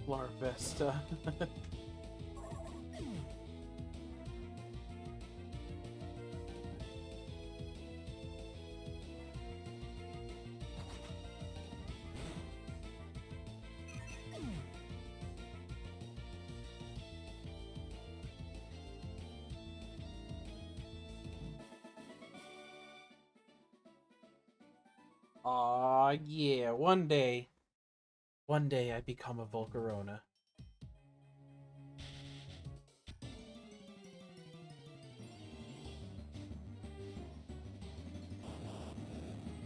Larvesta. Aw, yeah, one day I become a Volcarona.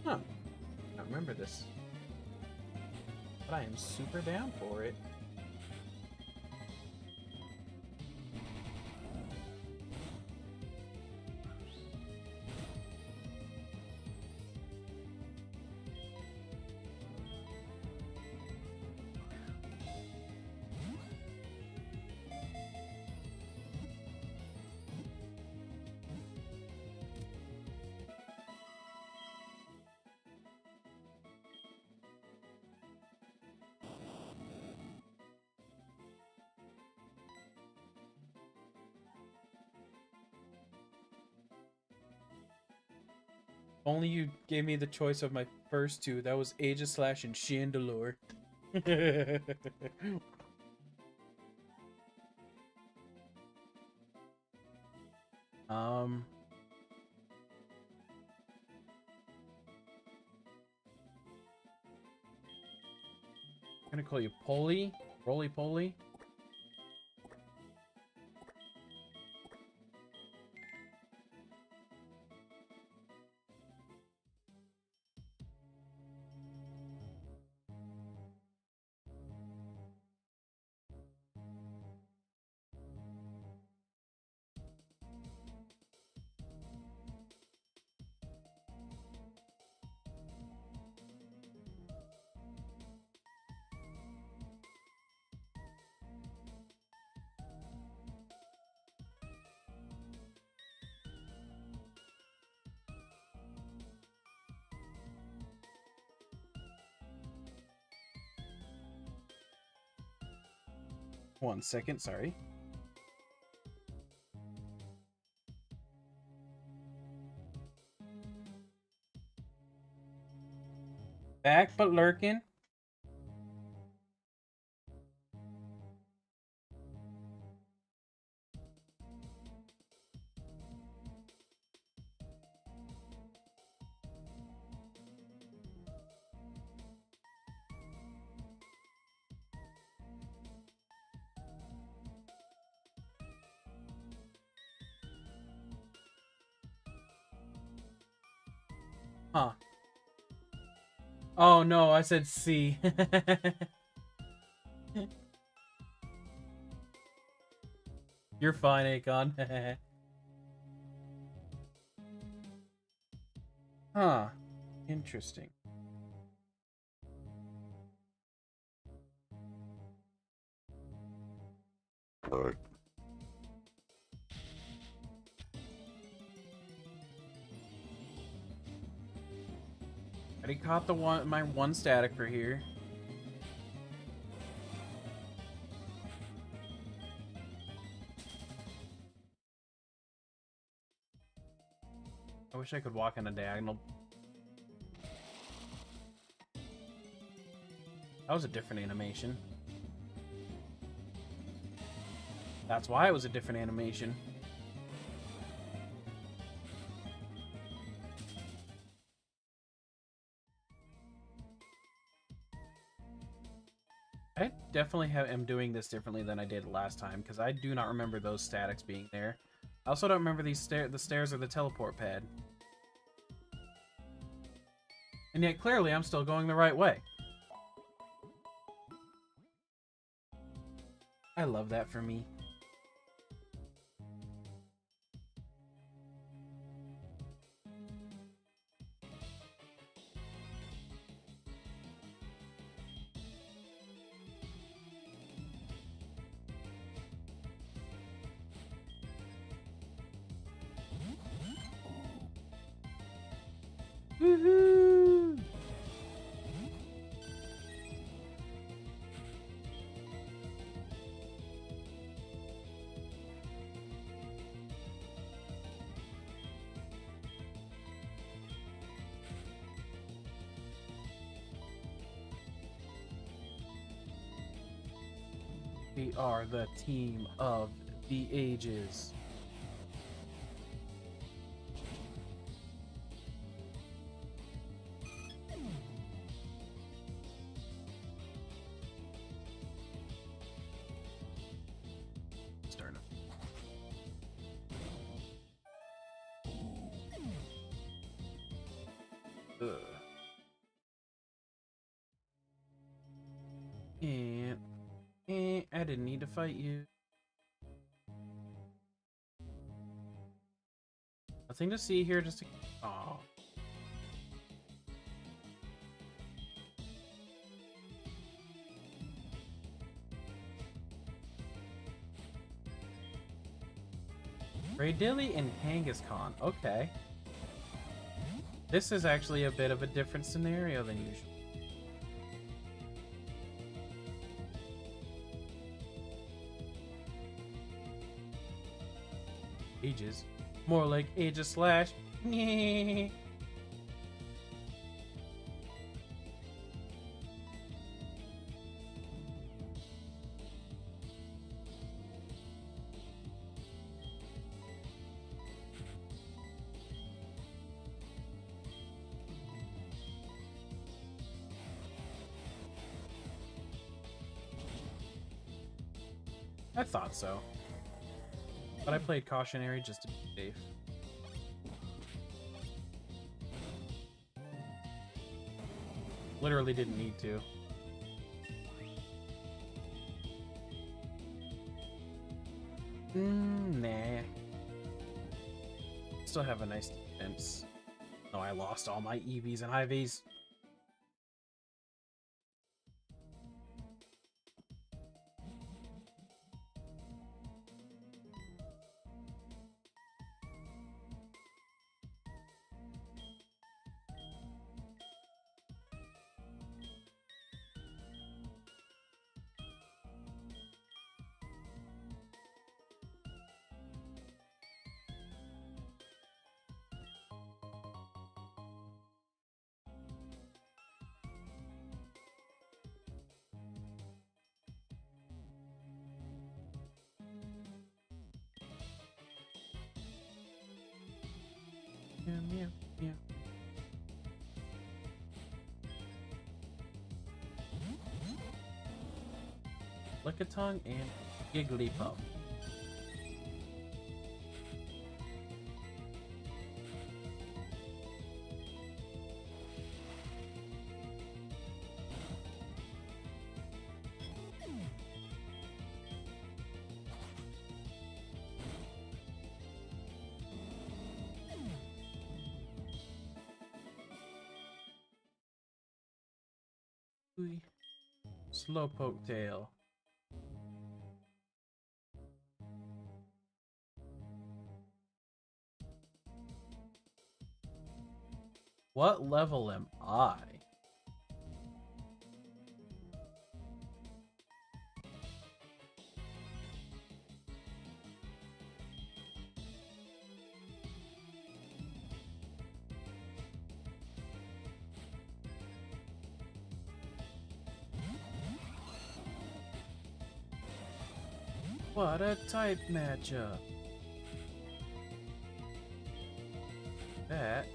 Huh. I don't remember this. But I am super down for it. Only you gave me the choice of my first two. That was Aegislash and Chandelure. I'm gonna call you Polly, Roly Poly. One second, sorry. Back but lurking. Huh. Oh no, I said C. You're fine, Akon. Huh. Interesting. Already caught the my one static for here. I wish I could walk on a diagonal. That was a different animation. That's why it was a different animation. I definitely am doing this differently than I did last time, because I do not remember those statics being there. I also don't remember the stairs or the teleport pad. And yet, clearly, I'm still going the right way. I love that for me. Woohoo! We are the team of the ages. Starting. Ugh. And I didn't need to fight you. Nothing to see here, just to... Aw. Raydilly and Kangaskhan. Okay. This is actually a bit of a different scenario than usual. Ages. More like Ages slash. I thought so. But I played Cautionary just to be safe. Literally didn't need to. Nah. Still have a nice defense. No, I lost all my EVs and IVs. Yeah, yeah. Lickitung and Jigglypuff. Slowpoke tail. What level am I? What a type matchup. That.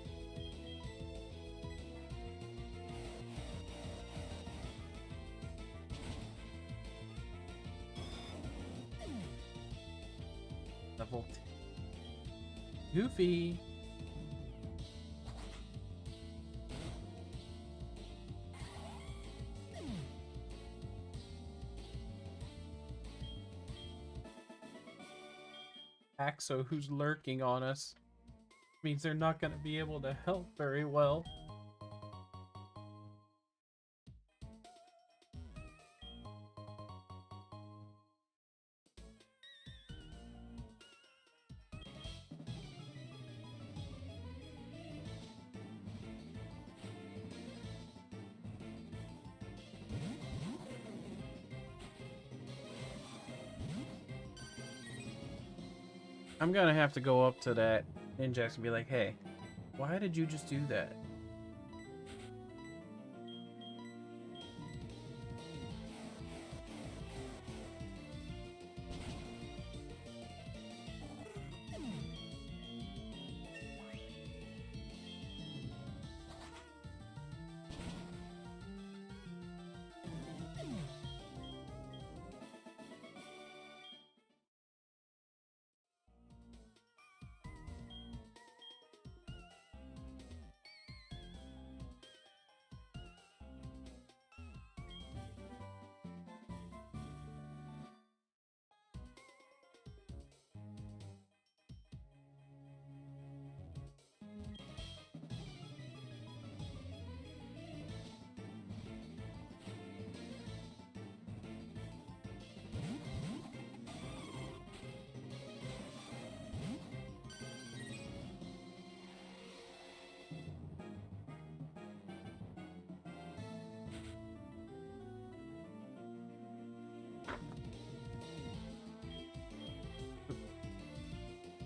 Level 2. Goofy. Axo, who's lurking on us, means they're not going to be able to help very well. I'm gonna have to go up to that Ninjax and be like, hey, why did you just do that?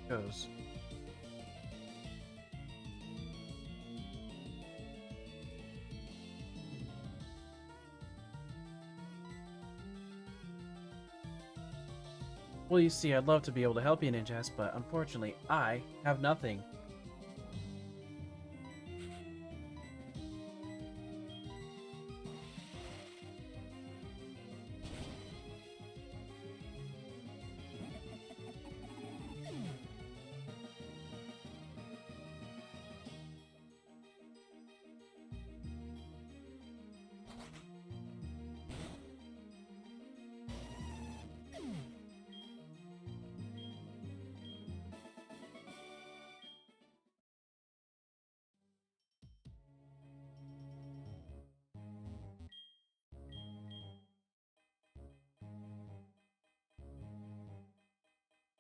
Goes. Well, you see, I'd love to be able to help you, Ninjas, but unfortunately, I have nothing.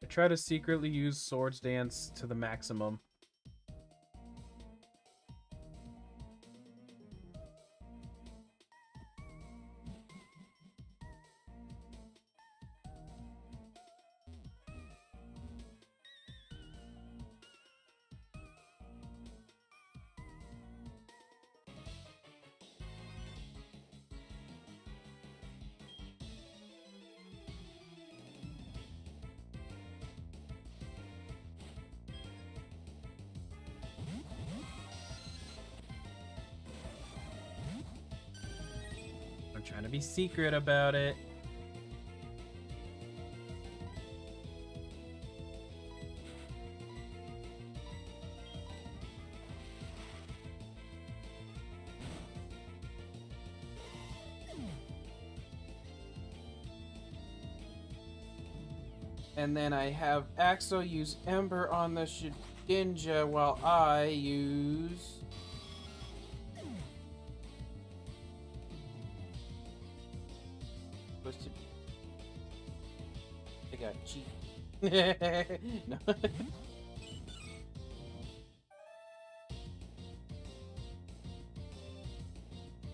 I try to secretly use Swords Dance to the maximum. I'm trying to be secret about it. And then I have Axo use Ember on the Shedinja while I use... I got cheat. No.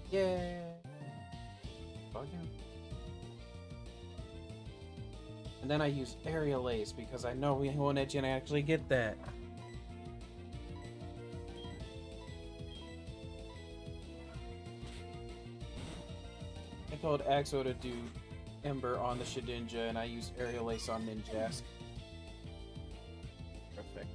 Yeah. Bug him. And then I use Aerial Ace because I know we won't actually get that. I told Axo to do Ember on the Shedinja, and I use Aerial Ace on Ninjask. Perfect.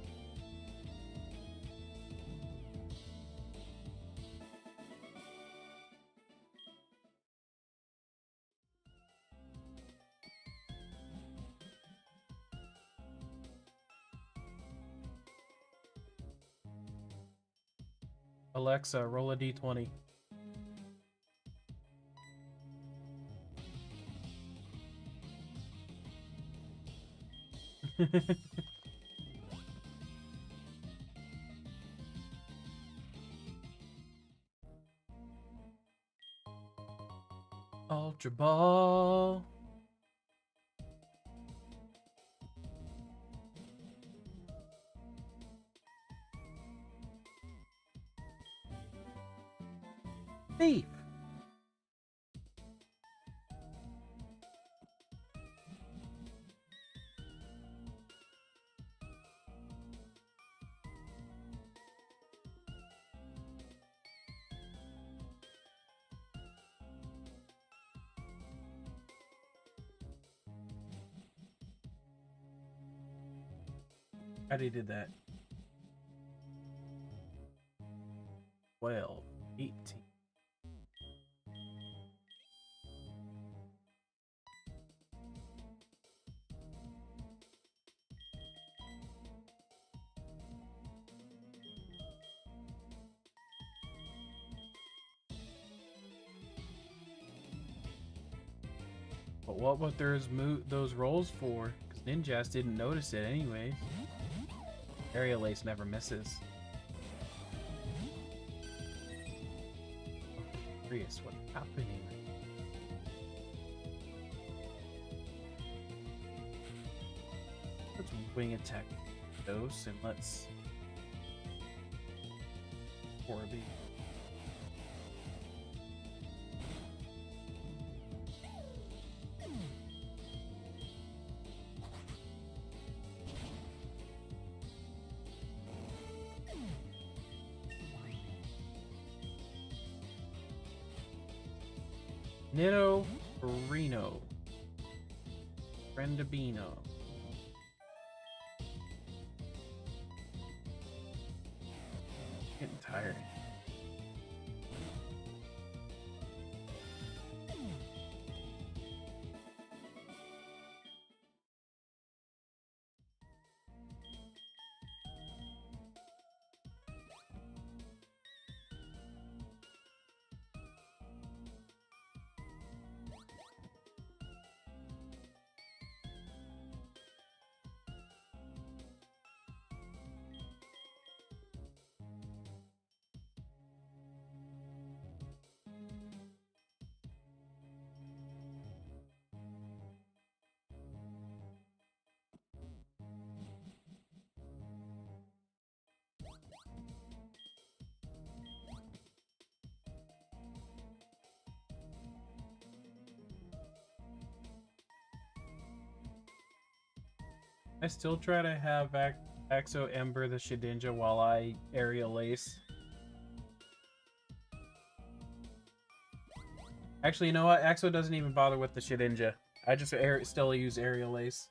Alexa, roll a d20. Ultra Ball. Thief. How did that? 12, 18. But what were those rolls for? Because Ninjas didn't notice it anyways. Aerial Ace never misses. Oh, curious what's happening. Let's wing attack those and let's Orby. Nitto Reno. Friendabino. Getting tired. I still try to have Axo Ember the Shedinja while I Aerial Ace. Actually, you know what? Axo doesn't even bother with the Shedinja. I just still use Aerial Ace.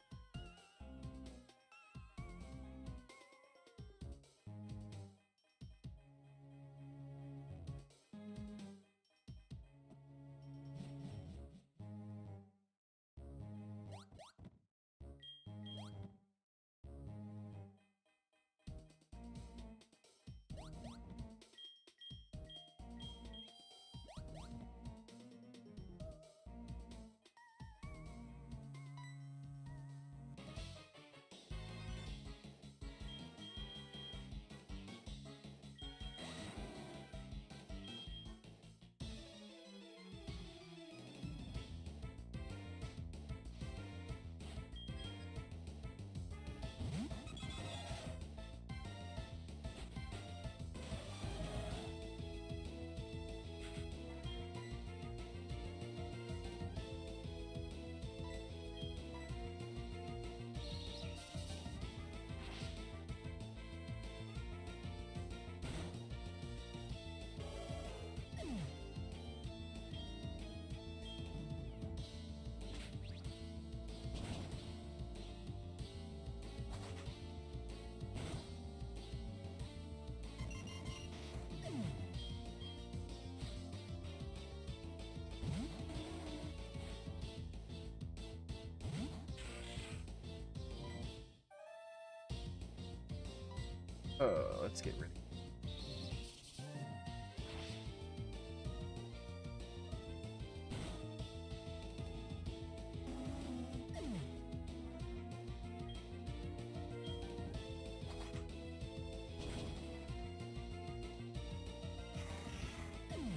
Oh, let's get rid of it.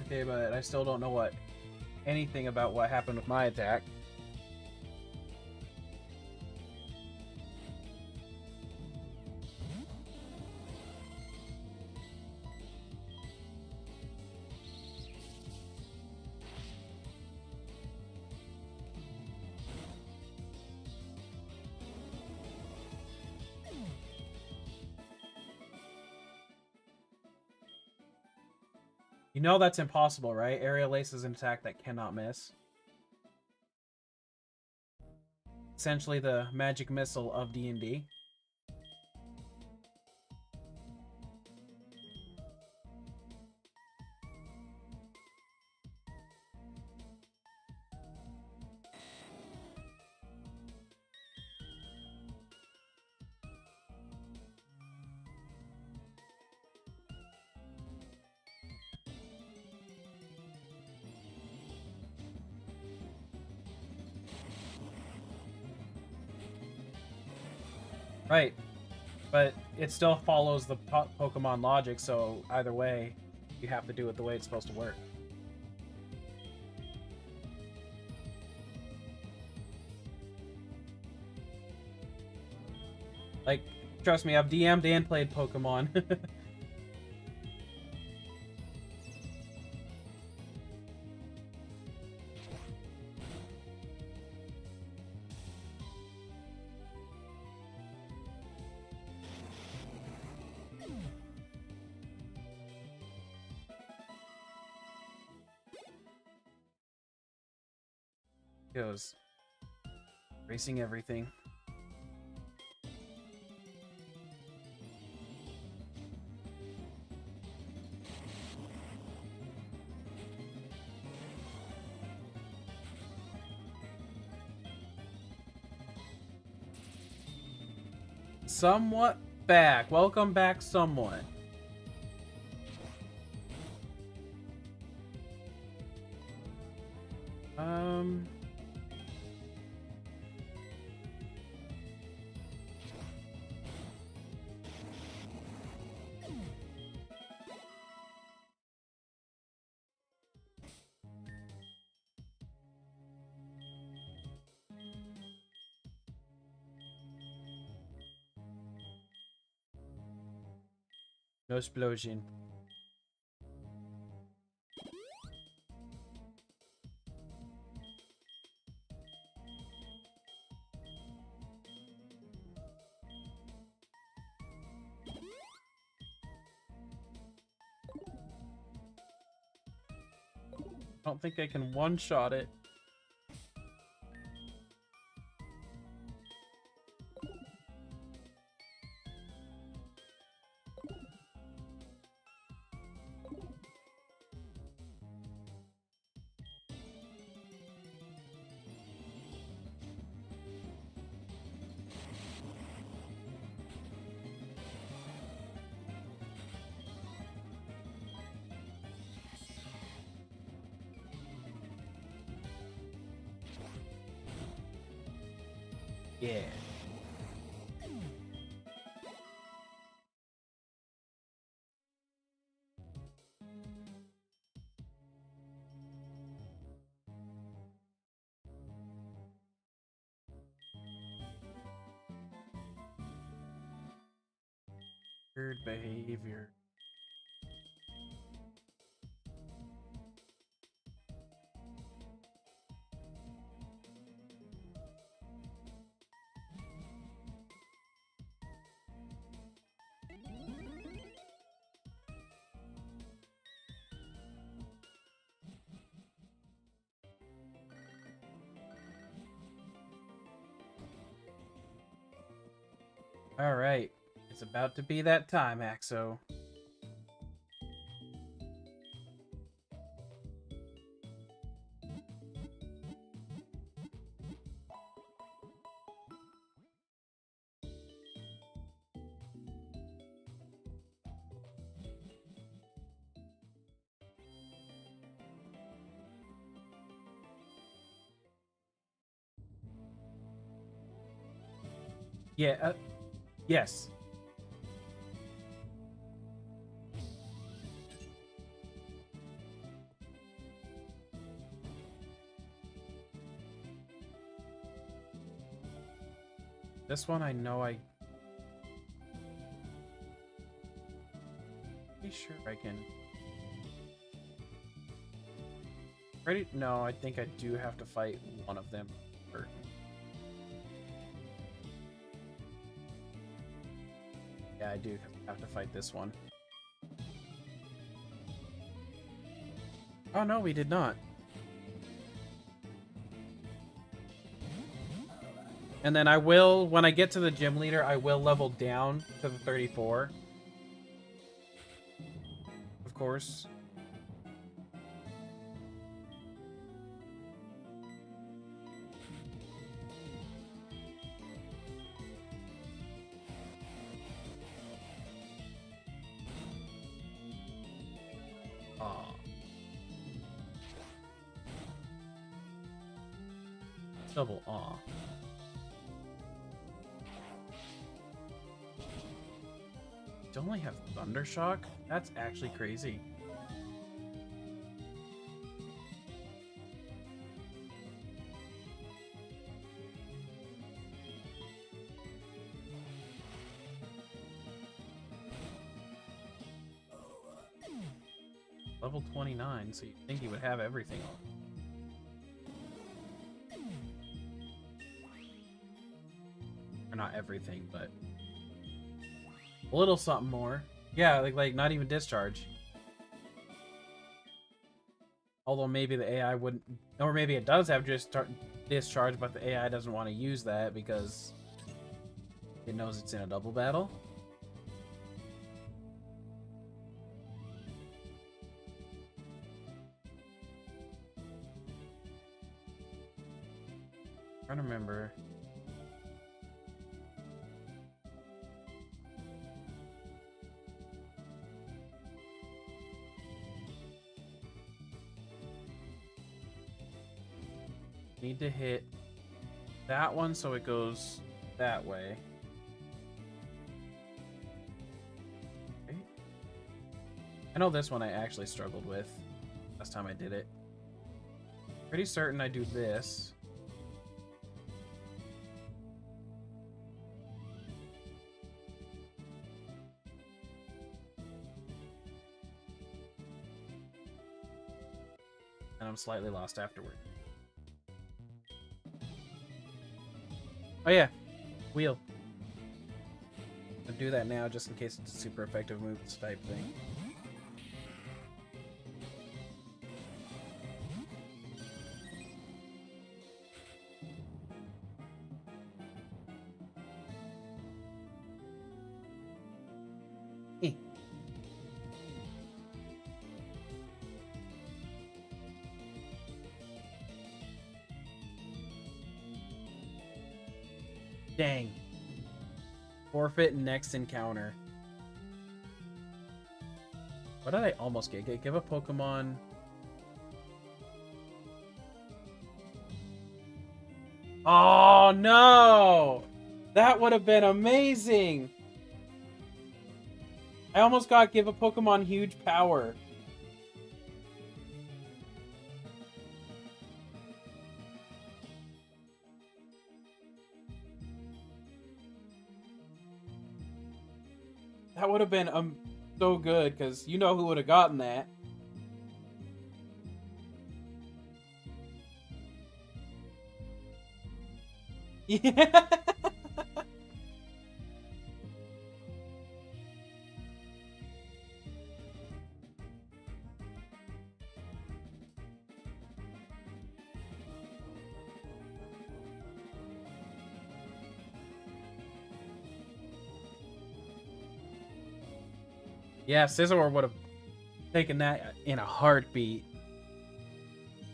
Okay, but I still don't know anything about what happened with my attack. You know that's impossible, right? Aerial Ace is an attack that cannot miss. Essentially the magic missile of D&D. Right, but it still follows the Pokemon logic, so either way, you have to do it the way it's supposed to work. Like, trust me, I've DM'd and played Pokemon. Goes racing everything. Somewhat back. Welcome back, somewhat. No explosion. I don't think I can one-shot it. Yeah. Weird behavior. All right. It's about to be that time, Axo. Yeah, yes. This one I know I... Pretty sure I can... Ready? No, I think I do have to fight one of them first. Yeah, I do have to fight this one. Oh no, we did not. And then I will, when I get to the gym leader, I will level down to the 34. Of course. Aw. Double aw. You only have Thundershock? That's actually crazy. Level 29, so you'd think he would have everything on. Or not everything, but a little something more. Yeah, like not even discharge. Although maybe the AI wouldn't, or maybe it does have just discharge, but the AI doesn't want to use that because it knows it's in a double battle. I'm trying to remember. Need to hit that one so it goes that way. Okay. I know this one I actually struggled with last time I did it. Pretty certain I do this. And I'm slightly lost afterward. Oh yeah, wheel. I'll do that now just in case it's a super effective moves type thing. Eh. Dang. Forfeit next encounter. What did I almost get? Give a Pokemon... Oh no! That would have been amazing! I almost got give a Pokemon huge power. That would have been so good, because you know who would have gotten that. Yeah. Yeah, Scizor would have taken that in a heartbeat.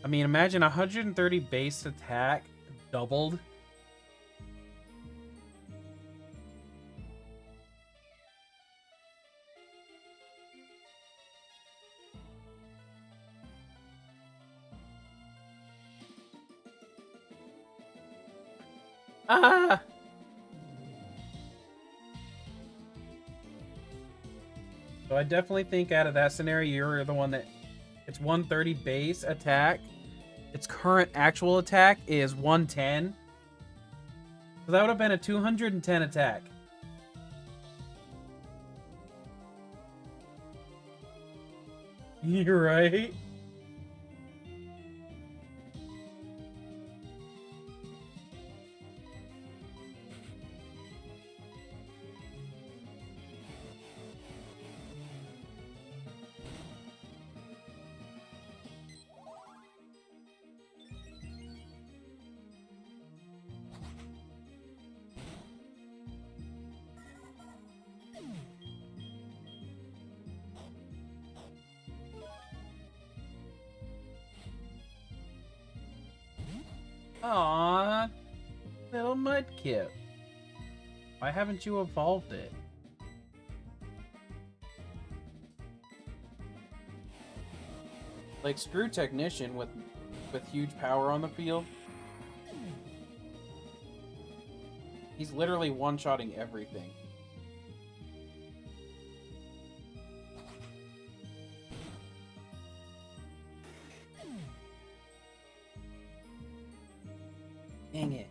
I mean, imagine 130 base attack doubled. Ah! So I definitely think out of that scenario, you're the one that... It's 130 base attack. Its current actual attack is 110. So that would have been a 210 attack. You're right. Aww, little Mudkip. Why haven't you evolved it? Like, screw Technician with huge power on the field. He's literally one-shotting everything. Dang it.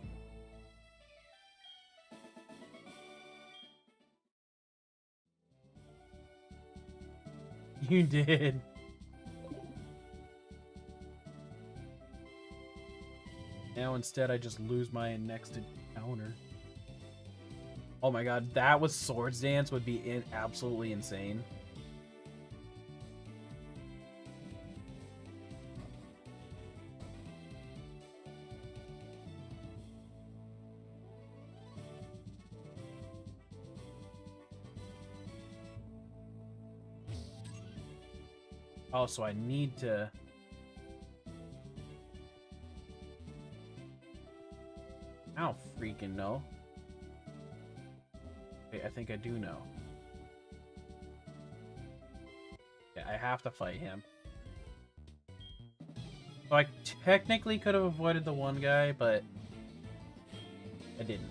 You did. Now instead I just lose my next encounter. Oh my god, that with Swords Dance would be absolutely insane. Oh, so I need to... I don't freaking know. Wait, I think I do know. Yeah, I have to fight him. So I technically could have avoided the one guy, but I didn't.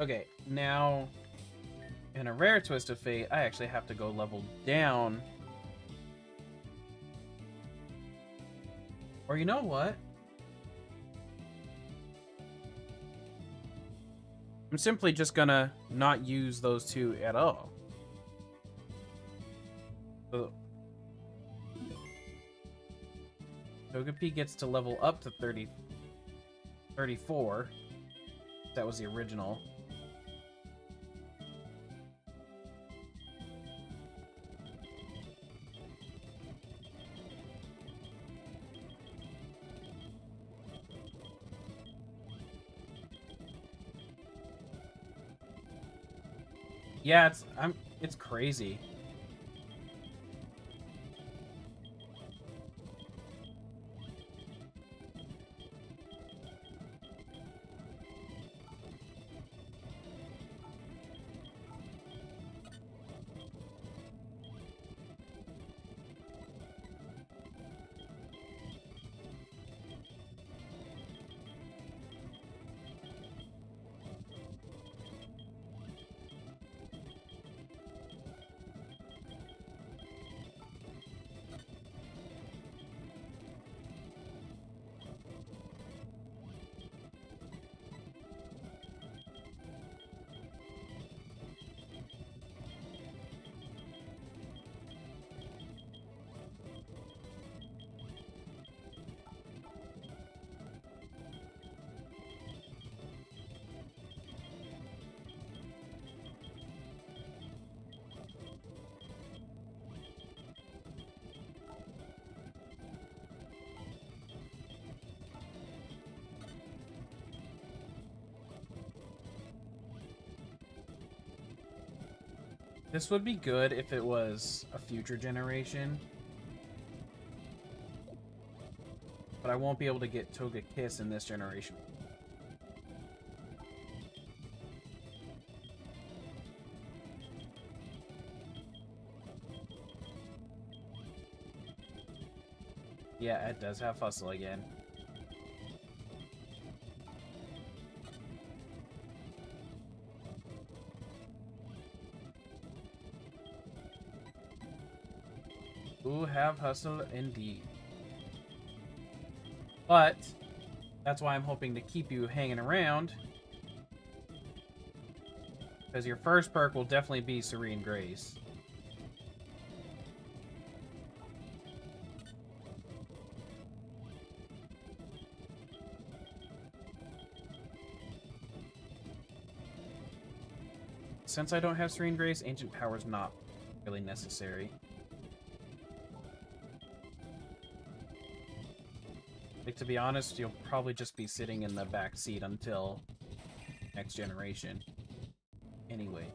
Okay, now, in a rare twist of fate, I actually have to go level down. Or you know what? I'm simply just gonna not use those two at all. So, Togepi gets to level up to 34. That was the original. Yeah, it's crazy. This would be good if it was a future generation. But I won't be able to get Togekiss in this generation. Yeah, it does have Fussil again. Ooh, have Hustle indeed. But that's why I'm hoping to keep you hanging around. Because your first perk will definitely be Serene Grace. Since I don't have Serene Grace, Ancient Power is not really necessary. Like, to be honest, you'll probably just be sitting in the back seat until next generation. Anyway.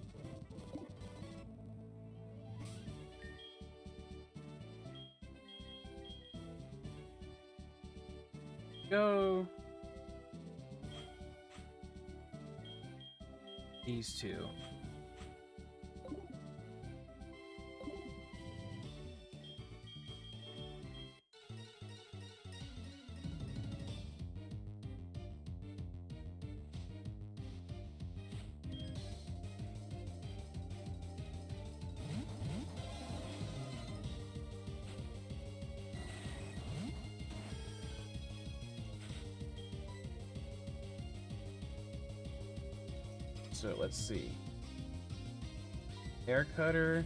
Go. These two. So let's see. Air Cutter,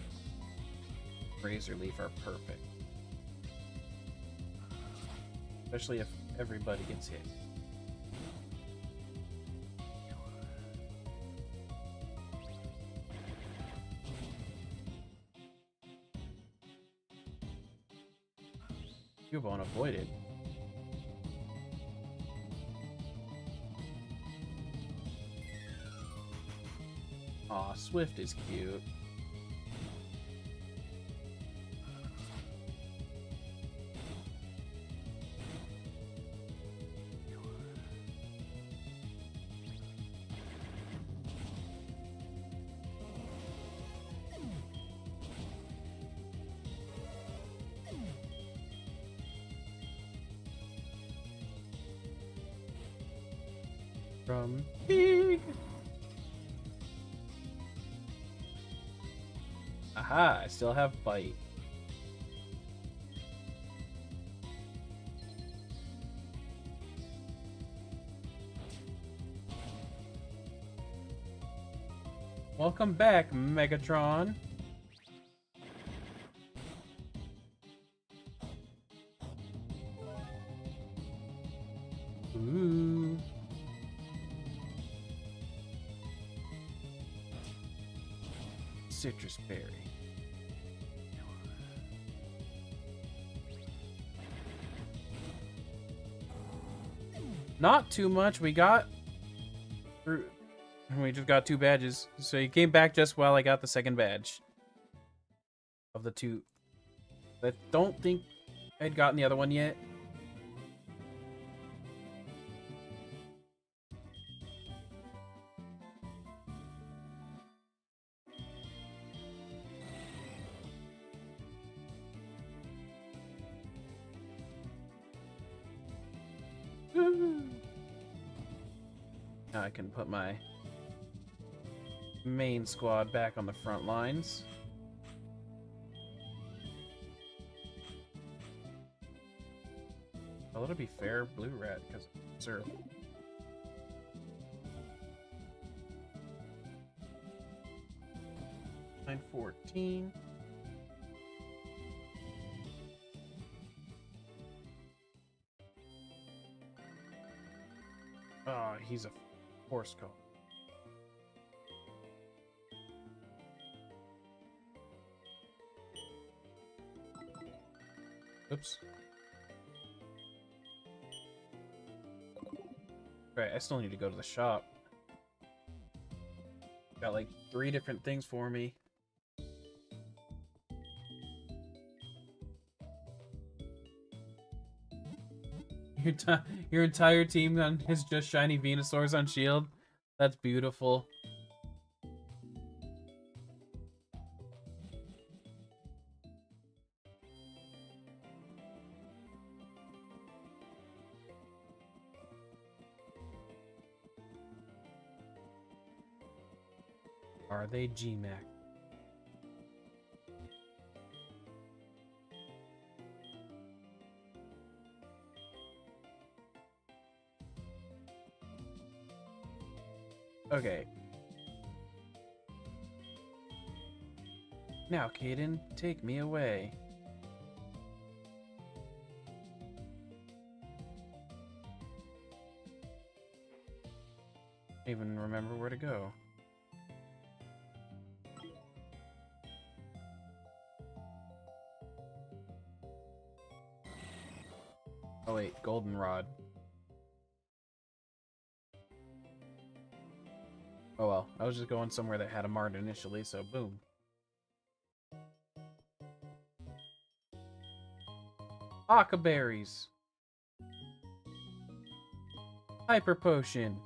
Razor Leaf are perfect. Especially if everybody gets hit. Cubone avoided. Aw, Swift is cute. From Pig. Aha, I still have Bite. Welcome back, Megatron. Ooh. Citrus Berry. Not too much. We just got 2 badges. So you came back just while I got the second badge. Of the 2. I don't think I'd gotten the other one yet. Now I can put my main squad back on the front lines. Well, it'll be fair, Blue Rat, because Surf. $9.14. Oh, he's a horse call. Oops. Right, I still need to go to the shop. Got like 3 different things for me. Your entire team is just shiny Venusaurs on shield. That's beautiful. Are they GMAC? Okay. Now, Caden, take me away. Don't even remember where to go. Oh wait, goldenrod. Oh well, I was just going somewhere that had a mart initially, so boom. Aka berries. Hyper potion.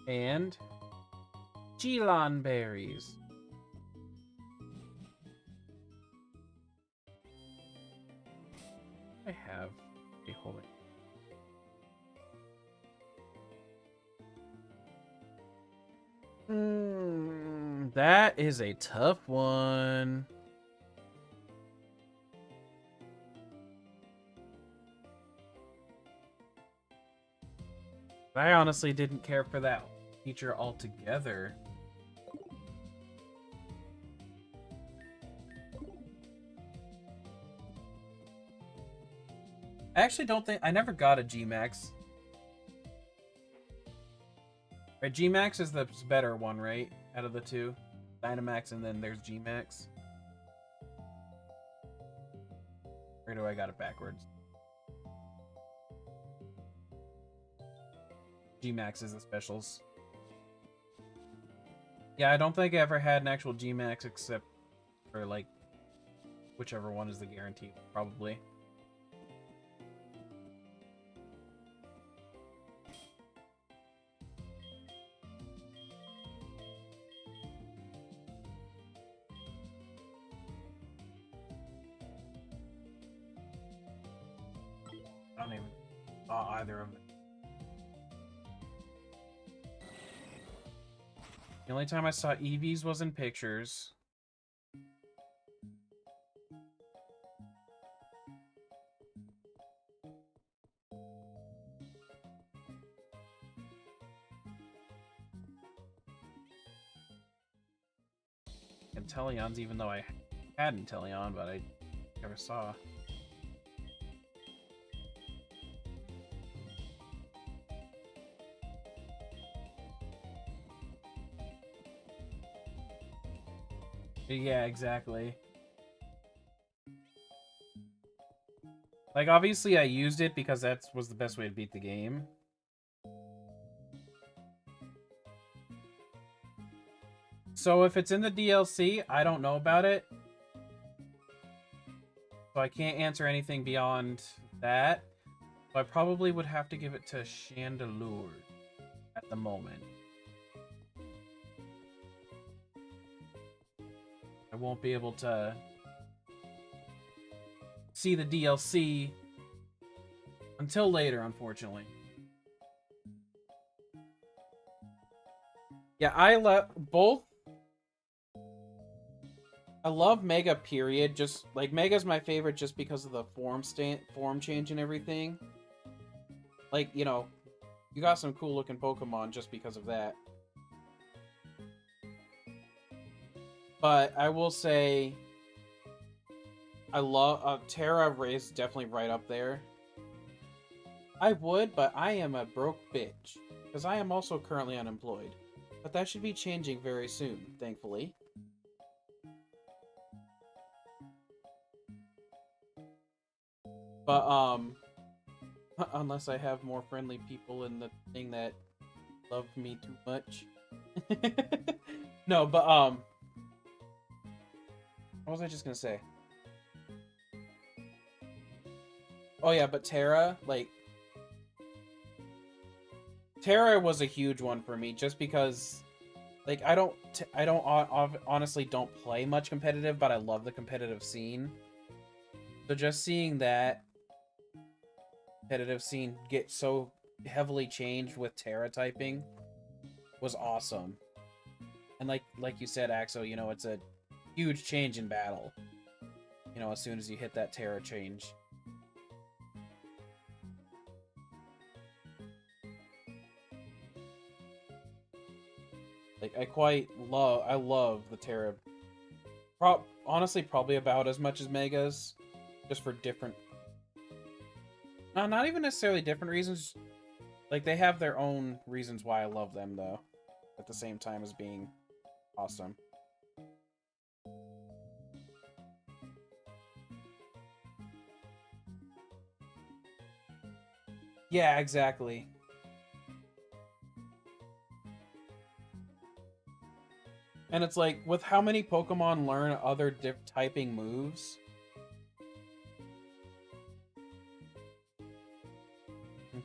And Gelon berries. I have a holy. That is a tough one. I honestly didn't care for that feature altogether. I actually don't think I never got a G-Max. Right, G-Max is the better one, right? Out of the two. Dynamax and then there's G-Max. Or do I got it backwards? G-Max is the specials. Yeah, I don't think I ever had an actual G-Max except for, like, whichever one is the guarantee, probably. I don't even saw either of them. The only time I saw Eevees was in pictures. And Teleons, even though I had Inteleon, but I never saw. Yeah, exactly. Like, obviously I used it because that was the best way to beat the game. So if it's in the DLC, I don't know about it. So I can't answer anything beyond that. So I probably would have to give it to Chandelure at the moment. I won't be able to see the DLC until later, unfortunately. Yeah, I love both. I love Mega, period. Just, like, Mega's my favorite just because of the form change and everything. Like, you know, you got some cool looking Pokemon just because of that. But I will say, I love Terra is definitely right up there. I would, but I am a broke bitch because I am also currently unemployed. But that should be changing very soon, thankfully. But unless I have more friendly people in the thing that love me too much. No, but what was I just gonna say? Oh yeah, but Terra, like, Terra was a huge one for me just because, like, honestly don't play much competitive, but I love the competitive scene. So just seeing that competitive scene get so heavily changed with Terra typing was awesome. And like you said, Axel, you know, it's a huge change in battle. You know, as soon as you hit that Terra change. Like, I love the Terra. Honestly, probably about as much as Megas, just for different... No, not even necessarily different reasons. Like, they have their own reasons why I love them, though. At the same time as being awesome. Yeah, exactly. And it's like, with how many Pokemon learn other typing moves...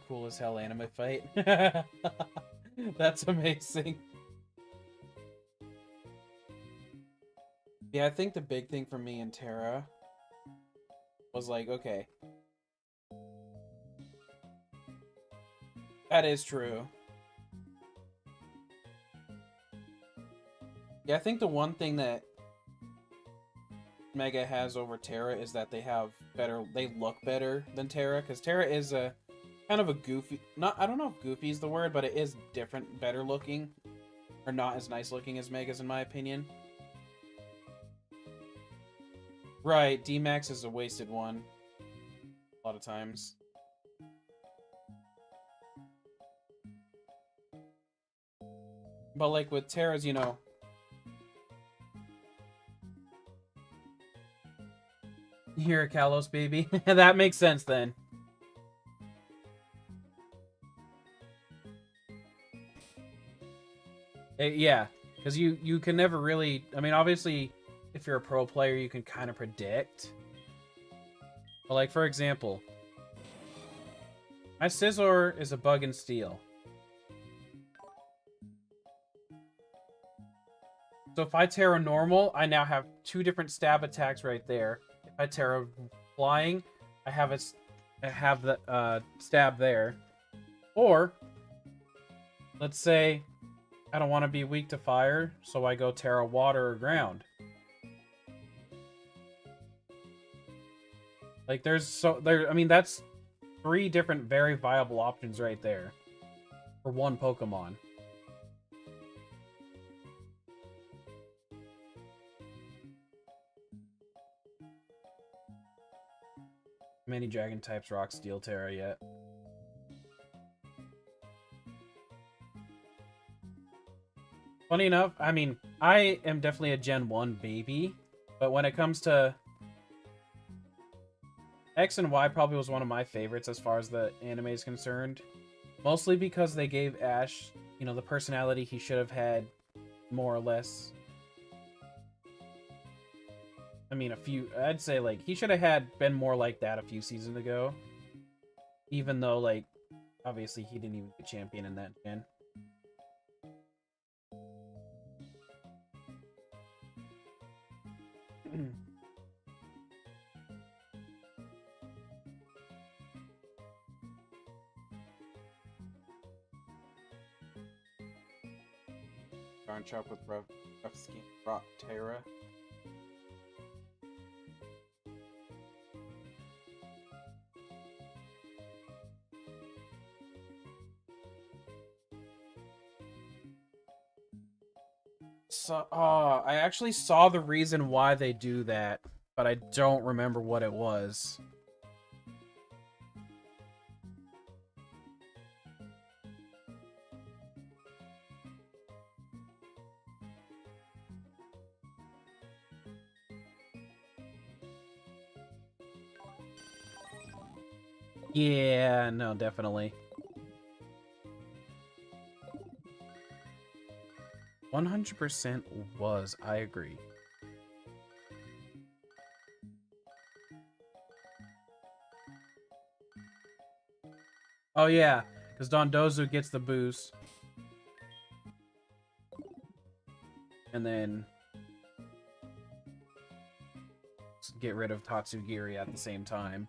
Cool as hell anime fight. That's amazing. Yeah, I think the big thing for me in Terra was like, okay. That is true. Yeah, I think the one thing that Mega has over Terra is that they look better than Terra, because Terra is a kind of a goofy, I don't know if goofy is the word, but it is different, better looking, or not as nice looking as Megas in my opinion. Right, D-Max is a wasted one, a lot of times. But like with Terra's, you know, you're a Kalos baby. That makes sense then. Yeah, because you can never really... I mean, obviously, if you're a pro player, you can kind of predict. But like, for example, my Scizor is a bug and steel. So if I Terra normal, I now have 2 different stab attacks right there. If I Terra flying, I have the stab there. Or, let's say I don't want to be weak to fire, so I go Terra water or ground. Like I mean, that's 3 different very viable options right there for one Pokemon. Many dragon types rock steel Terra yet. Funny enough, I mean, I am definitely a Gen 1 baby, but when it comes to X and Y, probably was one of my favorites as far as the anime is concerned. Mostly because they gave Ash, you know, the personality he should have had, more or less. I mean, I'd say, like, he should have been more like that a few seasons ago. Even though, like, obviously he didn't even get champion in that gen. Darn chop with rough skin, rock Terra. So, I actually saw the reason why they do that, but I don't remember what it was. Yeah, no, definitely. 100% was, I agree. Oh yeah, because Dondozo gets the boost. And then get rid of Tatsugiri at the same time.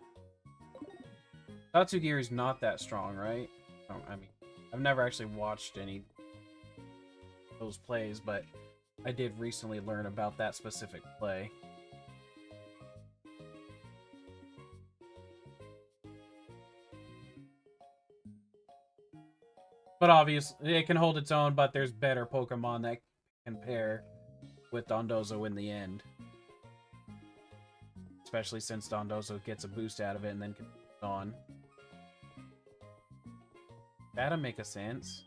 Tatsugiri's not that strong, right? I mean, I've never actually watched any of those plays, but I did recently learn about that specific play. But obviously, it can hold its own, but there's better Pokemon that can pair with Dondozo in the end. Especially since Dondozo gets a boost out of it and then can put it on. That'll make a sense.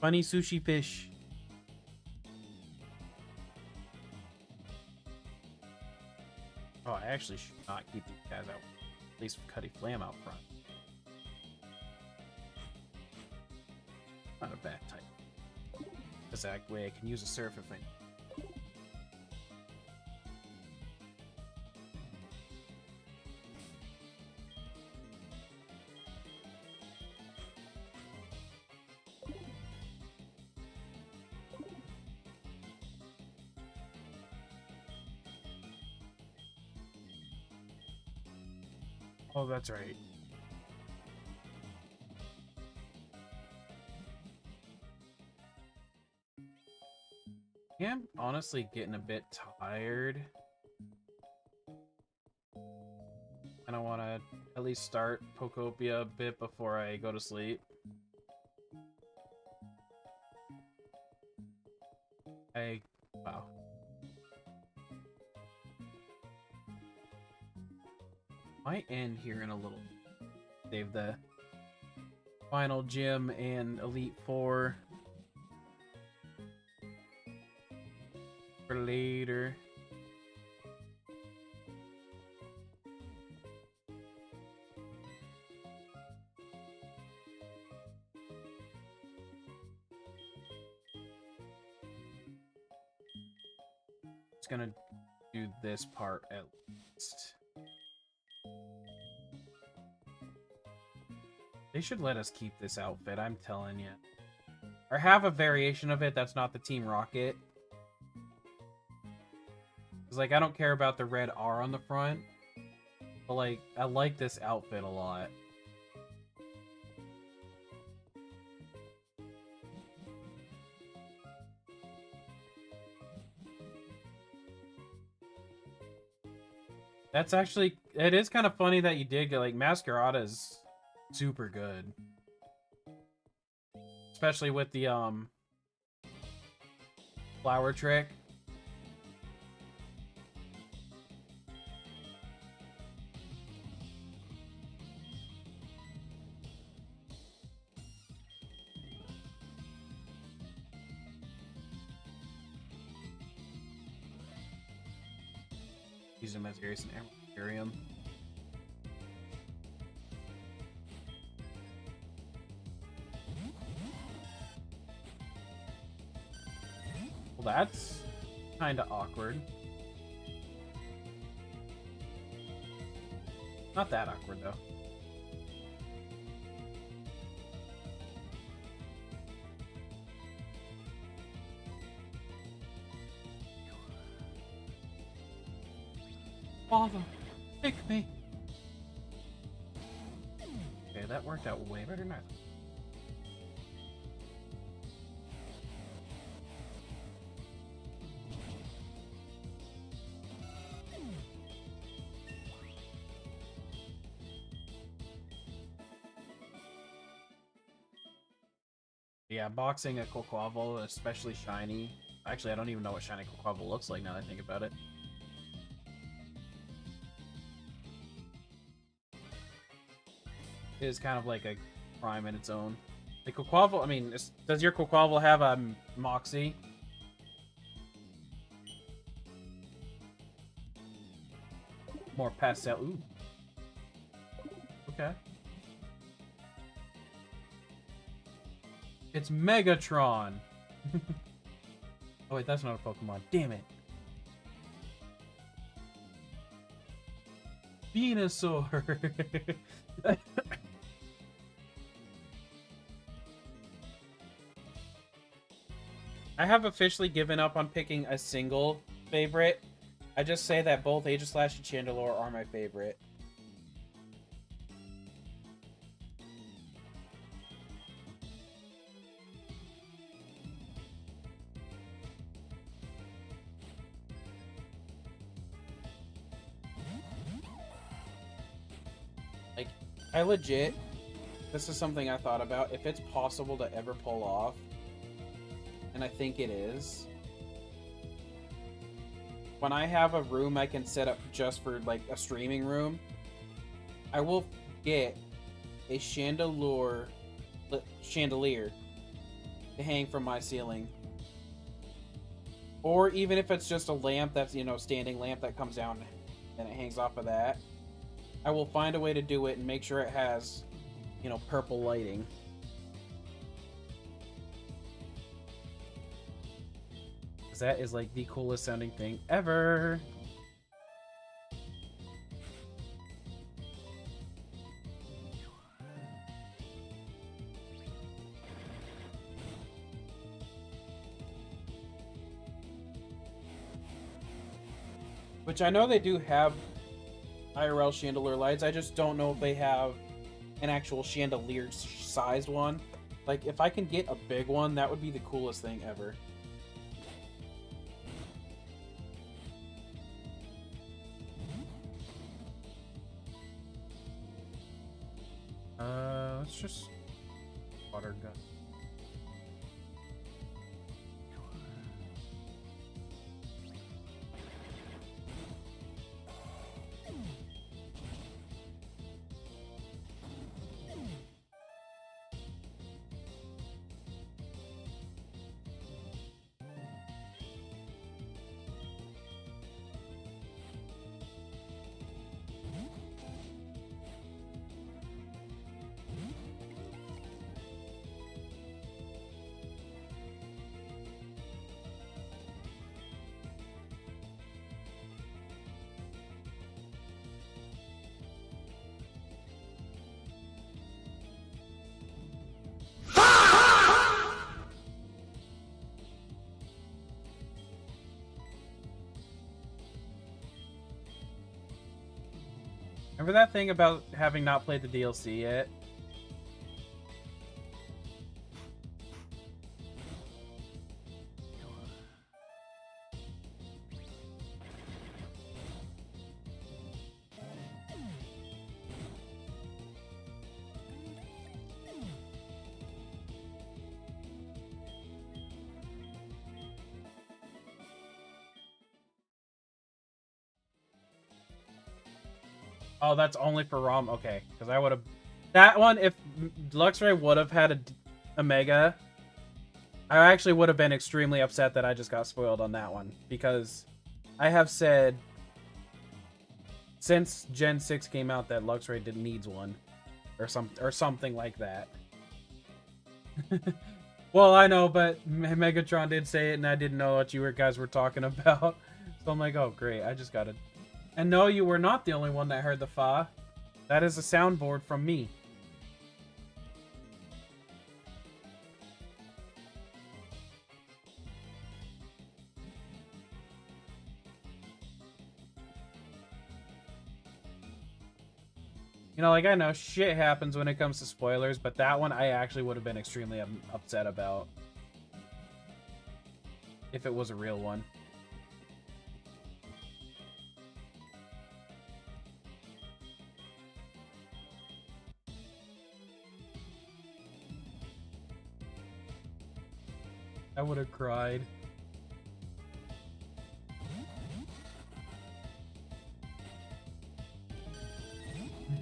Funny sushi fish. Oh, I actually should not keep these guys out. At least Cuddy Flam out front. Not a bad type. Because that way I can use a surf if I need. Oh, that's right. Yeah, I'm honestly getting a bit tired. And I want to at least start Pokopia a bit before I go to sleep. Wow. Might end here in a little. Save the final gym and Elite Four for later. It's gonna do this part at least. They should let us keep this outfit, I'm telling you. Or have a variation of it that's not the Team Rocket. Because, like, I don't care about the red R on the front. But, like, I like this outfit a lot. That's actually... It is kind of funny that you did get, like, Masquerada's super good. Especially with the, flower trick. Use him as Garrison Emerald. Well, that's kind of awkward. Not that awkward, though. Father, pick me. Okay, that worked out way better than I thought. Yeah, boxing a Quaquaval, especially shiny. Actually, I don't even know what shiny Quaquaval looks like now that I think about it. It is kind of like a prime in its own. The Quaquaval, I mean, does your Quaquaval have a Moxie? More pastel. Ooh. Okay. It's Megatron. Oh wait, that's not a Pokemon. Damn it. Venusaur. I have officially given up on picking a single favorite. I just say that both Aegislash and Chandelure are my favorite. Like, I legit, this is something I thought about. If it's possible to ever pull off, and I think it is, when I have a room I can set up just for like a streaming room, I will get a chandelier to hang from my ceiling. Or even if it's just a lamp that's, you know, standing lamp that comes down and it hangs off of that, I will find a way to do it and make sure it has, you know, purple lighting. That is like the coolest sounding thing ever. Which I know they do have IRL chandelier lights. I just don't know if they have an actual chandelier sized one. Like, if I can get a big one, that would be the coolest thing ever. Let's just water gun. Remember that thing about having not played the DLC yet? Oh, that's only for ROM? Okay, because I would have... That one, if Luxray would have had a Mega, I actually would have been extremely upset that I just got spoiled on that one. Because I have said, since Gen 6 came out, that Luxray needs one. Or something like that. Well, I know, but Megatron did say it, and I didn't know what you guys were talking about. So I'm like, oh, great, I just got it. And no, you were not the only one that heard the fa. That is a soundboard from me. You know, like, I know shit happens when it comes to spoilers, but that one I actually would have been extremely upset about. If it was a real one. I would have cried.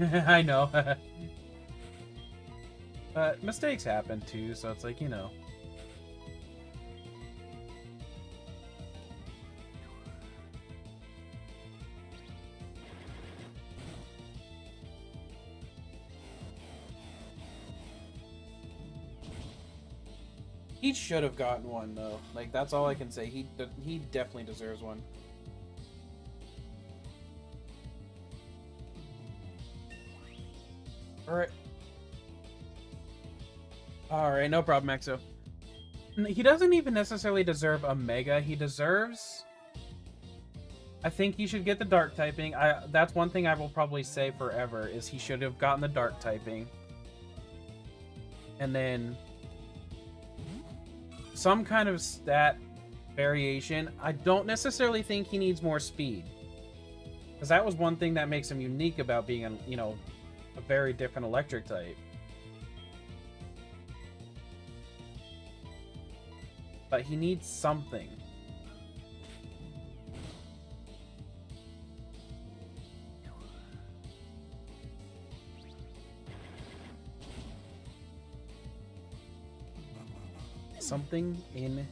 I know. But mistakes happen too, so it's like, you know. He should have gotten one though. Like that's all I can say. He definitely deserves one. All right. All right, no problem, Exo. He doesn't even necessarily deserve a mega. He deserves. I think he should get the dark typing. That's one thing I will probably say forever is he should have gotten the dark typing. And then some kind of stat variation. I don't necessarily think he needs more speed. Because that was one thing that makes him unique about being a very different electric type. But he needs something. Something indeed.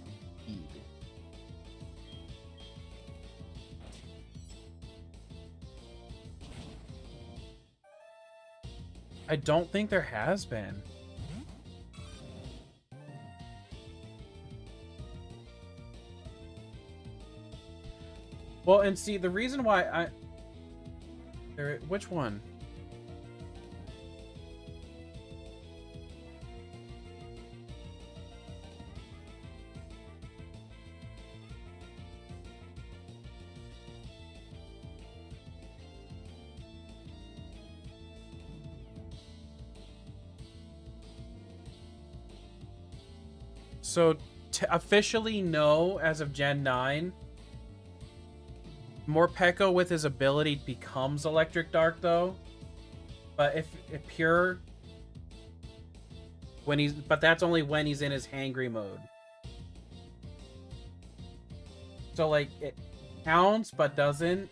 I don't think there has been. Well, and see, the reason why which one? So, officially no, as of Gen 9. Morpeko with his ability becomes Electric Dark, though. But if pure... But that's only when he's in his hangry mode. So, like, it counts, but doesn't.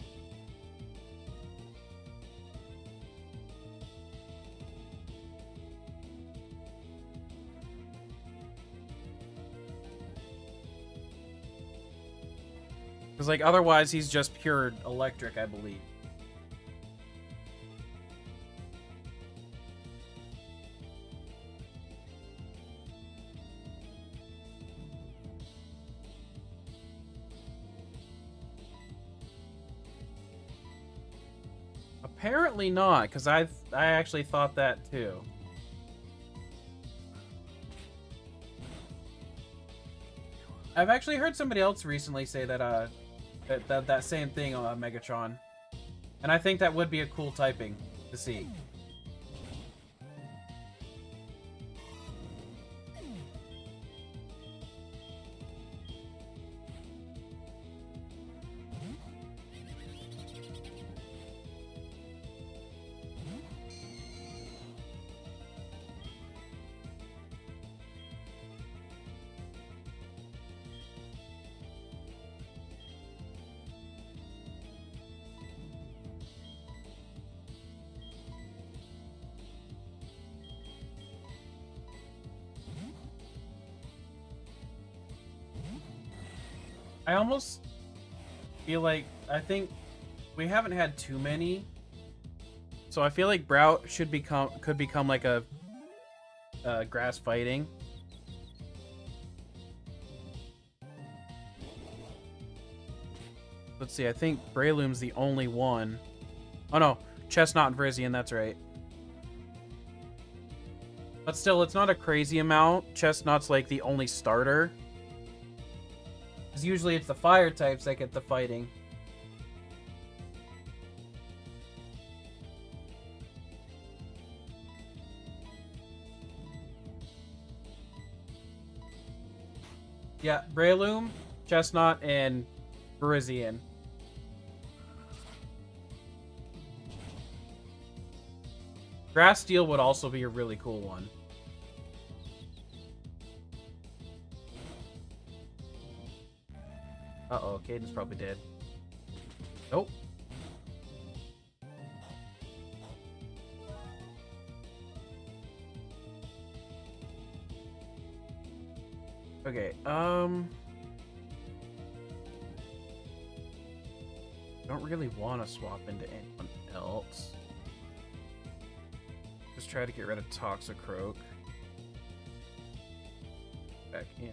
Because, like, otherwise he's just pure electric, I believe. Apparently not, because I actually thought that too. I've actually heard somebody else recently say that that same thing on Megatron. And I think that would be a cool typing to see. I almost feel like, I think we haven't had too many, so I feel like Brout could become like a grass fighting. Let's see, I think Breloom's the only one. Oh no, Chestnut and Virizion, that's right. But still, it's not a crazy amount. Chestnut's like the only starter. Because usually it's the fire types that get the fighting. Yeah, Breloom, Chestnut, and Virizion. Grass Steel would also be a really cool one. Uh-oh, Caden's probably dead. Nope. Okay, don't really want to swap into anyone else. Just try to get rid of Toxicroak. Back in.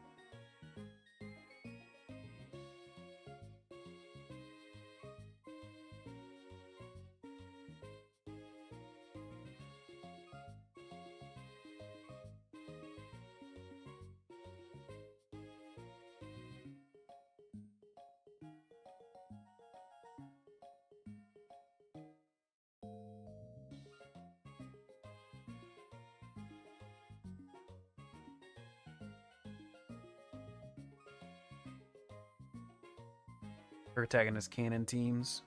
Protagonist canon teams.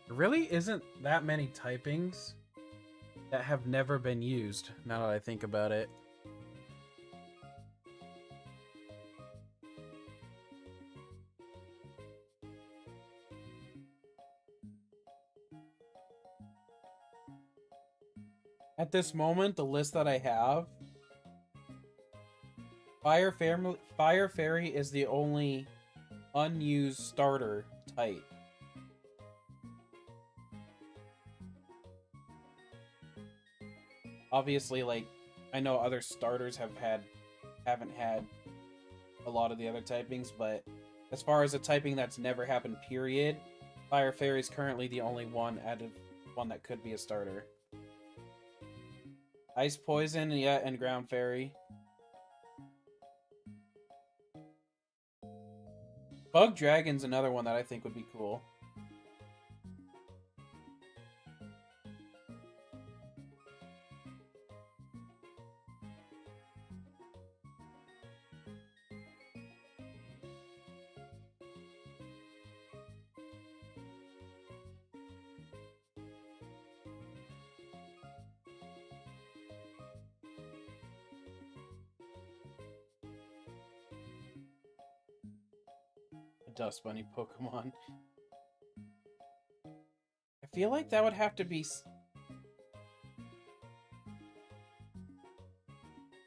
There really isn't that many typings that have never been used, now that I think about it. At this moment, the list that I have, Fire Fairy is the only unused starter type. Obviously, like, I know other starters haven't had a lot of the other typings, but as far as a typing that's never happened, period, Fire Fairy is currently the only one out of one that could be a starter. Ice Poison, yeah, and Ground Fairy. Bug Dragon's another one that I think would be cool. Dust Bunny Pokemon. I feel like that would have to be...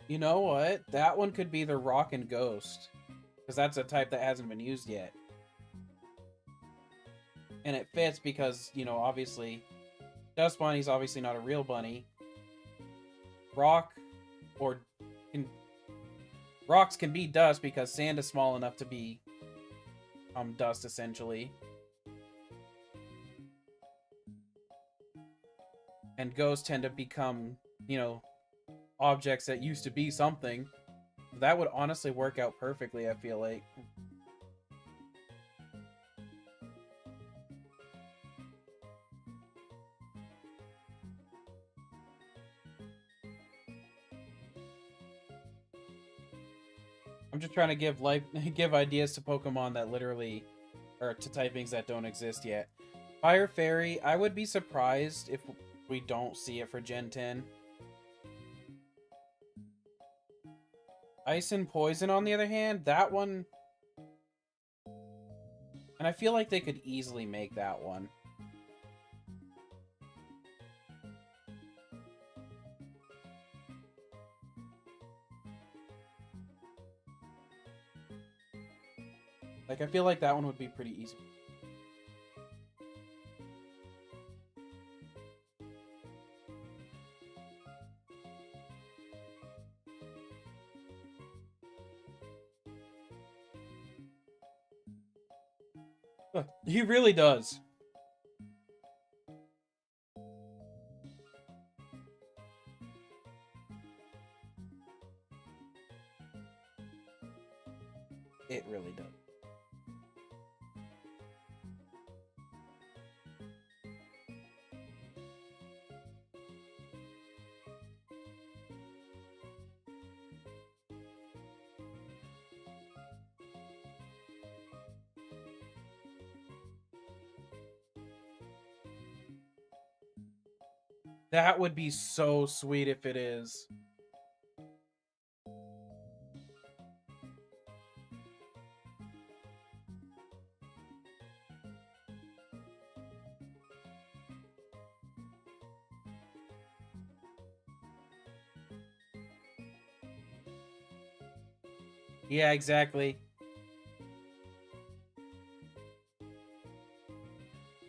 You know what? That one could be the Rock and Ghost. Because that's a type that hasn't been used yet. And it fits because, you know, obviously... Dust Bunny's obviously not a real bunny. Rocks can be dust because sand is small enough to be dust, essentially. And ghosts tend to become, you know, objects that used to be something. That would honestly work out perfectly, I feel like. I'm just trying to give ideas to Pokemon that literally, or to typings that don't exist yet. Fire Fairy, I would be surprised if we don't see it for Gen 10. Ice and Poison, on the other hand, that one... And I feel like they could easily make that one. Like, I feel like that one would be pretty easy. He really does. It really does. That would be so sweet if it is. Yeah, exactly.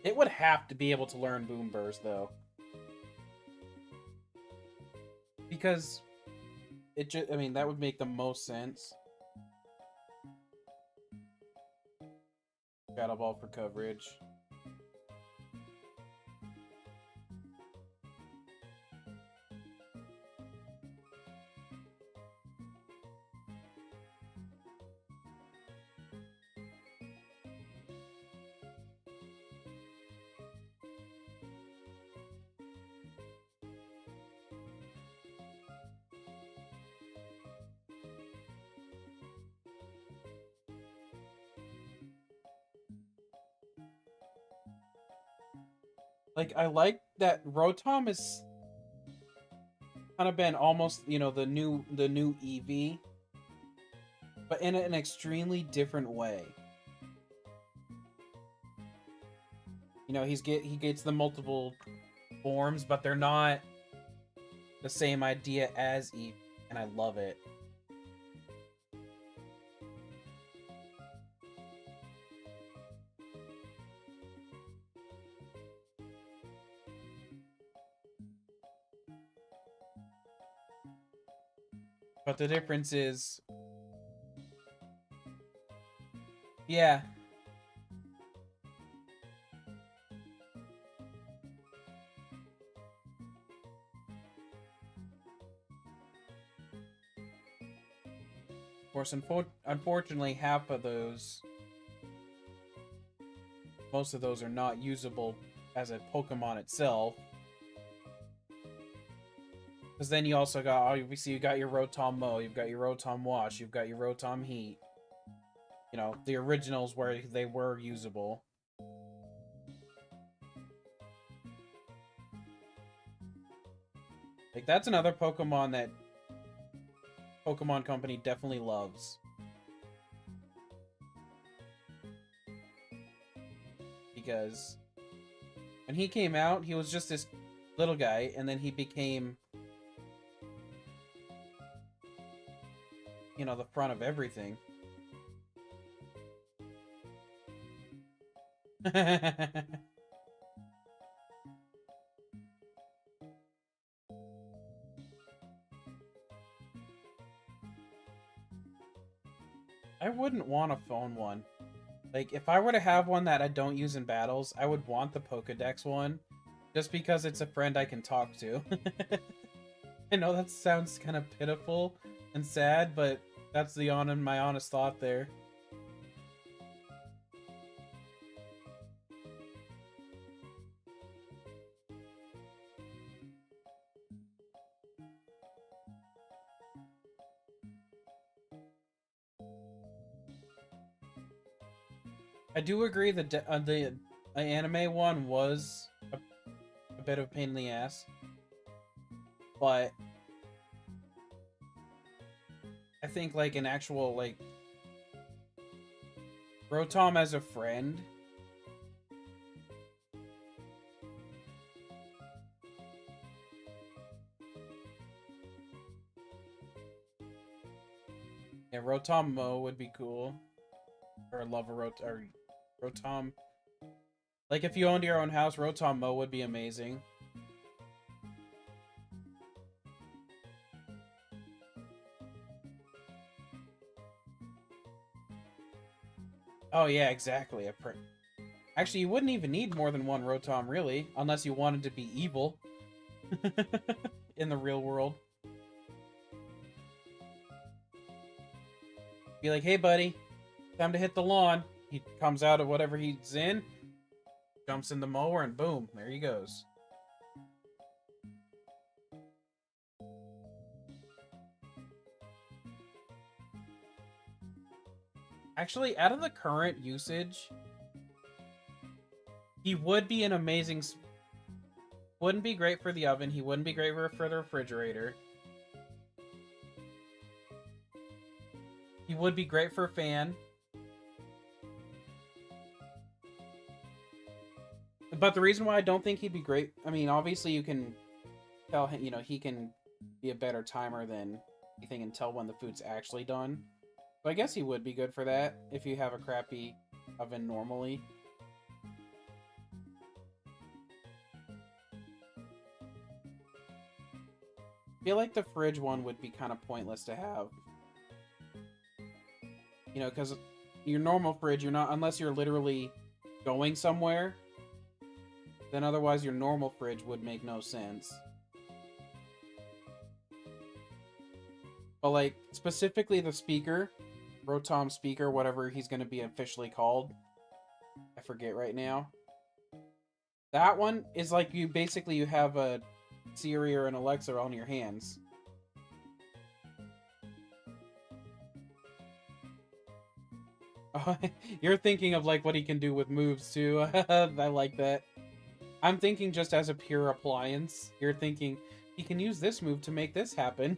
It would have to be able to learn Boom Burst, though. Because it just, I mean, that would make the most sense. Shadow Ball for coverage. Like, I like that Rotom is kind of been almost, you know, the new Eevee, but in an extremely different way. You know, he gets the multiple forms, but they're not the same idea as Eevee, and I love it. But the difference is, yeah. Of course, unfortunately, half of those, most of those are not usable as a Pokemon itself. Because then you also got, obviously, you got your Rotom Mow, you've got your Rotom Wash, you've got your Rotom Heat. You know, the originals where they were usable. Like, that's another Pokemon that Pokemon Company definitely loves. Because when he came out, he was just this little guy, and then he became, you know, the front of everything. I wouldn't want a phone one. Like, if I were to have one that I don't use in battles, I would want the Pokedex one. Just because it's a friend I can talk to. I know that sounds kind of pitiful and sad, but that's my honest thought there. I do agree that the anime one was a bit of a pain in the ass, but I think like an actual like Rotom as a friend. Yeah, Rotom Mo would be cool. Or love a Rotom. Like, if you owned your own house, Rotom Mo would be amazing. Oh, yeah, exactly. Actually, you wouldn't even need more than one Rotom, really. Unless you wanted to be evil. In the real world. Be like, hey, buddy. Time to hit the lawn. He comes out of whatever he's in. Jumps in the mower, and boom. There he goes. Actually, out of the current usage, he would be an amazing Wouldn't be great for the oven. He wouldn't be great for the refrigerator. He would be great for a fan. But the reason why I don't think he'd be great, I mean, obviously you can tell him, you know, he can be a better timer than anything and tell when the food's actually done. So I guess he would be good for that if you have a crappy oven normally. I feel like the fridge one would be kind of pointless to have. You know, because your normal fridge, you're not, unless you're literally going somewhere, then otherwise your normal fridge would make no sense. But like, specifically the speaker, Rotom speaker, whatever he's going to be officially called, I forget right now. That one is like you basically you have a Siri or an Alexa on your hands. You're thinking of like what he can do with moves too. I like that. I'm thinking just as a pure appliance. You're thinking he can use this move to make this happen.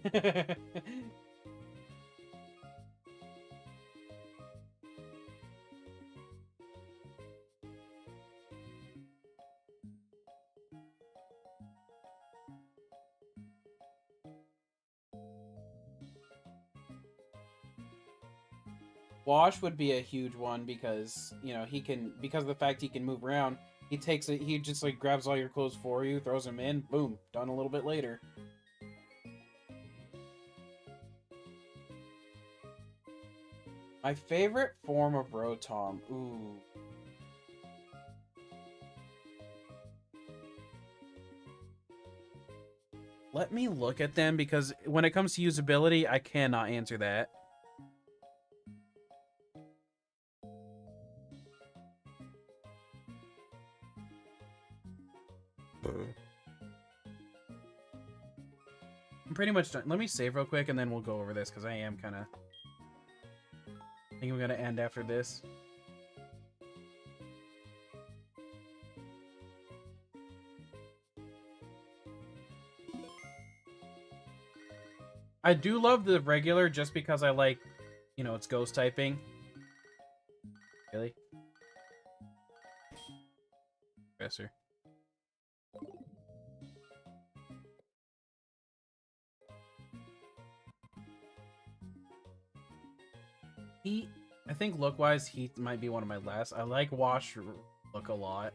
Wash would be a huge one because, you know, he can, because of the fact he can move around, he takes it, he just like grabs all your clothes for you, throws them in, boom, done a little bit later. My favorite form of Rotom, ooh. Let me look at them because when it comes to usability, I cannot answer that. I'm pretty much done. Let me save real quick and then we'll go over this because I am kind of... I think I'm going to end after this. I do love the regular just because I like, you know, it's ghost typing. Really? Professor. I think look-wise, Heat might be one of my last. I like Wash look a lot.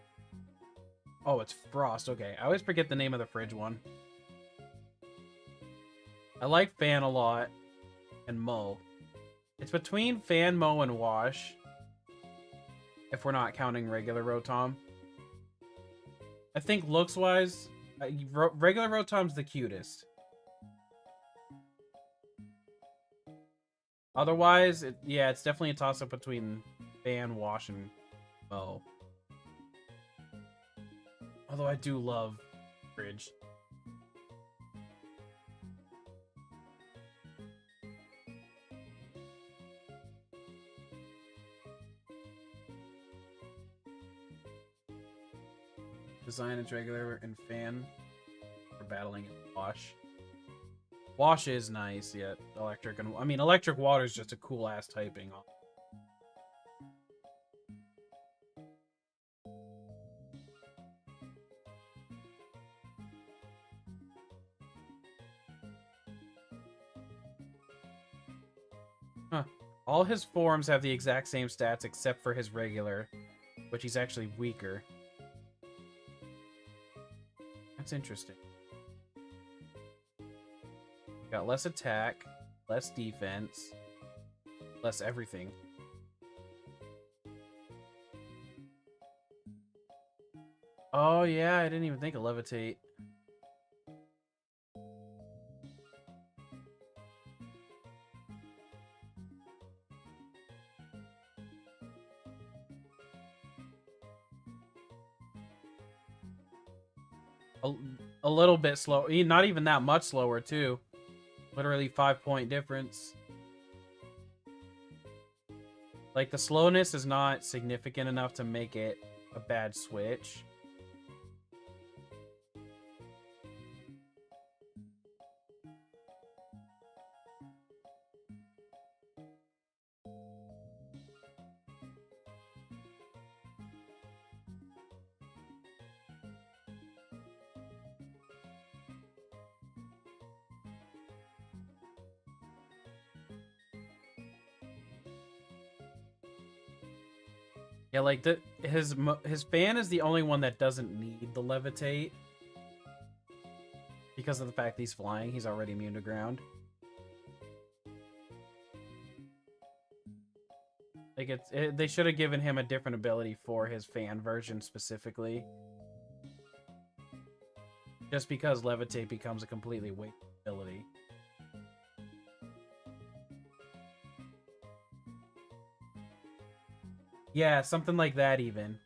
Oh, it's Frost. Okay, I always forget the name of the fridge one. I like Fan a lot. And Mo. It's between Fan, Mo, and Wash. If we're not counting regular Rotom. I think looks-wise, regular Rotom's the cutest. Otherwise, yeah, it's definitely a toss-up between Fan, Wash, and Mo. Although I do love Fridge. Design is regular and Fan for battling Wash. Wash is nice, yet electric and I mean electric water is just a cool ass typing. Huh. All his forms have the exact same stats except for his regular, which he's actually weaker. That's interesting. Got less attack, less defense, less everything. Oh yeah, I didn't even think of levitate. A little bit slow, not even that much slower too. Literally 5-point difference. Like, the slowness is not significant enough to make it a bad switch. Yeah, like his fan is the only one that doesn't need the levitate. Because of the fact that he's flying, he's already immune to ground. Like they should have given him a different ability for his fan version specifically. Just because levitate becomes a completely wasted ability. Yeah, something like that even.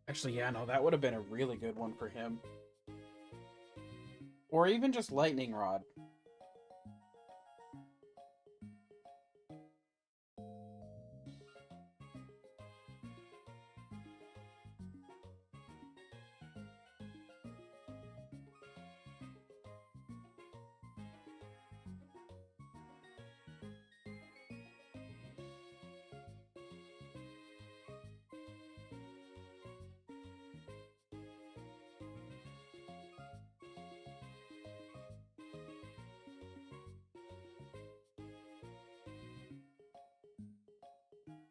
Actually, yeah, no, that would have been a really good one for him. Or even just Lightning Rod.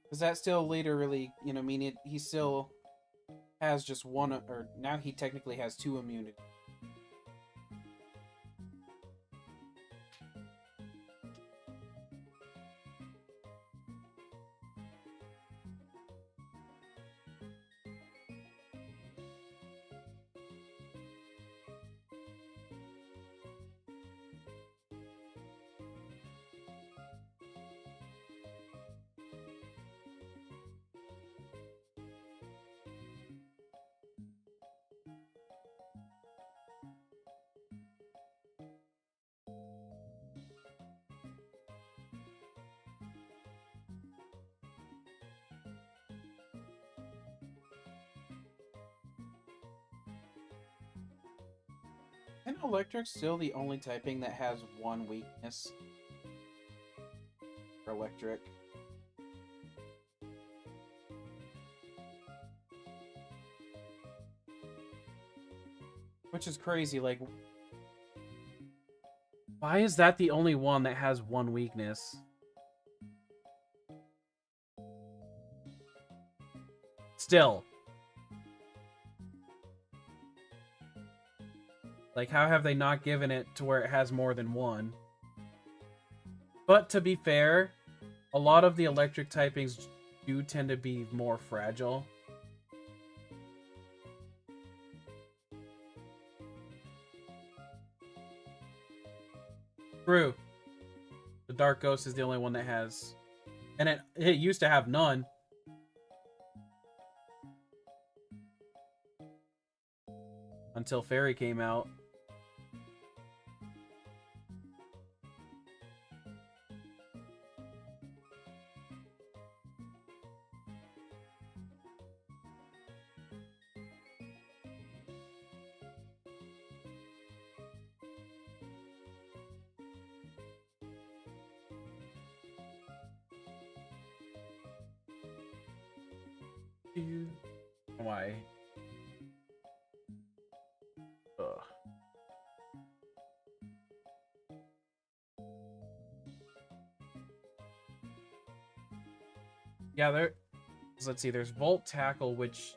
Because that still literally, you know, I mean, he still has just one, or now he technically has 2 immunities. Isn't Electric still the only typing that has 1 weakness? For Electric. Which is crazy, like... Why is that the only one that has 1 weakness? Still. Like, how have they not given it to where it has more than 1? But to be fair, a lot of the electric typings do tend to be more fragile. True. The Dark Ghost is the only one that has... And it used to have none. Until Fairy came out. Why? Ugh. Yeah, let's see, there's Volt Tackle, which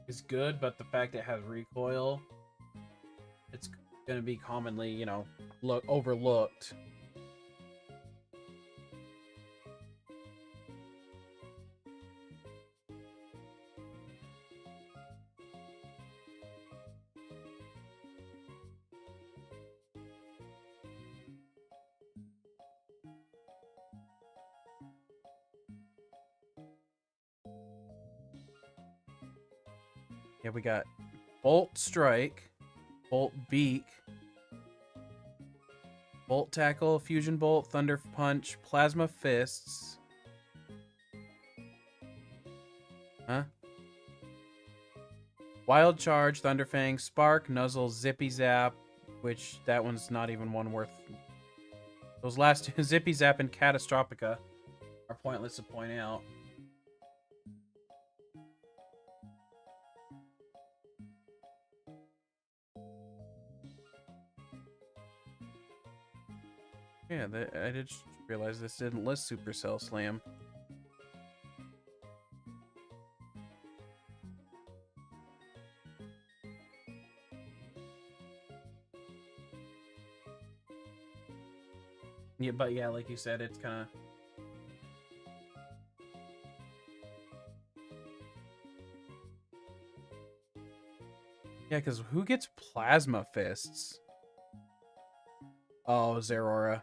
is good, but the fact it has recoil, it's gonna be commonly, you know, overlooked. Yeah, we got Bolt Strike, Bolt Beak, Bolt Tackle, Fusion Bolt, Thunder Punch, Plasma Fists. Huh? Wild Charge, Thunderfang, Spark, Nuzzle, Zippy Zap, which that one's not even one worth. Those last two, Zippy Zap and Catastrophica, are pointless to point out. Yeah, I did just realize this didn't list Supercell Slam. Yeah, but yeah, like you said, it's kind of... Yeah, because who gets Plasma Fists? Oh, Zerora.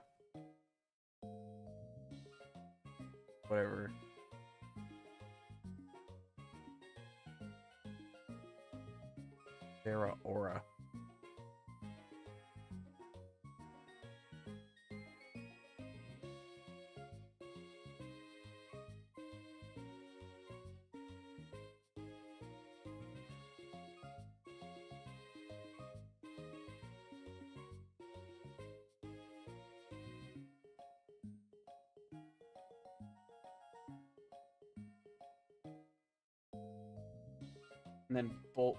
Whatever. Zeraora. And then Bolt.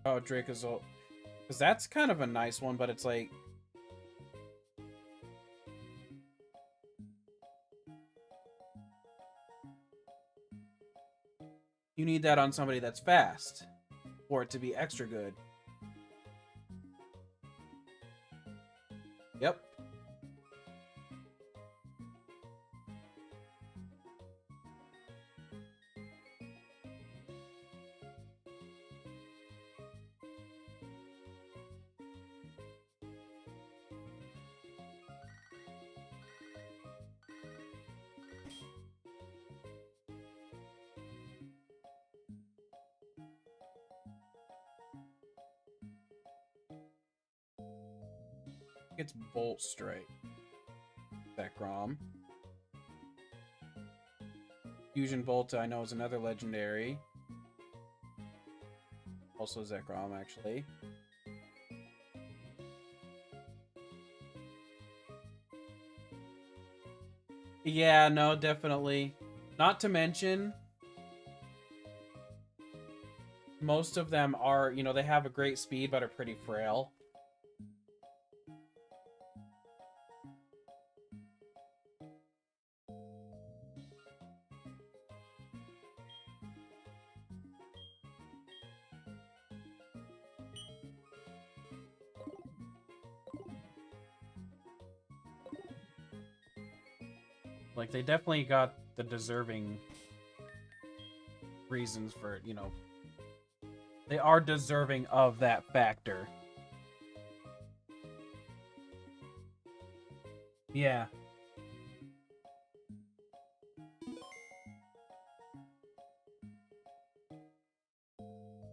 Oh, Dracozolt. Because that's kind of a nice one, but it's like... You need that on somebody that's fast for it to be extra good. Yep. It's Bolt Strike. That Grom. Fusion Bolt, I know, is another legendary. Also Zekrom, actually. Yeah, no, definitely. Not to mention, most of them are, you know, they have a great speed, but are pretty frail. Like, they definitely got the deserving reasons for, you know, they are deserving of that factor. Yeah.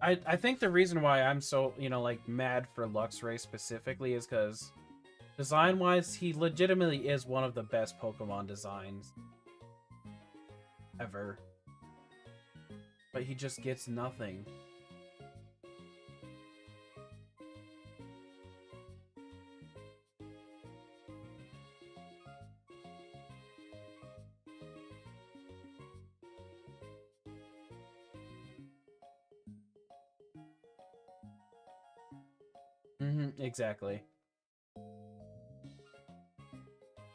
I think the reason why I'm so, you know, like, mad for Luxray specifically is because design-wise, he legitimately is one of the best Pokemon designs ever. But he just gets nothing. Exactly.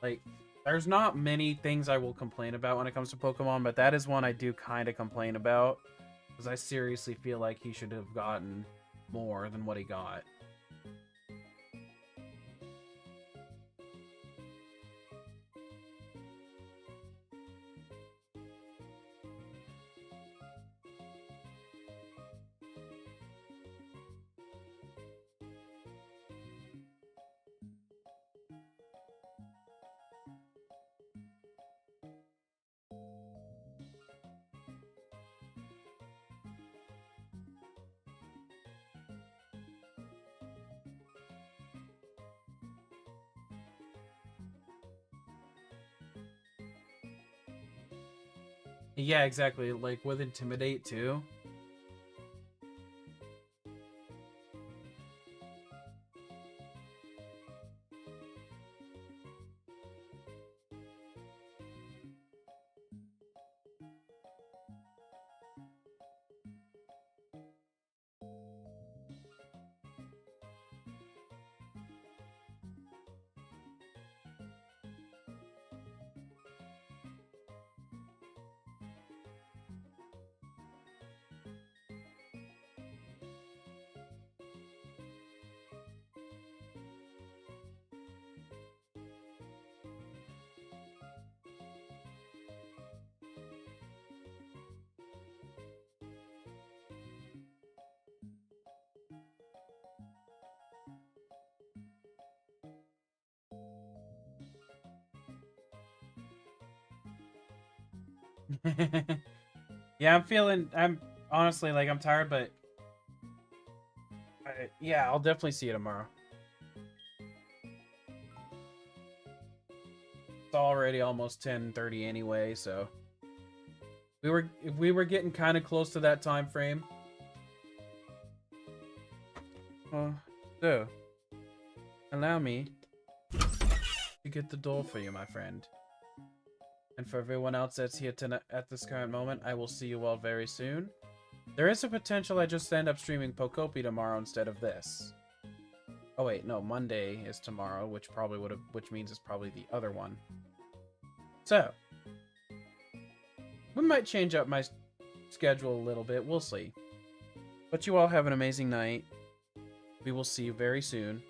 Like, there's not many things I will complain about when it comes to Pokemon, but that is one I do kind of complain about. Because I seriously feel like he should have gotten more than what he got. Yeah, exactly. Like, with Intimidate, too. Yeah, I'm honestly, like, I'm tired, but yeah, I'll definitely see you tomorrow. It's already almost 10:30 anyway, so we were getting kind of close to that time frame. So allow me to get the door for you, my friend. And for everyone else that's here at this current moment, I will see you all very soon. There is a potential I just end up streaming Pokopy tomorrow instead of this. Oh wait, no, Monday is tomorrow, which means it's probably the other one. So, we might change up my schedule a little bit, we'll see. But you all have an amazing night. We will see you very soon.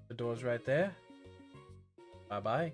The door's right there. Bye-bye.